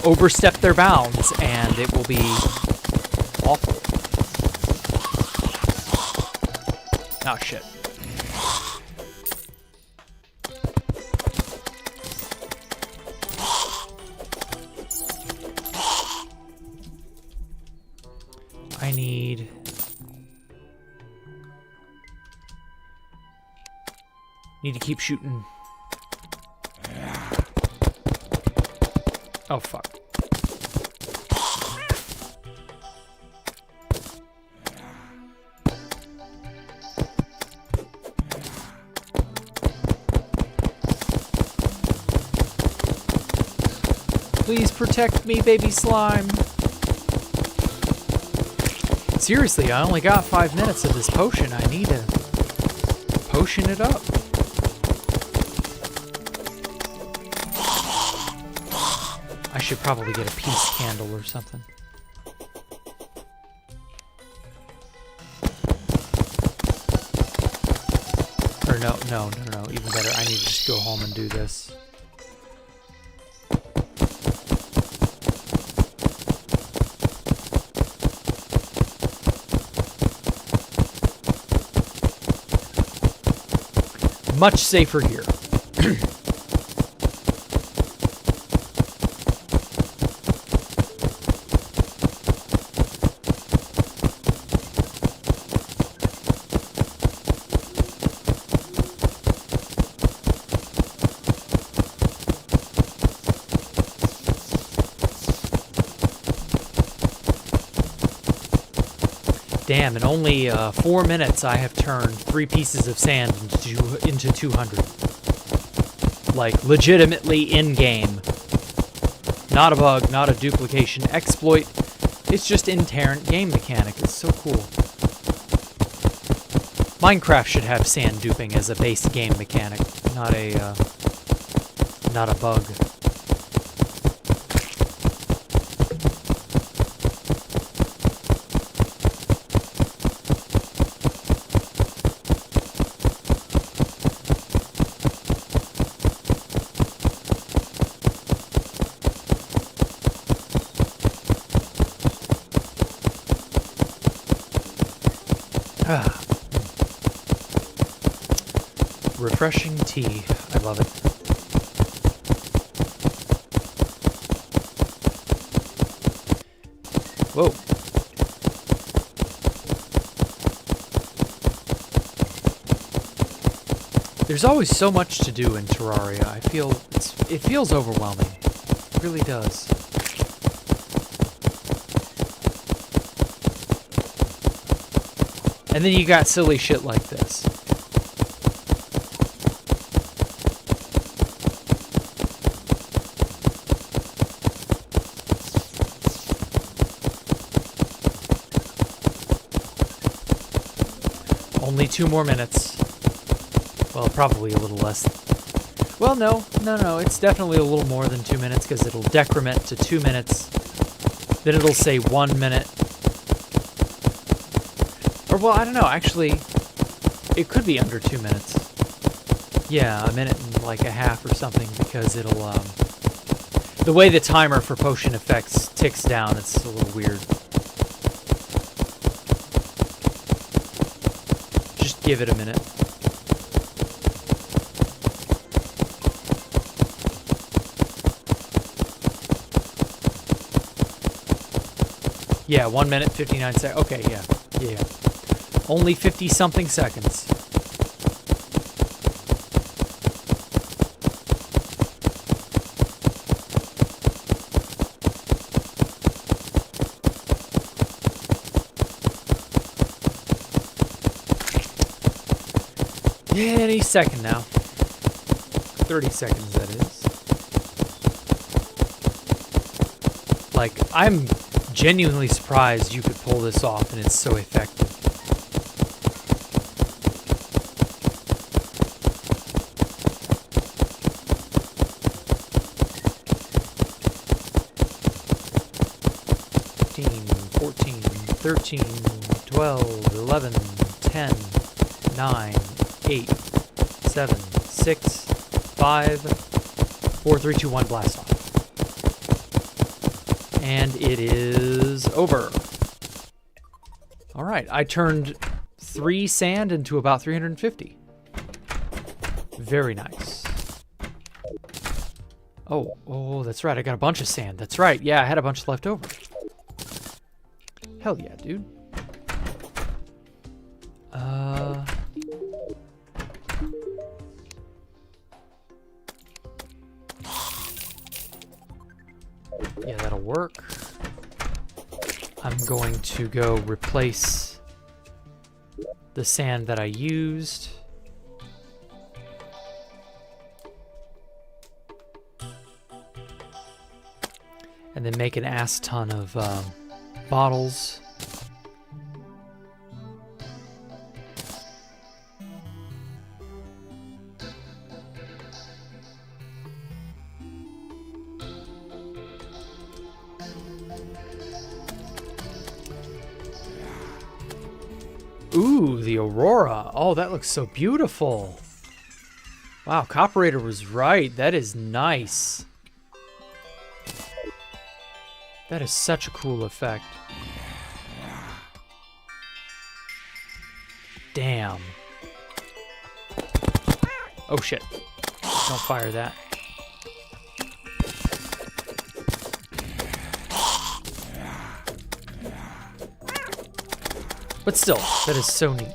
overstep their bounds, and it will be awful. Oh shit. I need to keep shooting. Oh, fuck. Please protect me, baby slime. Seriously, I only got 5 minutes of this potion. I need to potion it up. I should probably get a peace candle or something. Or no, even better, I need to just go home and do this. Much safer here. Damn, in only 4 minutes I have turned 3 pieces of sand into 200. Like, legitimately in-game. Not a bug, not a duplication exploit. It's just inherent game mechanic. It's so cool. Minecraft should have sand duping as a base game mechanic, not a bug. Refreshing tea. I love it. Whoa. There's always so much to do in Terraria. I feel it feels overwhelming. It really does. And then you got silly shit like this. Only 2 more minutes. Well, probably a little less. Well, no. It's definitely a little more than 2 minutes because it'll decrement to 2 minutes. Then it'll say 1 minute. Or, well, I don't know. Actually, it could be under 2 minutes. Yeah, a minute and like a half or something because it'll, the way the timer for potion effects ticks down, it's a little weird. Just give it a minute. Yeah, 1 minute, 59 seconds. Okay, yeah. Only 50-something seconds. Any second now. 30 seconds, that is. Like, I'm genuinely surprised you could pull this off and it's so effective. Fifteen, 14, 13, 12, 11, 10, 9, 8, 7, 6, 5, 4, 3, 2, 1, blast off. And it is over. All right, I turned 3 sand into about 350. Very nice. Oh, that's right. I got a bunch of sand. That's right. Yeah, I had a bunch left over. Hell yeah, dude. Yeah, that'll work. I'm going to go replace the sand that I used. And then make an ass ton of bottles. Ooh, the Aurora. Oh, that looks so beautiful. Wow, Copperator was right. That is nice. That is such a cool effect. Damn. Oh shit. Don't fire that. But still, that is so neat.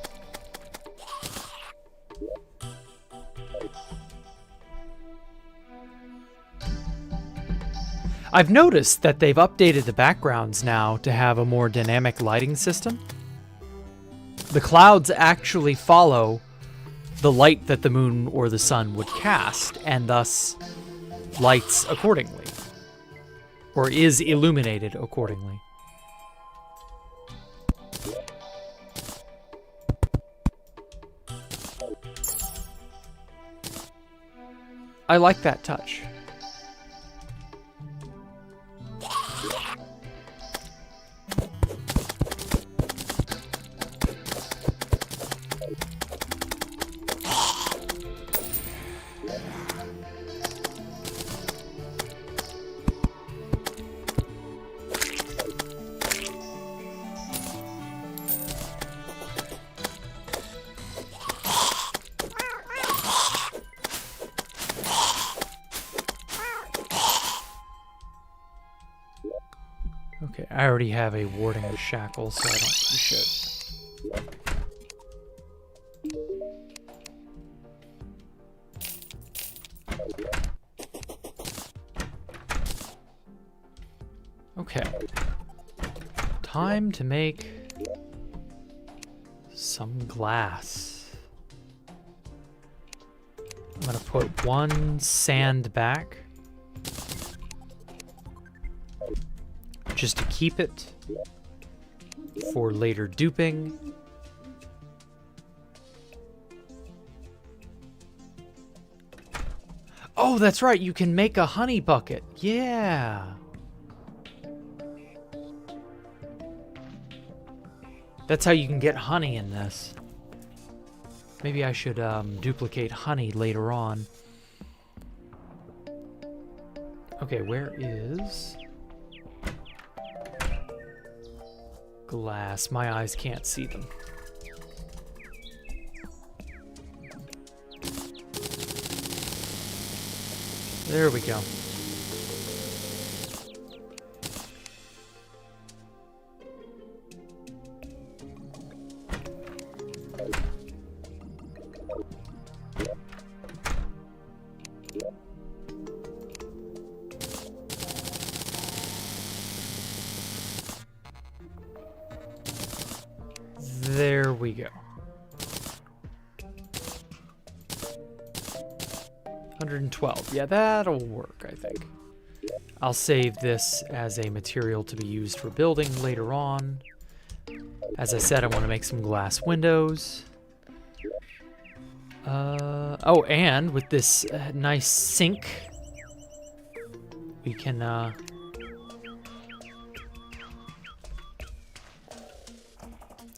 I've noticed that they've updated the backgrounds now to have a more dynamic lighting system. The clouds actually follow the light that the moon or the sun would cast, and thus lights accordingly, or is illuminated accordingly. I like that touch. Okay, I already have a warding shackle, so I don't do shit. Okay. Time to make some glass. I'm gonna put one sand back. Just to keep it for later duping. Oh, that's right, you can make a honey bucket. Yeah. That's how you can get honey in this. Maybe I should duplicate honey later on. Okay, where is glass? My eyes can't see them. There we go. There we go. 112. Yeah, that'll work, I think. I'll save this as a material to be used for building later on. As I said, I want to make some glass windows. Oh, and with this nice sink, we can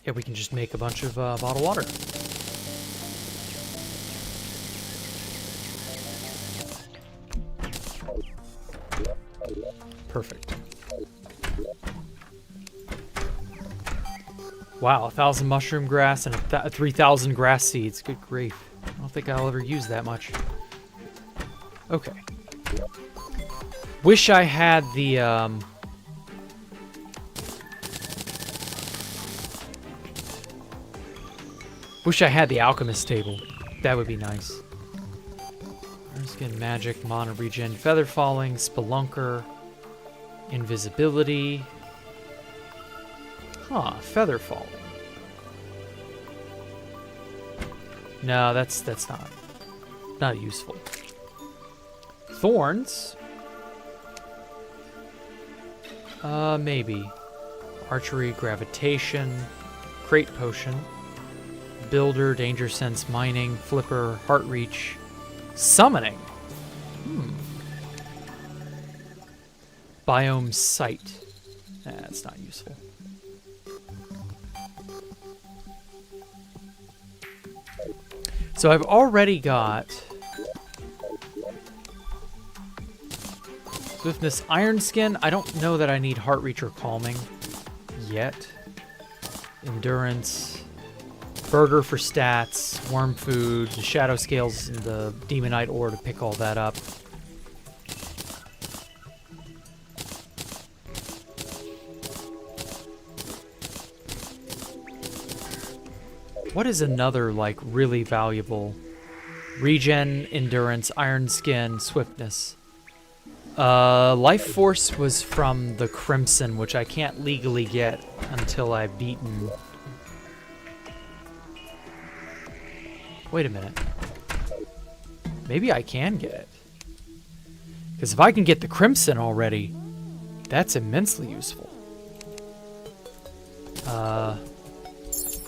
yeah, we can just make a bunch of bottled water. Perfect. Wow, 1,000 mushroom grass and 3,000 grass seeds. Good grief. I don't think I'll ever use that much. Okay. Wish I had the, wish I had the alchemist table. That would be nice. Skin magic, mana regen, feather falling, spelunker, invisibility. Huh, feather falling. No, that's not useful. Thorns. Maybe. Archery, gravitation, crate potion, builder, danger sense, mining, flipper, heart reach, summoning. Biome sight. That's not useful. So I've already got swiftness, iron skin. I don't know that I need heart reach or calming yet. Endurance, burger for stats, worm food, the shadow scales, and the demonite ore to pick all that up. What is another, like, really valuable? Regen, endurance, iron skin, swiftness. Life force was from the Crimson, which I can't legally get until I've beaten... Wait a minute. Maybe I can get it. Because if I can get the Crimson already, that's immensely useful.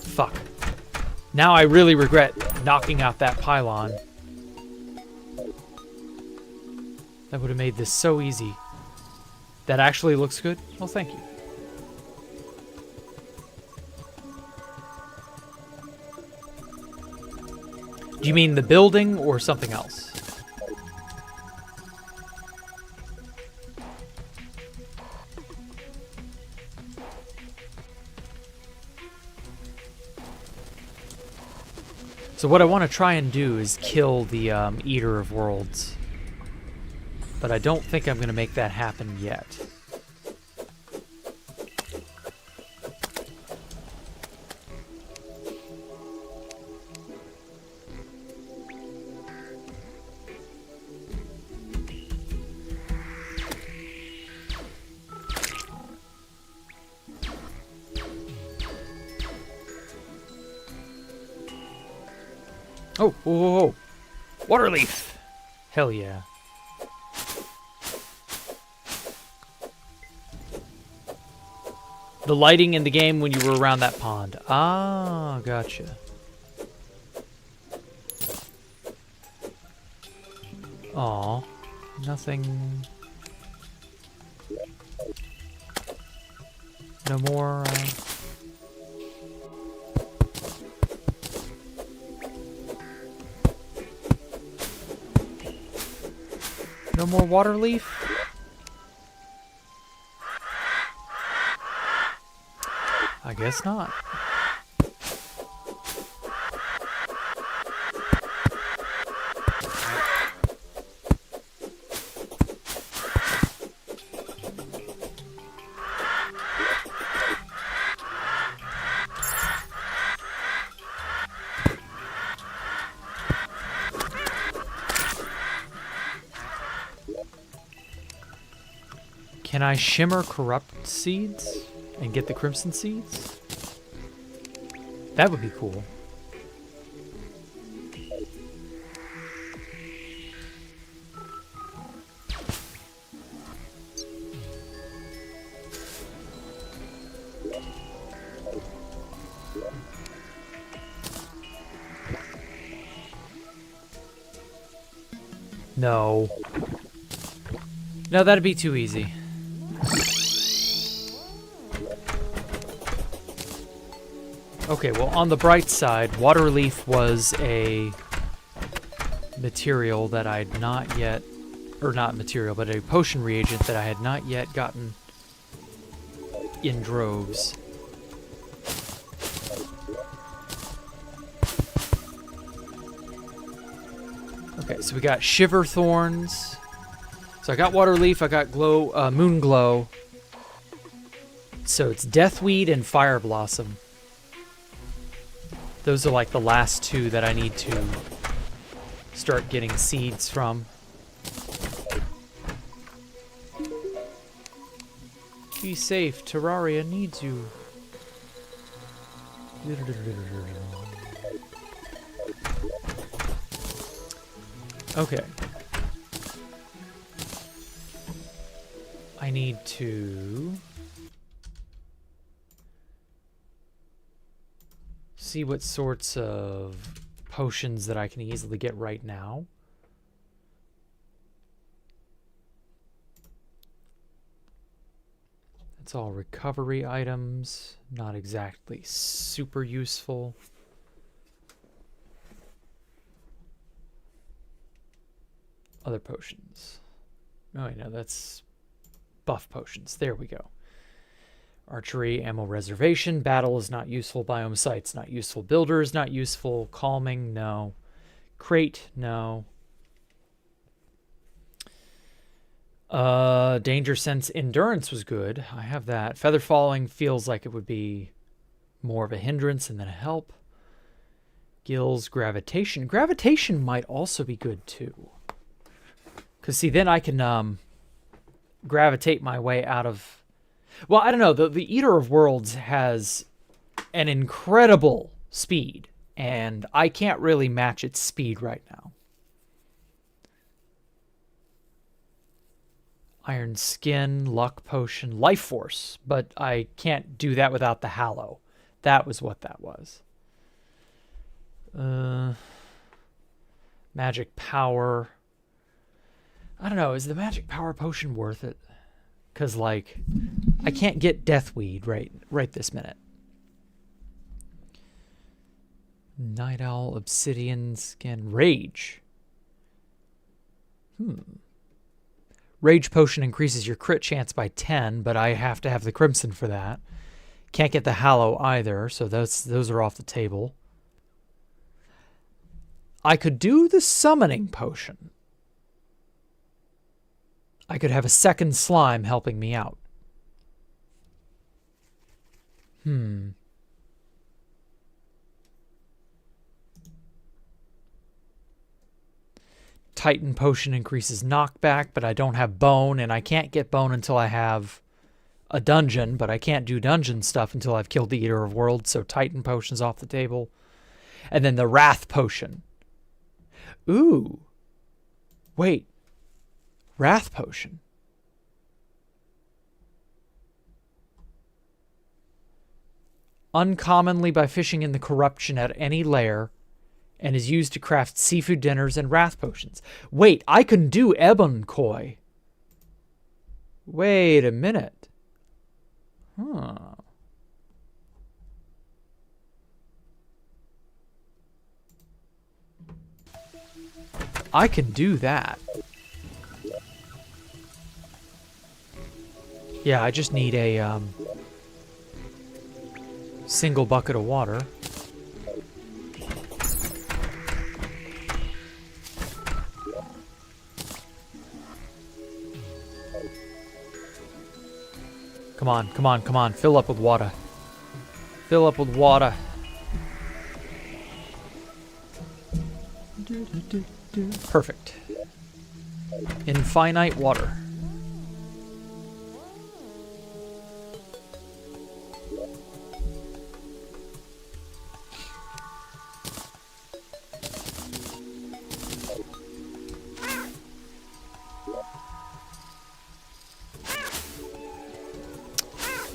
Fuck. Now I really regret knocking out that pylon. That would have made this so easy. That actually looks good? Well, thank you. Do you mean the building or something else? So what I want to try and do is kill the Eater of Worlds. But I don't think I'm going to make that happen yet. Oh, whoa, whoa, whoa. Water leaf. Hell yeah. The lighting in the game when you were around that pond. Ah, gotcha. Aw, nothing. No more. No more water leaf? I guess not. Can I shimmer corrupt seeds and get the crimson seeds? That would be cool. No. No, that'd be too easy. Okay, well, on the bright side, water leaf was a material that I'd not yet, or not material, but a potion reagent that I had not yet gotten in droves. Okay, so we got shiver thorns. So I got water leaf, I got glow, moon glow. So it's deathweed and fire blossom. Those are like the last two that I need to start getting seeds from. Be safe, Terraria needs you. Okay. I need to see what sorts of potions that I can easily get right now. It's all recovery items, not exactly super useful. Other potions. Oh, no, that's buff potions. There we go. Archery, ammo reservation, battle is not useful, biome sites not useful, builder is not useful, calming, no. Crate, no. Danger sense endurance was good. I have that. Feather falling feels like it would be more of a hindrance and then a help. Gills, gravitation. Gravitation might also be good too. Because see, then I can gravitate my way out of... Well, I don't know. The Eater of Worlds has an incredible speed, and I can't really match its speed right now. Iron Skin, Luck Potion, Life Force, but I can't do that without the Hallow. That was what that was. Magic Power. I don't know. Is the Magic Power Potion worth it? Because, like, I can't get Deathweed right this minute. Night Owl, Obsidian Skin, Rage. Rage Potion increases your crit chance by 10, but I have to have the Crimson for that. Can't get the Hallow either, so those are off the table. I could do the Summoning Potion. I could have a second slime helping me out. Titan Potion increases knockback, but I don't have bone, and I can't get bone until I have a dungeon, but I can't do dungeon stuff until I've killed the Eater of Worlds, so Titan Potion's off the table. And then the Wrath Potion. Ooh. Wait. Wrath potion. Uncommonly by fishing in the corruption at any lair, and is used to craft seafood dinners and wrath potions. Wait, I can do ebon koi. Wait a minute. Huh. I can do that. Yeah, I just need a single bucket of water. Come on, come on, come on. Fill up with water. Fill up with water. Perfect. Infinite water.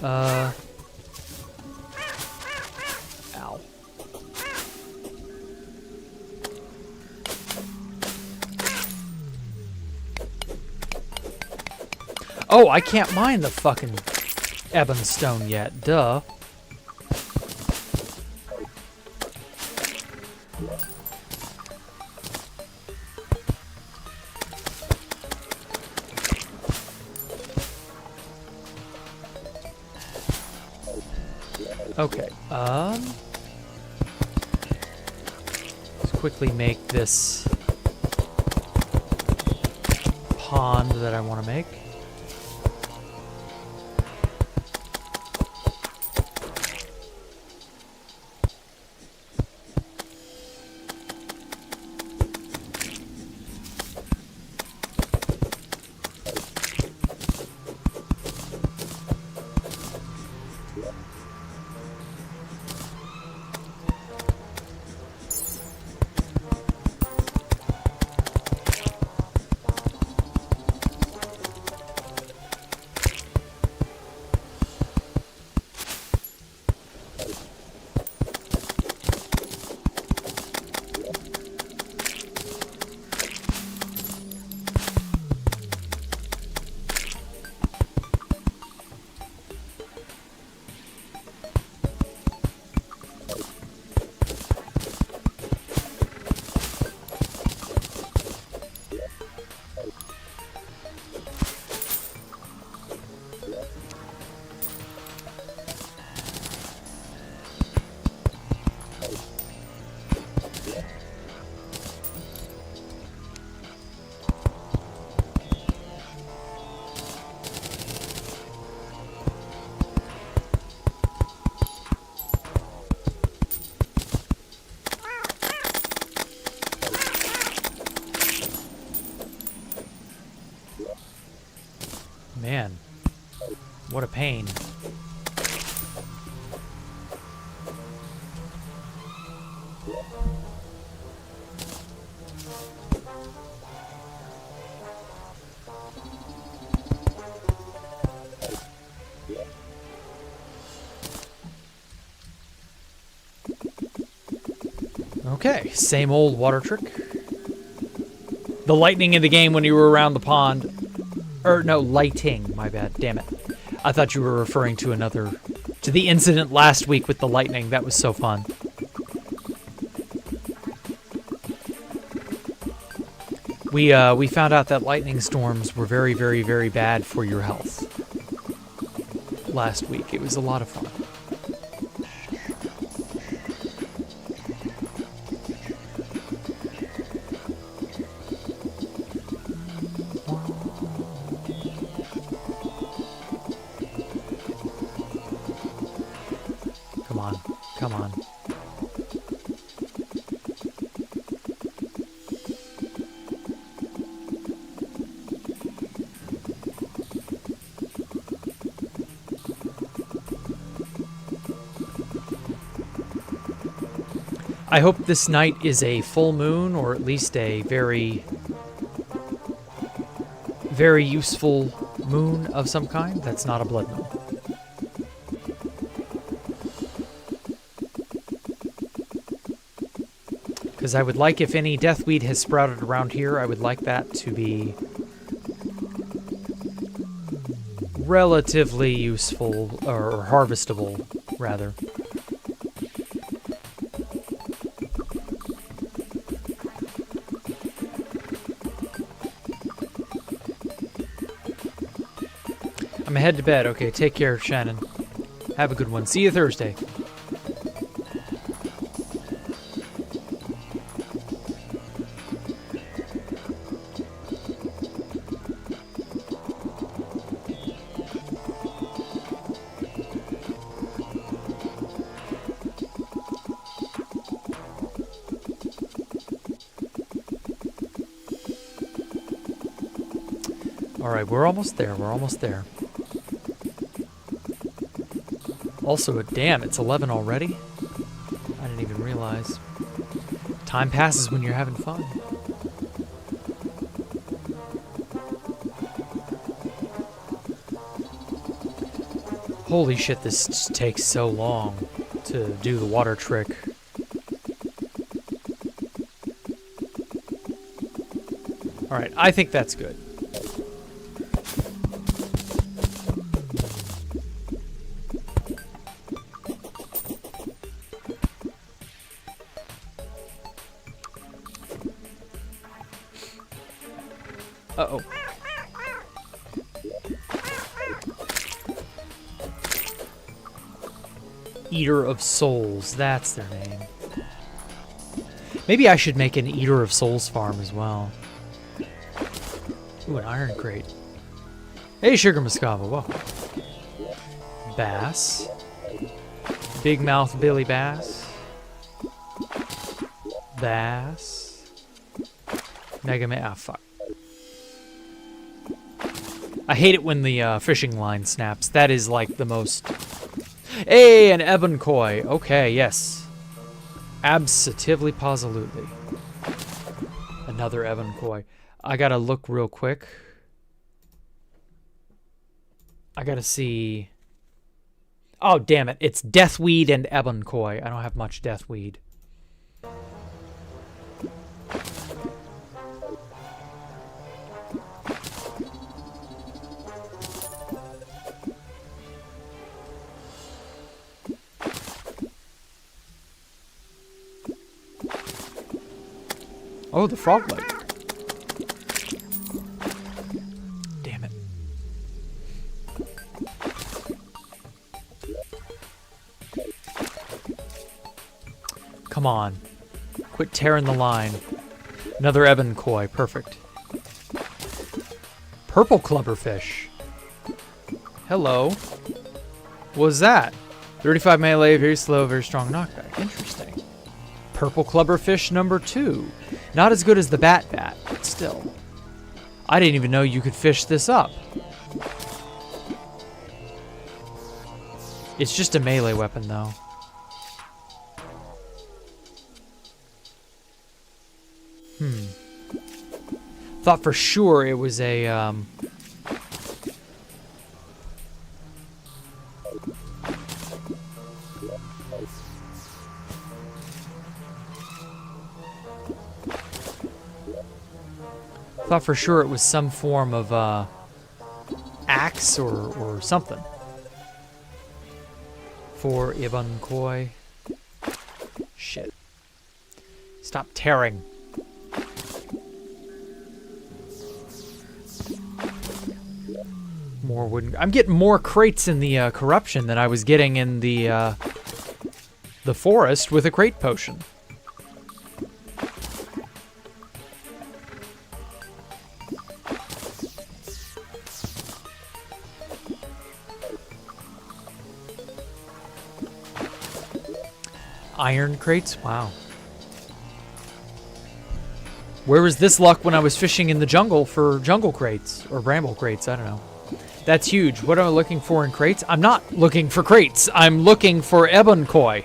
Ow. Oh, I can't mine the fucking ebon stone yet. Duh. Okay, let's quickly make this pond that I want to make. Man, what a pain. Okay, same old water trick. The lightning in the game when you were around the pond. Or, no, lighting, my bad, damn it. I thought you were referring to to the incident last week with the lightning. That was so fun. We found out that lightning storms were very, very, very bad for your health last week. It was a lot of fun. Come on, come on. I hope this night is a full moon, or at least a very, very useful moon of some kind. That's not a blood moon. Because I would like, if any deathweed has sprouted around here, I would like that to be relatively useful, or harvestable, rather. I'm gonna head to bed. Okay, take care, Shannon. Have a good one. See you Thursday. Alright, we're almost there. We're almost there. Also, damn, it's 11 already? I didn't even realize. Time passes when you're having fun. Holy shit, this just takes so long to do the water trick. Alright, I think that's good. Uh-oh. Eater of Souls, that's their name. Maybe I should make an Eater of Souls farm as well. Ooh, an iron crate. Hey, Sugar Muscava, welcome. Bass. Big mouth Billy Bass. Bass. Mega Man, ah, fuck. I hate it when the fishing line snaps. That is like the most... Hey, an ebon koi. Okay, yes. Absolutely, positively. Another ebon koi. I gotta look real quick. I gotta see... Oh, damn it. It's deathweed and ebon koi. I don't have much deathweed. Oh, the frog leg. Damn it. Come on. Quit tearing the line. Another ebon koi. Perfect. Purple clubberfish. Hello. What was that? 35 melee, very slow, very strong knockback. Interesting. Purple clubberfish number 2. Not as good as the bat, but still. I didn't even know you could fish this up. It's just a melee weapon, though. Thought for sure it was a, Thought for sure it was some form of axe or something for ebon koi. Shit. Stop tearing. More wooden. I'm getting more crates in the corruption than I was getting in the forest with a crate potion. Iron crates? Wow. Where was this luck when I was fishing in the jungle for jungle crates? Or bramble crates, I don't know. That's huge. What am I looking for in crates? I'm not looking for crates. I'm looking for ebon koi.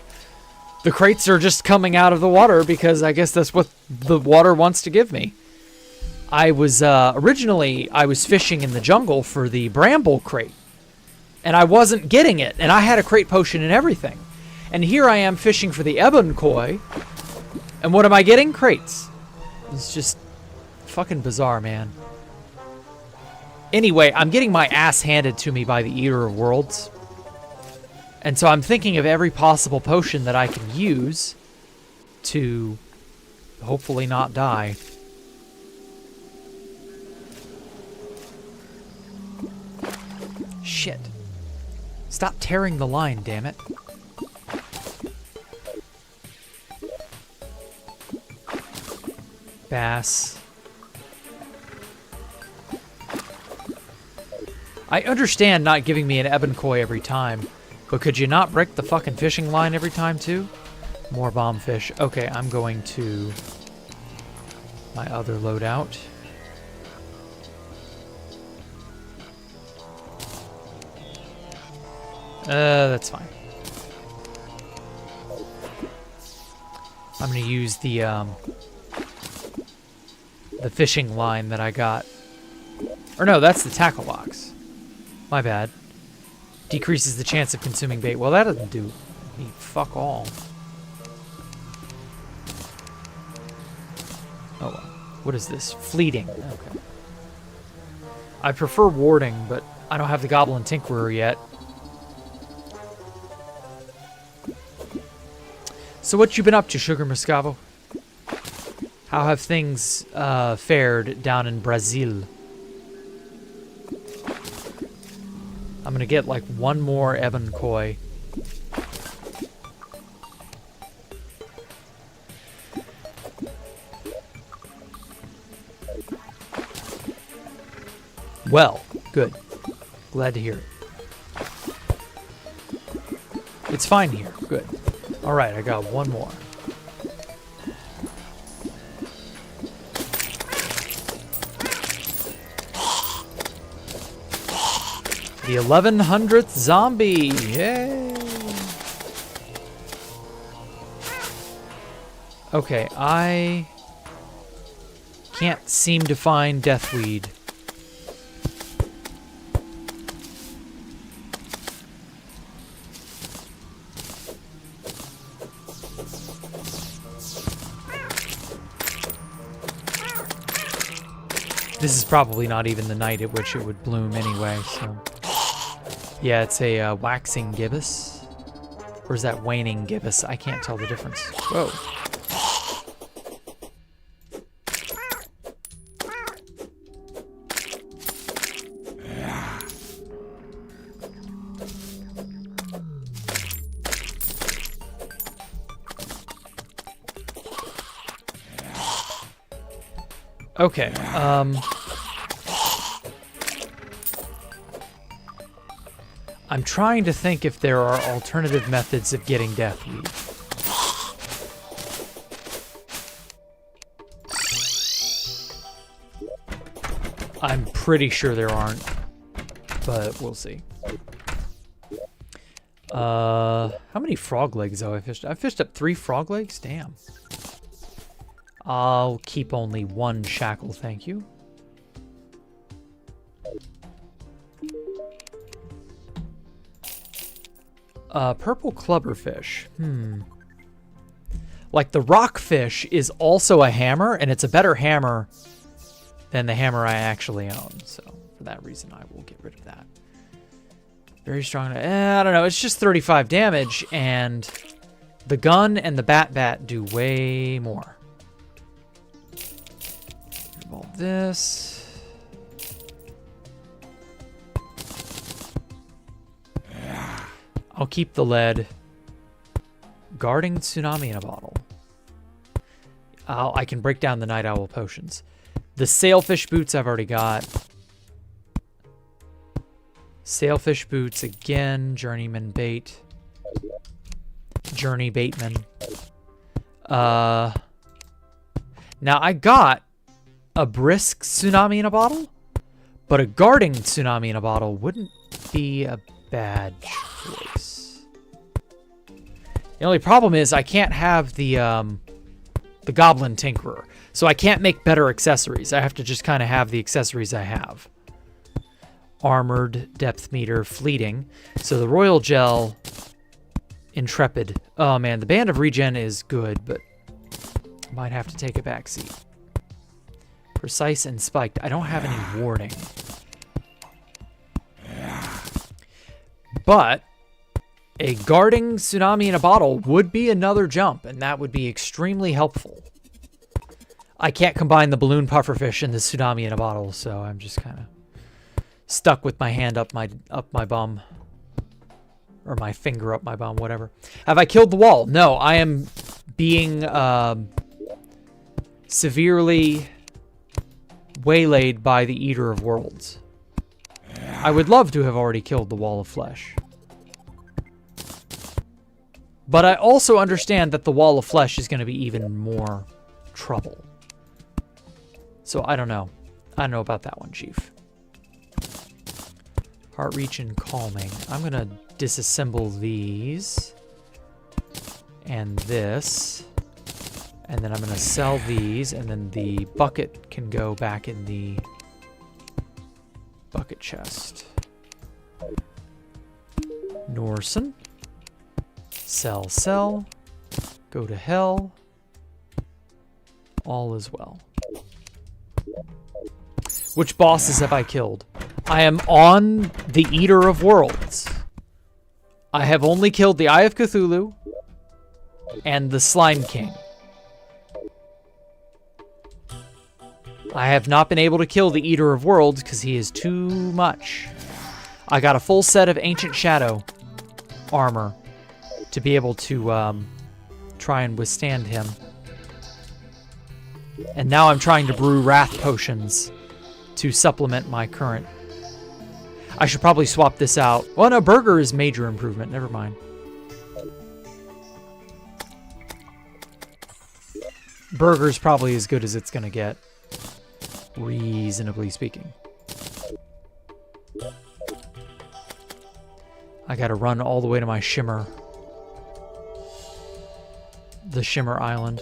The crates are just coming out of the water because I guess that's what the water wants to give me. I was originally I was fishing in the jungle for the bramble crate, and I wasn't getting it, and I had a crate potion and everything. And here I am fishing for the ebon koi, and what am I getting? Crates. It's just fucking bizarre, man. Anyway, I'm getting my ass handed to me by the Eater of Worlds. And so I'm thinking of every possible potion that I can use to hopefully not die. Shit. Stop tearing the line, damn it. Bass. I understand not giving me an ebon koi every time, but could you not break the fucking fishing line every time too? More bomb fish. Okay, I'm going to my other loadout. That's fine. I'm gonna use the fishing line that I got. Or no, that's the tackle box. My bad. Decreases the chance of consuming bait. Well, that doesn't do me fuck all. Oh, well. What is this? Fleeting. Okay. I prefer warding, but I don't have the Goblin Tinkerer yet. So what you been up to, Sugar Moscavo? How have things fared down in Brazil? I'm gonna get like one more ebon koi. Well, good. Glad to hear it. It's fine here. Good. All right, I got one more. The 1100th zombie. Yay. Okay, I can't seem to find deathweed. This is probably not even the night at which it would bloom anyway, so... Yeah, it's a waxing gibbous. Or is that waning gibbous? I can't tell the difference. Whoa. Okay, I'm trying to think if there are alternative methods of getting deathweed. I'm pretty sure there aren't, but we'll see. How many frog legs have I fished? I fished up 3 frog legs? Damn. I'll keep only 1 shackle, thank you. Purple clubberfish. Like the rockfish is also a hammer, and it's a better hammer than the hammer I actually own. So for that reason, I will get rid of that. Very strong. I don't know. It's just 35 damage, and the gun and the bat do way more. All this. I'll keep the lead. Guarding tsunami in a bottle. I can break down the night owl potions. The sailfish boots I've already got. Sailfish boots again. Journeyman bait. Journey baitman. Now I got a brisk tsunami in a bottle, but a guarding tsunami in a bottle wouldn't be a bad choice. The only problem is I can't have the Goblin Tinkerer. So I can't make better accessories. I have to just kind of have the accessories I have. Armored, depth meter, fleeting. So the Royal Gel, Intrepid. Oh man, the Band of Regen is good, but I might have to take a backseat. Precise and spiked. I don't have any warning. But a guarding tsunami in a bottle would be another jump, and that would be extremely helpful. I can't combine the balloon pufferfish and the tsunami in a bottle, so I'm just kind of stuck with my hand up my bum. Or my finger up my bum, whatever. Have I killed the wall? No, I am being severely waylaid by the Eater of Worlds. I would love to have already killed the Wall of Flesh. But I also understand that the Wall of Flesh is going to be even more trouble. So I don't know. I don't know about that one, Chief. Heart reach and calming. I'm going to disassemble these. And this. And then I'm going to sell these. And then the bucket can go back in the bucket chest. Norsen. Sell, sell. Go to hell. All is well. Which bosses have I killed? I am on the Eater of Worlds. I have only killed the Eye of Cthulhu and the Slime King. I have not been able to kill the Eater of Worlds because he is too much. I got a full set of Ancient Shadow armor to be able to try and withstand him. And now I'm trying to brew Wrath Potions to supplement my current. I should probably swap this out. Well, no, Burger is major improvement. Never mind. Burger's probably as good as it's going to get. Reasonably speaking. I got to run all the way to my Shimmer. The Shimmer Island.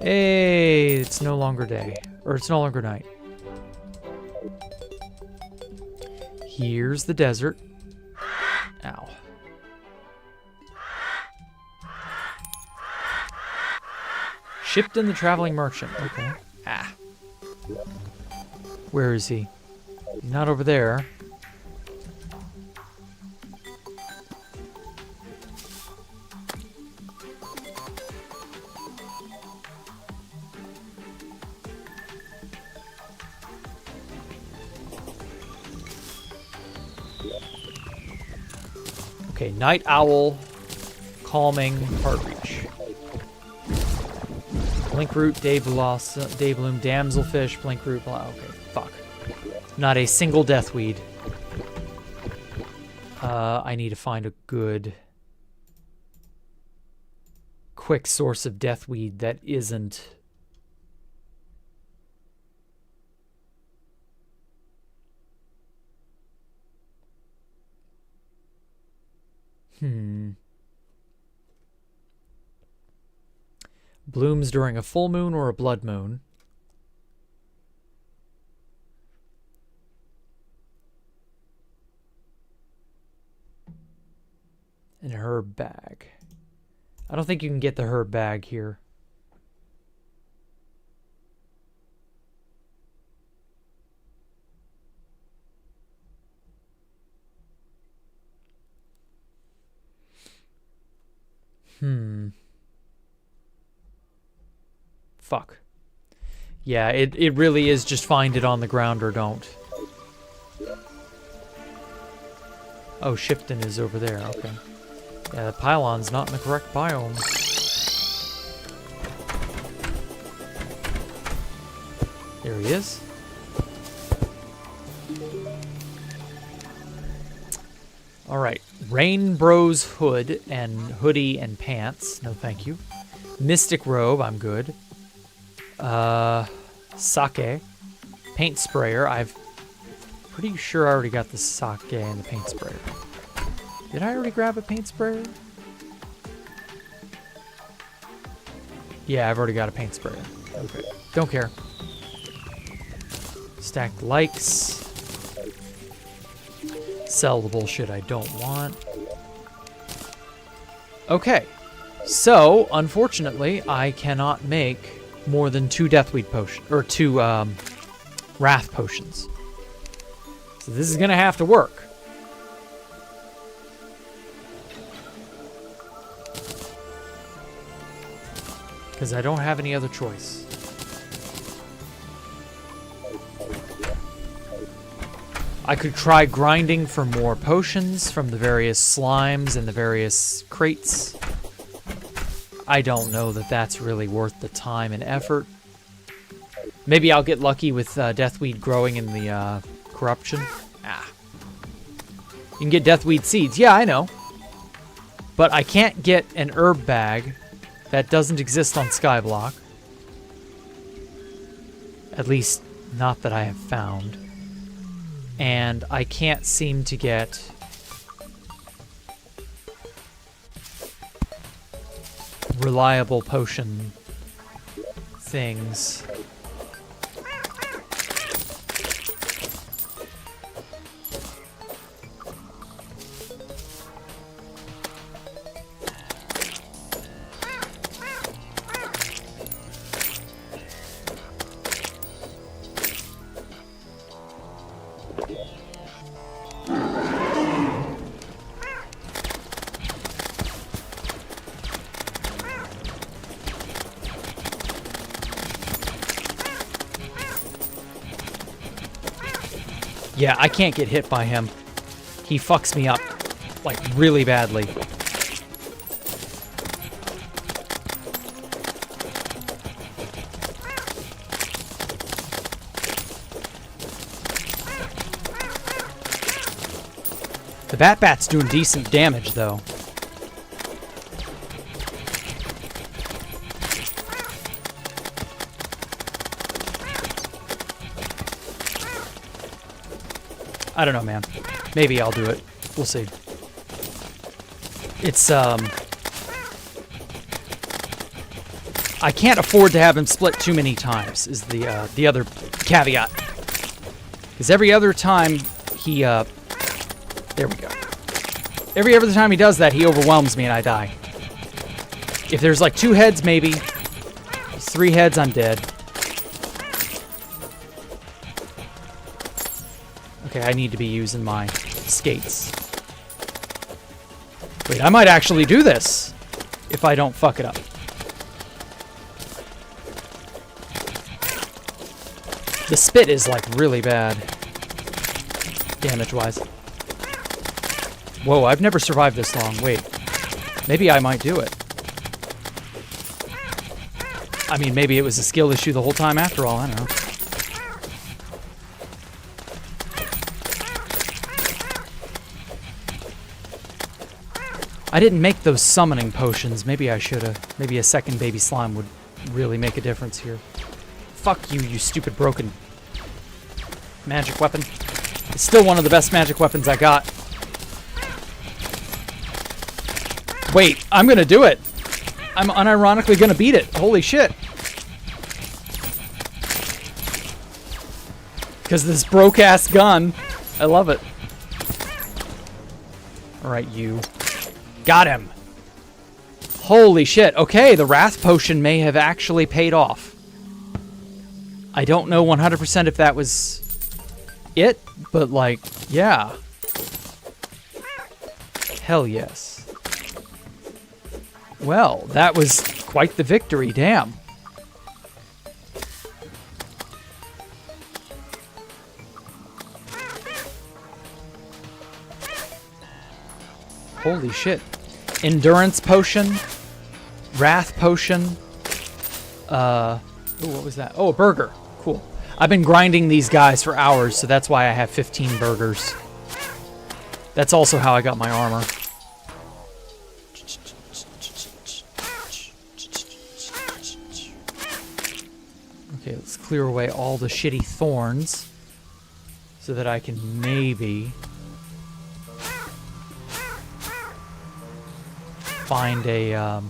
Hey, it's no longer day. Or it's no longer night. Here's the desert. Ow. Shipton the Traveling Merchant. Okay. Ah. Where is he? Not over there. Okay, Night Owl, Calming, Heart Reach. Blinkroot, Day Bloom, Damselfish, Blinkroot, blah. Okay, fuck. Not a single Deathweed. I need to find a good, quick source of Deathweed that isn't... Blooms during a full moon or a blood moon. And a herb bag. I don't think you can get the herb bag here. Fuck. Yeah, it really is just find it on the ground or don't. Oh, Shipton is over there. Okay. Yeah, the pylon's not in the correct biome. There he is. Alright. Rain Bros hood and hoodie and pants. No thank you. Mystic robe. I'm good. Sake. Paint sprayer. I've pretty sure I already got the sake and the paint sprayer. Did I already grab a paint sprayer? Yeah, I've already got a paint sprayer. Okay. Don't care. Stacked likes. Sell the bullshit I don't want. Okay. So, unfortunately, I cannot make more than 2 Deathweed potions, or 2 Wrath potions. So this is gonna have to work. Because I don't have any other choice. I could try grinding for more potions from the various slimes and the various crates. I don't know that that's really worth the time and effort. Maybe I'll get lucky with Deathweed growing in the corruption. Ah. You can get Deathweed seeds. Yeah, I know. But I can't get an herb bag that doesn't exist on Skyblock. At least, not that I have found. And I can't seem to get reliable potion things. Yeah, I can't get hit by him. He fucks me up, like, really badly. The Bat's doing decent damage, though. I don't know, man. Maybe I'll do it. We'll see. It's, I can't afford to have him split too many times, is the other caveat. Because every other time he, there we go. Every other time he does that, he overwhelms me and I die. If there's like 2 heads, maybe. 3 heads, I'm dead. Okay, I need to be using my skates. Wait, I might actually do this if I don't fuck it up. The spit is like really bad damage-wise. Whoa, I've never survived this long. Wait, maybe I might do it. I mean, maybe it was a skill issue the whole time after all, I don't know. I didn't make those summoning potions. Maybe I should have. Maybe a second baby slime would really make a difference here. Fuck you, you stupid broken magic weapon. It's still one of the best magic weapons I got. Wait, I'm gonna do it. I'm unironically gonna beat it. Holy shit. Because this broke-ass gun. I love it. Alright, you. Got him. Holy shit. Okay, the Wrath Potion may have actually paid off. I don't know 100% if that was it, but like, yeah. Hell yes. Well, that was quite the victory, damn. Holy shit. Endurance potion, Wrath potion, ooh, what was that? Oh, a burger. Cool. I've been grinding these guys for hours, so that's why I have 15 burgers. That's also how I got my armor. Okay, let's clear away all the shitty thorns so that I can maybe find a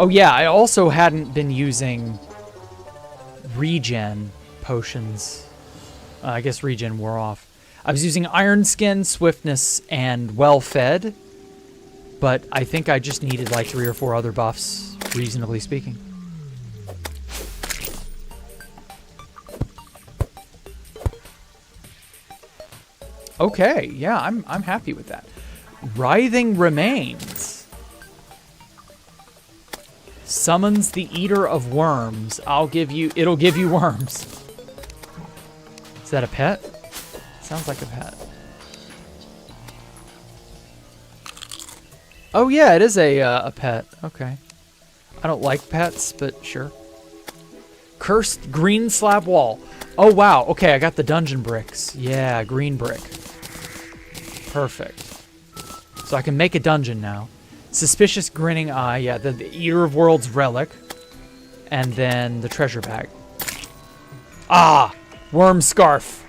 Oh yeah, I also hadn't been using regen potions. I guess regen wore off. I was using Iron Skin, Swiftness, and Well Fed, but I think I just needed like 3 or 4 other buffs, reasonably speaking. Okay, yeah, I'm happy with that. Writhing Remains. Summons the Eater of Worms. It'll give you worms. Is that a pet? Sounds like a pet. Oh yeah, it is a pet. Okay. I don't like pets, but sure. Cursed Green Slab Wall. Oh wow, okay, I got the dungeon bricks. Yeah, green brick. Perfect. So I can make a dungeon now. Suspicious Grinning Eye, yeah, the Eater of Worlds relic. And then the treasure bag. Ah! Worm Scarf.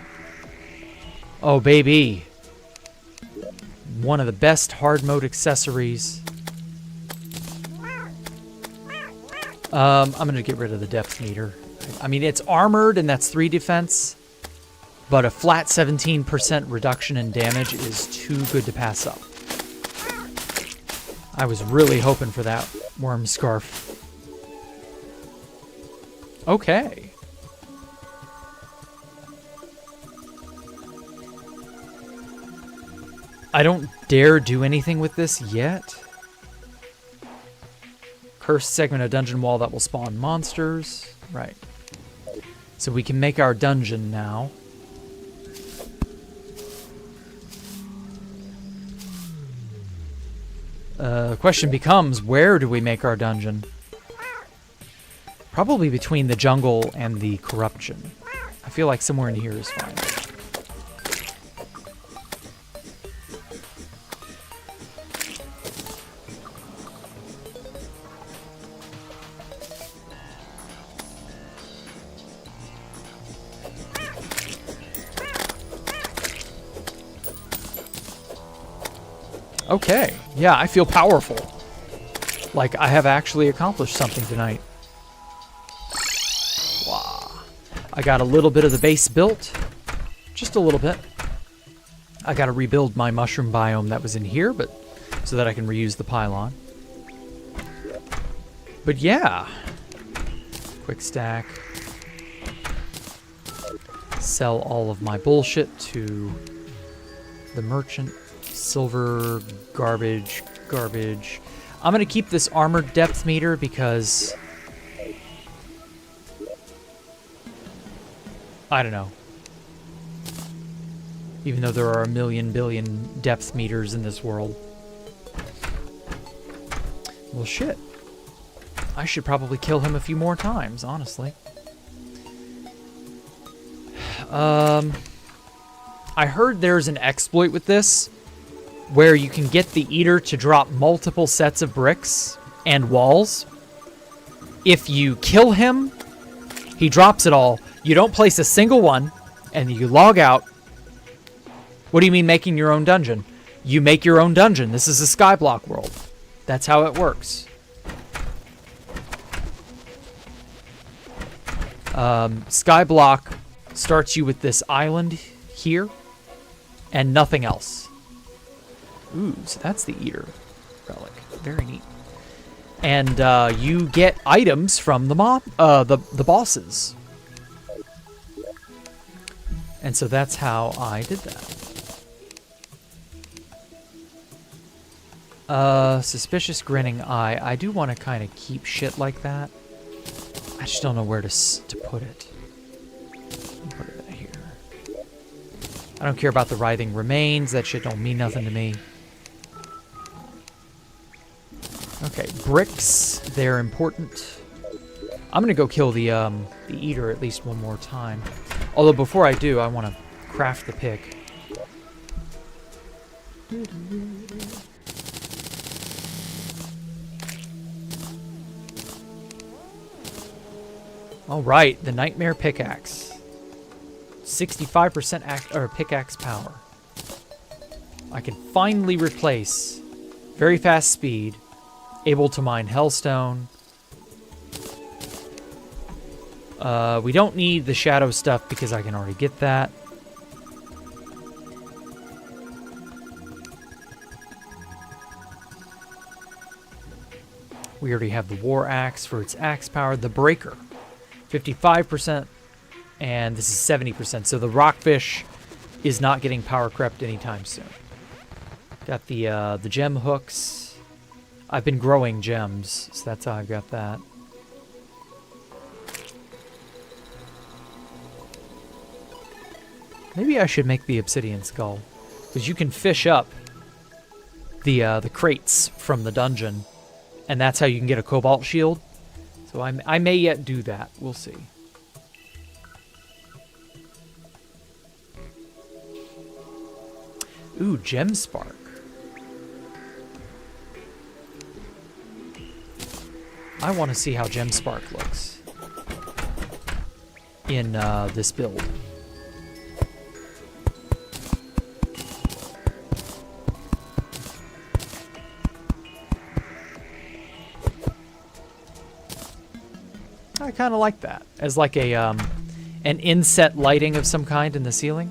Oh, baby. One of the best hard mode accessories. I'm going to get rid of the depth meter. I mean, it's armored and that's 3 defense. But a flat 17% reduction in damage is too good to pass up. I was really hoping for that worm scarf. Okay. I don't dare do anything with this yet. Cursed segment of dungeon wall that will spawn monsters. Right. So we can make our dungeon now. The question becomes, where do we make our dungeon? Probably between the jungle and the corruption. I feel like somewhere in here is fine. Okay, yeah, I feel powerful. Like I have actually accomplished something tonight. Wow. I got a little bit of the base built. Just a little bit. I gotta rebuild my mushroom biome that was in here, but so that I can reuse the pylon. But yeah. Quick stack. Sell all of my bullshit to the merchant. Silver, garbage. I'm going to keep this armored depth meter because... I don't know. Even though there are a million billion depth meters in this world. Well, shit. I should probably kill him a few more times, honestly. I heard there's an exploit with this where you can get the Eater to drop multiple sets of bricks and walls. If you kill him, he drops it all. You don't place a single one, and you log out. What do you mean making your own dungeon? You make your own dungeon. This is a Skyblock world. That's how it works. Skyblock starts you with this island here, and nothing else. Ooh, so that's the Eater relic. Very neat. And you get items from the the bosses. And so that's how I did that. Suspicious Grinning Eye. I do want to kind of keep shit like that. I just don't know where to put it. Put it here. I don't care about the Writhing Remains. That shit don't mean nothing to me. Okay, bricks. They're important. I'm gonna go kill the Eater at least one more time. Although before I do, I want to craft the pick. All right, the Nightmare Pickaxe. 65% pickaxe power. I can finally replace very fast speed, able to mine hellstone, We don't need the shadow stuff because I can already get that. We already have the war axe for its axe power. The breaker, 55%, and this is 70%. So the rockfish is not getting power crept anytime soon. Got the gem hooks. I've been growing gems, so that's how I got that. Maybe I should make the obsidian skull, because you can fish up the crates from the dungeon, and that's how you can get a cobalt shield. So I may yet do that. We'll see. Ooh, gem spark. I want to see how gem spark looks in this build. I kind of like that as like a an inset lighting of some kind in the ceiling.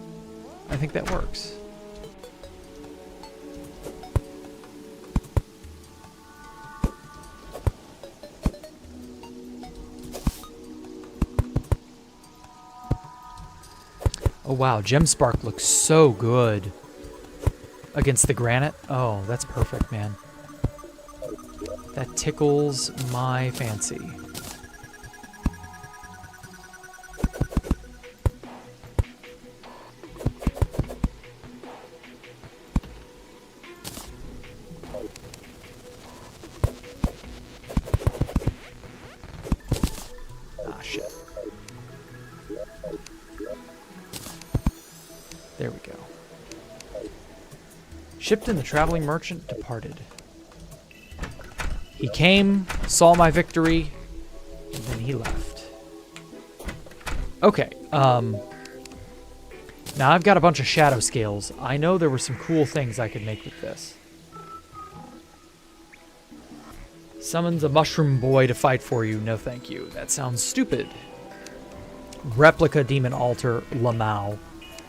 I think that works. Oh wow, gem spark looks so good against the granite. Oh, that's perfect, man. That tickles my fancy. There we go. Shipped and the traveling merchant departed. He came, saw my victory, and then he left. Okay, now I've got a bunch of shadow scales. I know there were some cool things I could make with this. Summons a mushroom boy to fight for you. No thank you. That sounds stupid. Replica demon altar, lmao.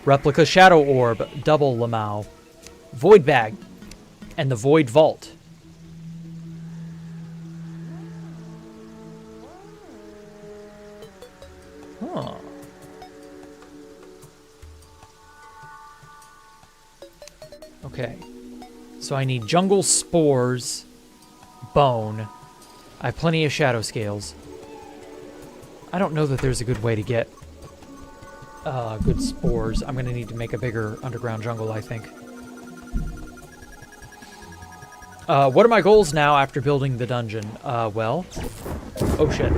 Replica shadow orb, double lmao. Void bag, and the void vault. Huh. Okay. So I need jungle spores, bone. I have plenty of shadow scales. I don't know that there's a good way to get good spores. I'm going to need to make a bigger underground jungle, I think. What are my goals now after building the dungeon? Well... Oh, shit.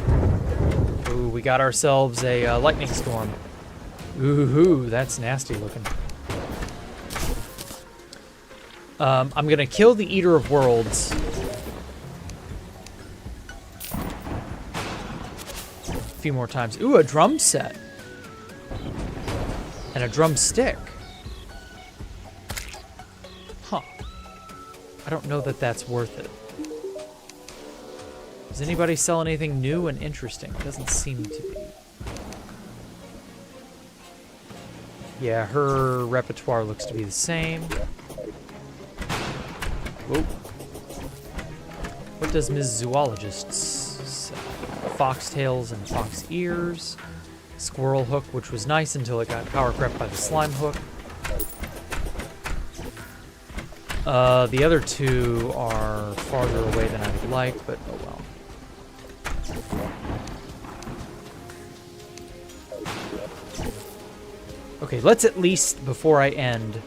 Ooh, we got ourselves a lightning storm. Ooh, that's nasty looking. I'm going to kill the Eater of Worlds. A few more times. Ooh, a drum set. And a drumstick. Huh. I don't know that that's worth it. Does anybody sell anything new and interesting? Doesn't seem to be. Yeah, her repertoire looks to be the same. Whoa. What does Ms. Zoologist sell? Foxtails and fox ears. Squirrel hook, which was nice until it got power crept by the slime hook. The other two are farther away than I would like, but oh well. Okay, let's at least, before I end,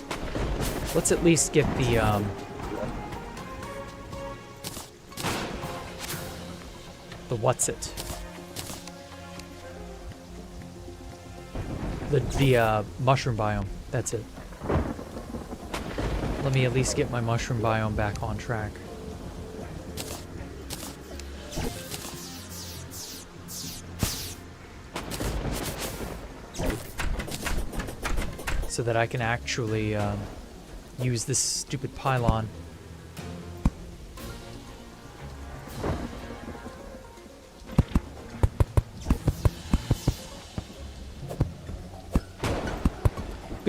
let's at least get the what's-it? The mushroom biome. That's it. Let me at least get my mushroom biome back on track. So that I can actually use this stupid pylon.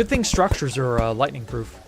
Good thing structures are lightning proof.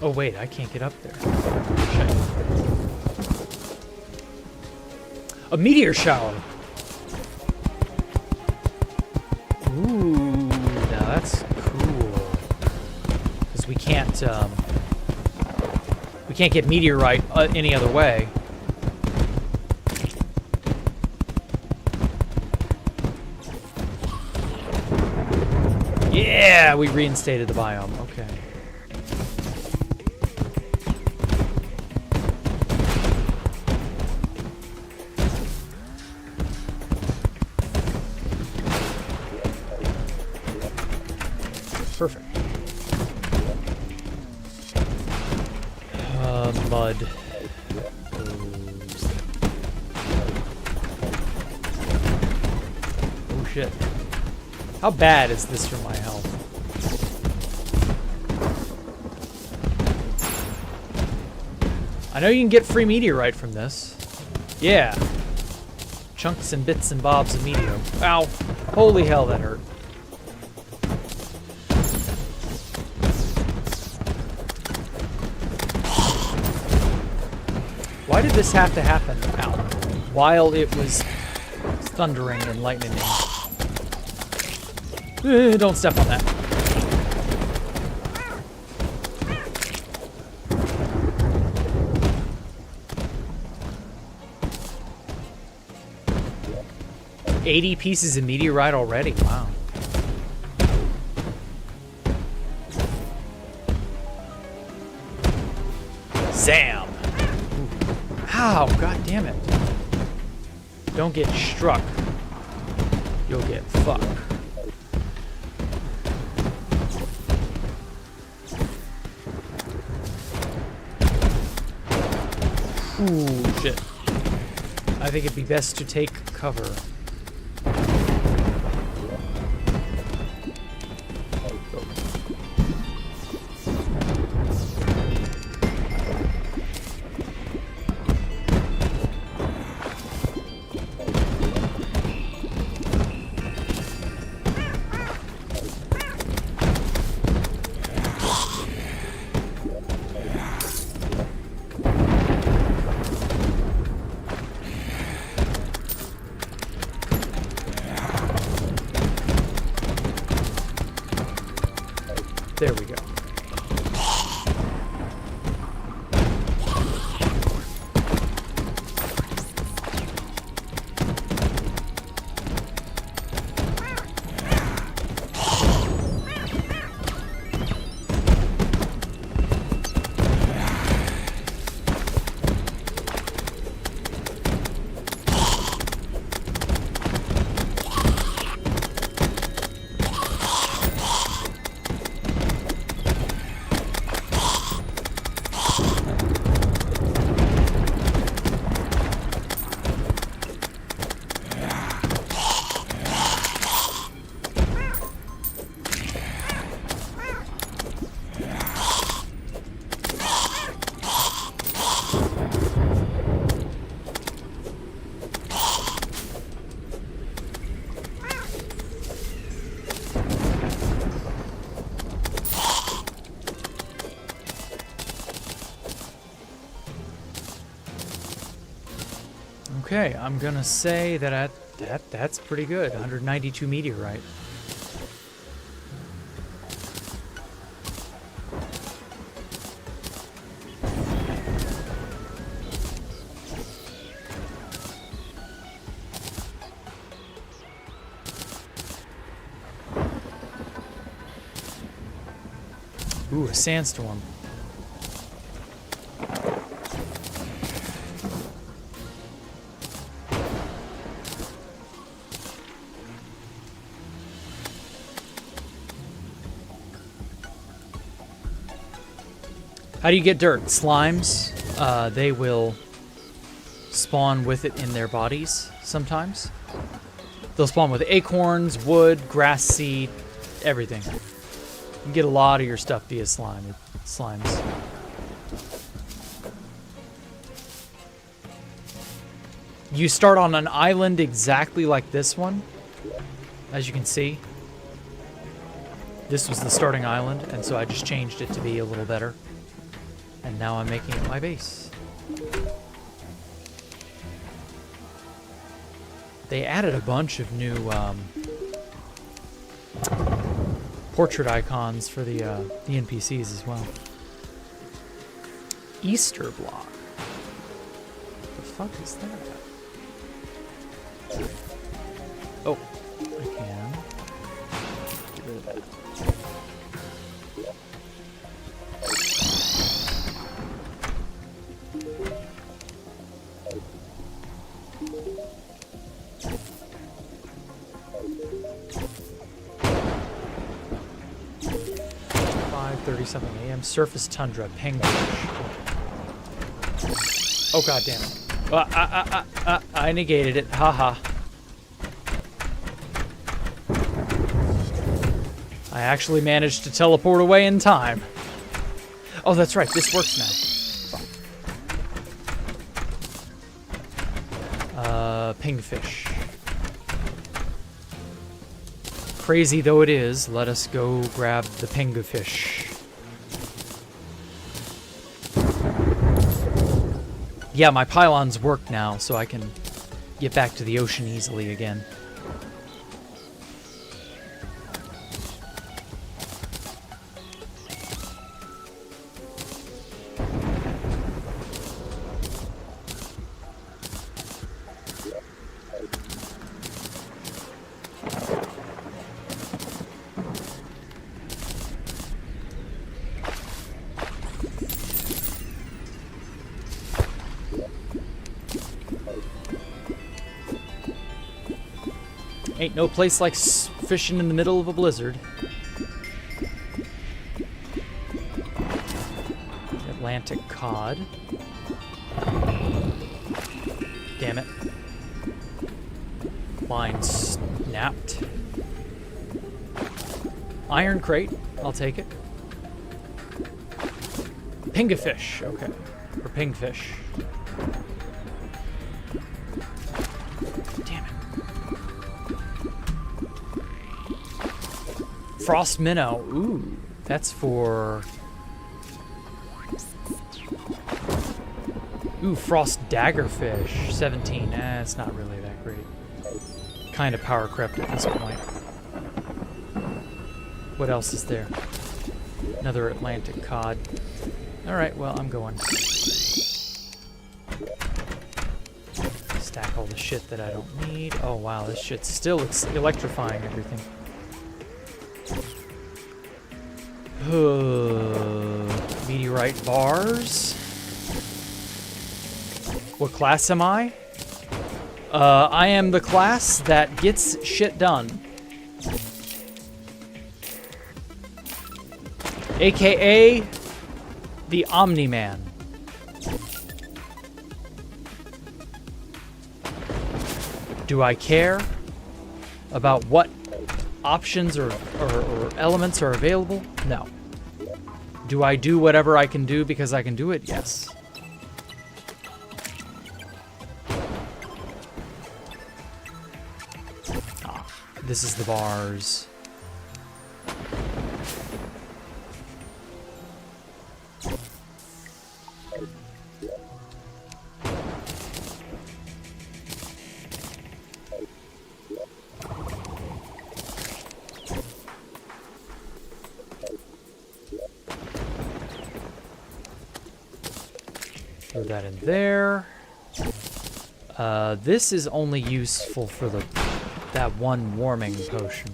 Oh wait, I can't get up there. Shit. A meteor shower. Ooh, now that's cool. Because we can't get meteorite any other way. Yeah, we reinstated the biome. Okay. Perfect. Mud. Oh shit. How bad is this for my health? I know you can get free meteorite from this. Yeah. Chunks and bits and bobs of meteor. Ow. Holy hell, that hurt. Why did this have to happen now? While it was thundering and lightning. Don't step on that. $80 pieces of meteorite already. Wow. Zam! Ow, god damn it. Don't get struck. You'll get fucked. Ooh, shit. I think it'd be best to take cover. There we go. Okay, I'm gonna say that that's pretty good. 192 meteorite. Ooh, a sandstorm. How do you get dirt? Slimes, they will spawn with it in their bodies sometimes. They'll spawn with acorns, wood, grass seed, everything. You can get a lot of your stuff via slimes. You start on an island exactly like this one, as you can see. This was the starting island, and so I just changed it to be a little better. And now I'm making it my base. They added a bunch of new portrait icons for the NPCs as well. Easter block. What the fuck is that? Oh, I can get rid of that. Something AM surface tundra penguin. Oh god damn it! I negated it. Haha. I actually managed to teleport away in time. Oh, that's right. This works now. Pingfish. Crazy though it is, let us go grab the pingfish. Yeah, my pylons work now, so I can get back to the ocean easily again. Ain't no place like fishing in the middle of a blizzard. Atlantic cod. Damn it. Line snapped. Iron crate. I'll take it. Pingafish. Okay. Or pingfish. Frost minnow. Ooh, that's for... Ooh, frost daggerfish. 17. It's not really that great. Kind of power crept at this point. What else is there? Another Atlantic cod. Alright, well, I'm going. Stack all the shit that I don't need. Oh, wow, this shit's still electrifying everything. Meteorite bars. What class am I? I am the class that gets shit done. AKA the Omni-Man. Do I care about what options or elements are available? No. Do I do whatever I can do because I can do it? Yes. Ah, this is the bars. Throw that in there. This is only useful for that one warming potion,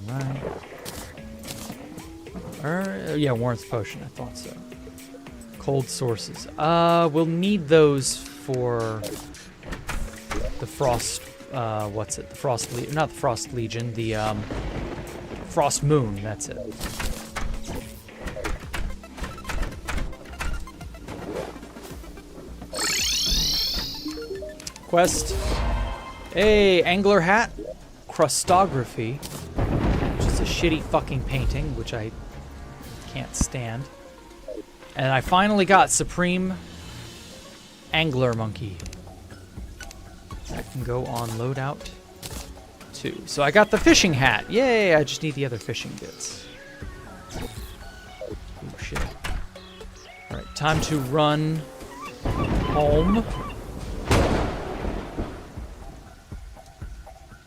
right? Yeah, warmth potion, I thought so. Cold sources. We'll need those for the frost, what's it? The frost not the frost legion, the frost moon, that's it. Quest. Hey, angler hat. Crustography. Which is a shitty fucking painting, which I can't stand. And I finally got Supreme Angler Monkey. That can go on loadout 2. So I got the fishing hat. Yay, I just need the other fishing bits. Oh, shit. Alright, time to run home.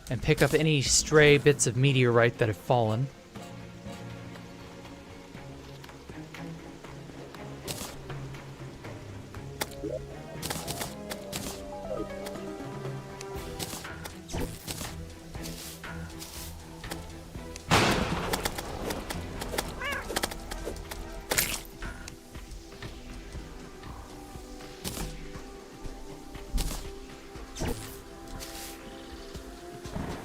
And pick up any stray bits of meteorite that have fallen.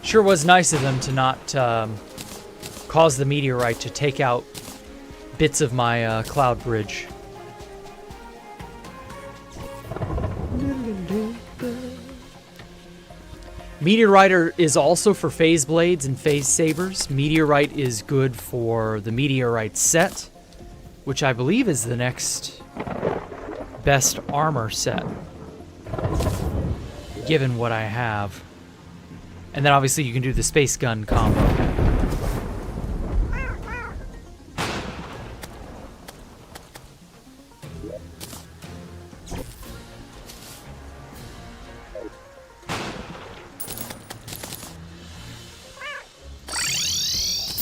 Sure was nice of them to not cause the meteorite to take out bits of my cloud bridge. Meteorite is also for phase blades and phase sabers. Meteorite is good for the meteorite set, which I believe is the next best armor set, given what I have. And then obviously you can do the space gun combo.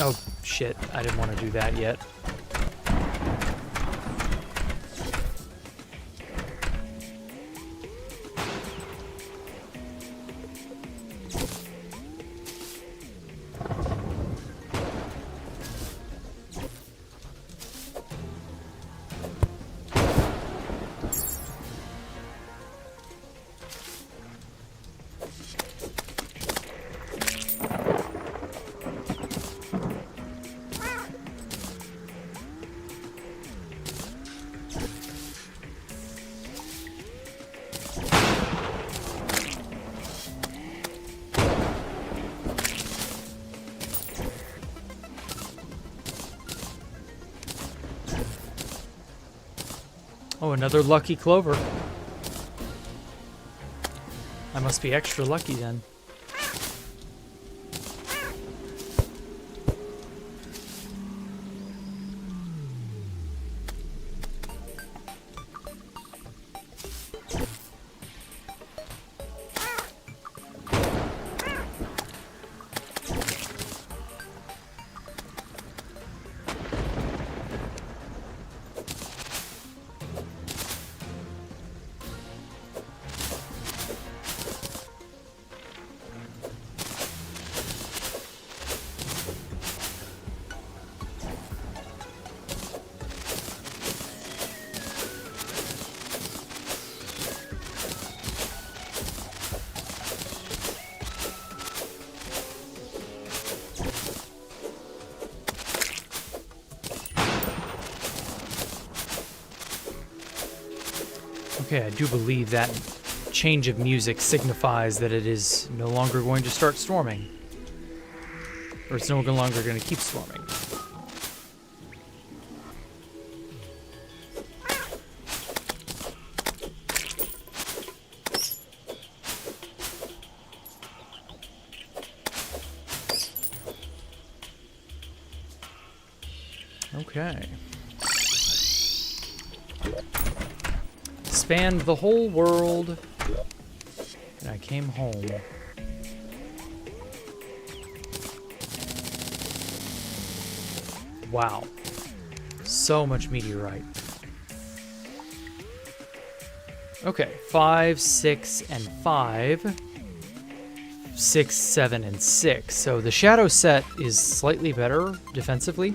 Oh shit, I didn't want to do that yet. Oh, another lucky clover. I must be extra lucky then. Okay, I do believe that change of music signifies that it is no longer going to start storming. Or it's no longer going to keep storming. Okay. Spanned the whole world, and I came home. Wow. So much meteorite. Okay, 5, 6, and 5. 6, 7, and 6. So the shadow set is slightly better defensively.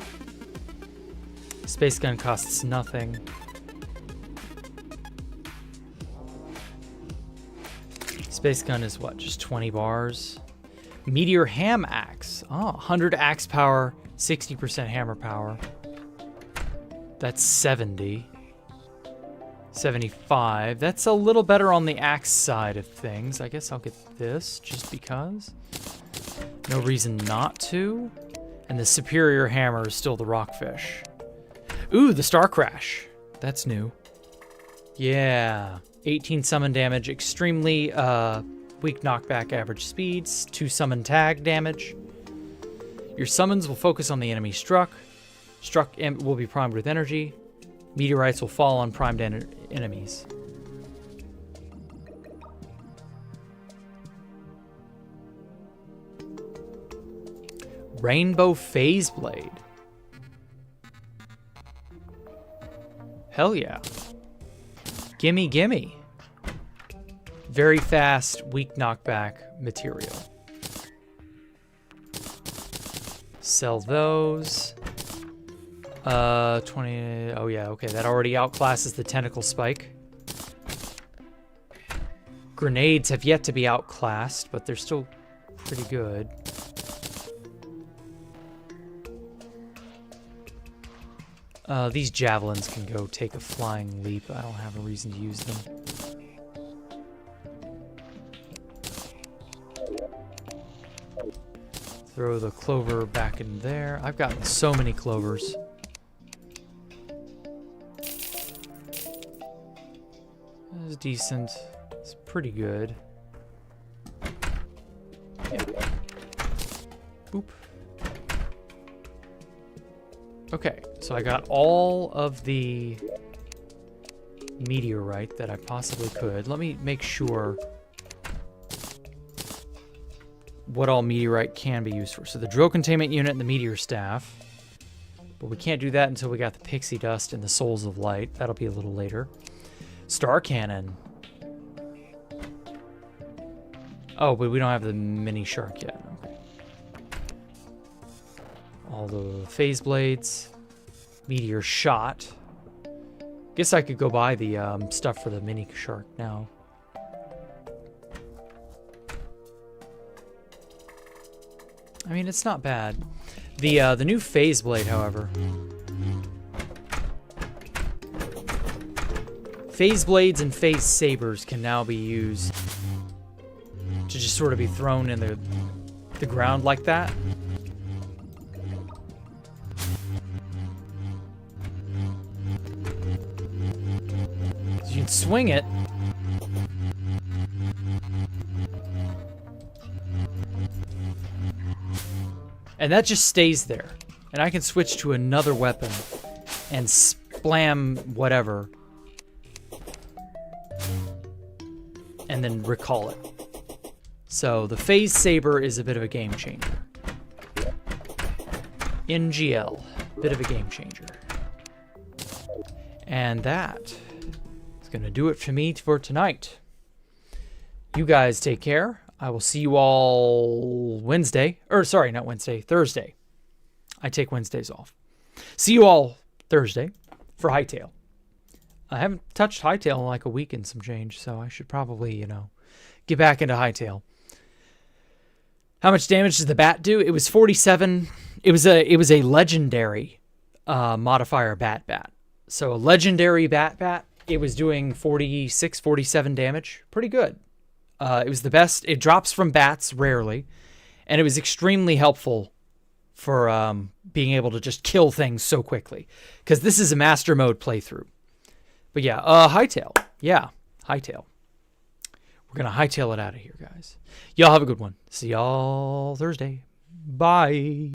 Space gun costs nothing. Space gun is what, just 20 bars? Meteor ham axe. Oh, 100 axe power, 60% hammer power. That's 70. 75. That's a little better on the axe side of things. I guess I'll get this just because. No reason not to. And the superior hammer is still the rockfish. Ooh, the Star Crash. That's new. Yeah. 18 summon damage, extremely weak knockback average speeds, 2 summon tag damage. Your summons will focus on the enemy struck. Struck will be primed with energy. Meteorites will fall on primed enemies. Rainbow Phase Blade. Hell yeah. Gimme, gimme. Very fast, weak knockback material. Sell those. 20. Oh, yeah, okay. That already outclasses the tentacle spike. Grenades have yet to be outclassed, but they're still pretty good. These javelins can go take a flying leap. I don't have a reason to use them. Throw the clover back in there. I've gotten so many clovers. This is decent. It's pretty good. Yeah. Boop. Okay, so I got all of the meteorite that I possibly could. Let me make sure what all meteorite can be used for. So the drill containment unit and the meteor staff. But we can't do that until we got the pixie dust and the souls of light. That'll be a little later. Star cannon. Oh, but we don't have the mini shark yet. Okay. All the phase blades. Meteor shot. Guess I could go buy the stuff for the mini shark now. I mean, it's not bad. The new phase blade, however. Phase blades and phase sabers can now be used to just sort of be thrown in the ground like that. So you can swing it. And that just stays there. And I can switch to another weapon and splam whatever. And then recall it. So the phase saber is a bit of a game changer. NGL, bit of a game changer. And that is going to do it for me for tonight. You guys take care. I will see you all Wednesday. Or sorry, not Wednesday, Thursday. I take Wednesdays off. See you all Thursday for Hightail. I haven't touched Hightail in like a week and some change, so I should probably, you know, get back into Hightail. How much damage does the bat do? It was 47. It was a legendary modifier bat. So a legendary bat it was doing 46, 47 damage. Pretty good. It was the best. It drops from bats rarely, and it was extremely helpful for being able to just kill things so quickly, because this is a master mode playthrough. But yeah, hightail. Yeah, hightail. We're going to hightail it out of here, guys. Y'all have a good one. See y'all Thursday. Bye.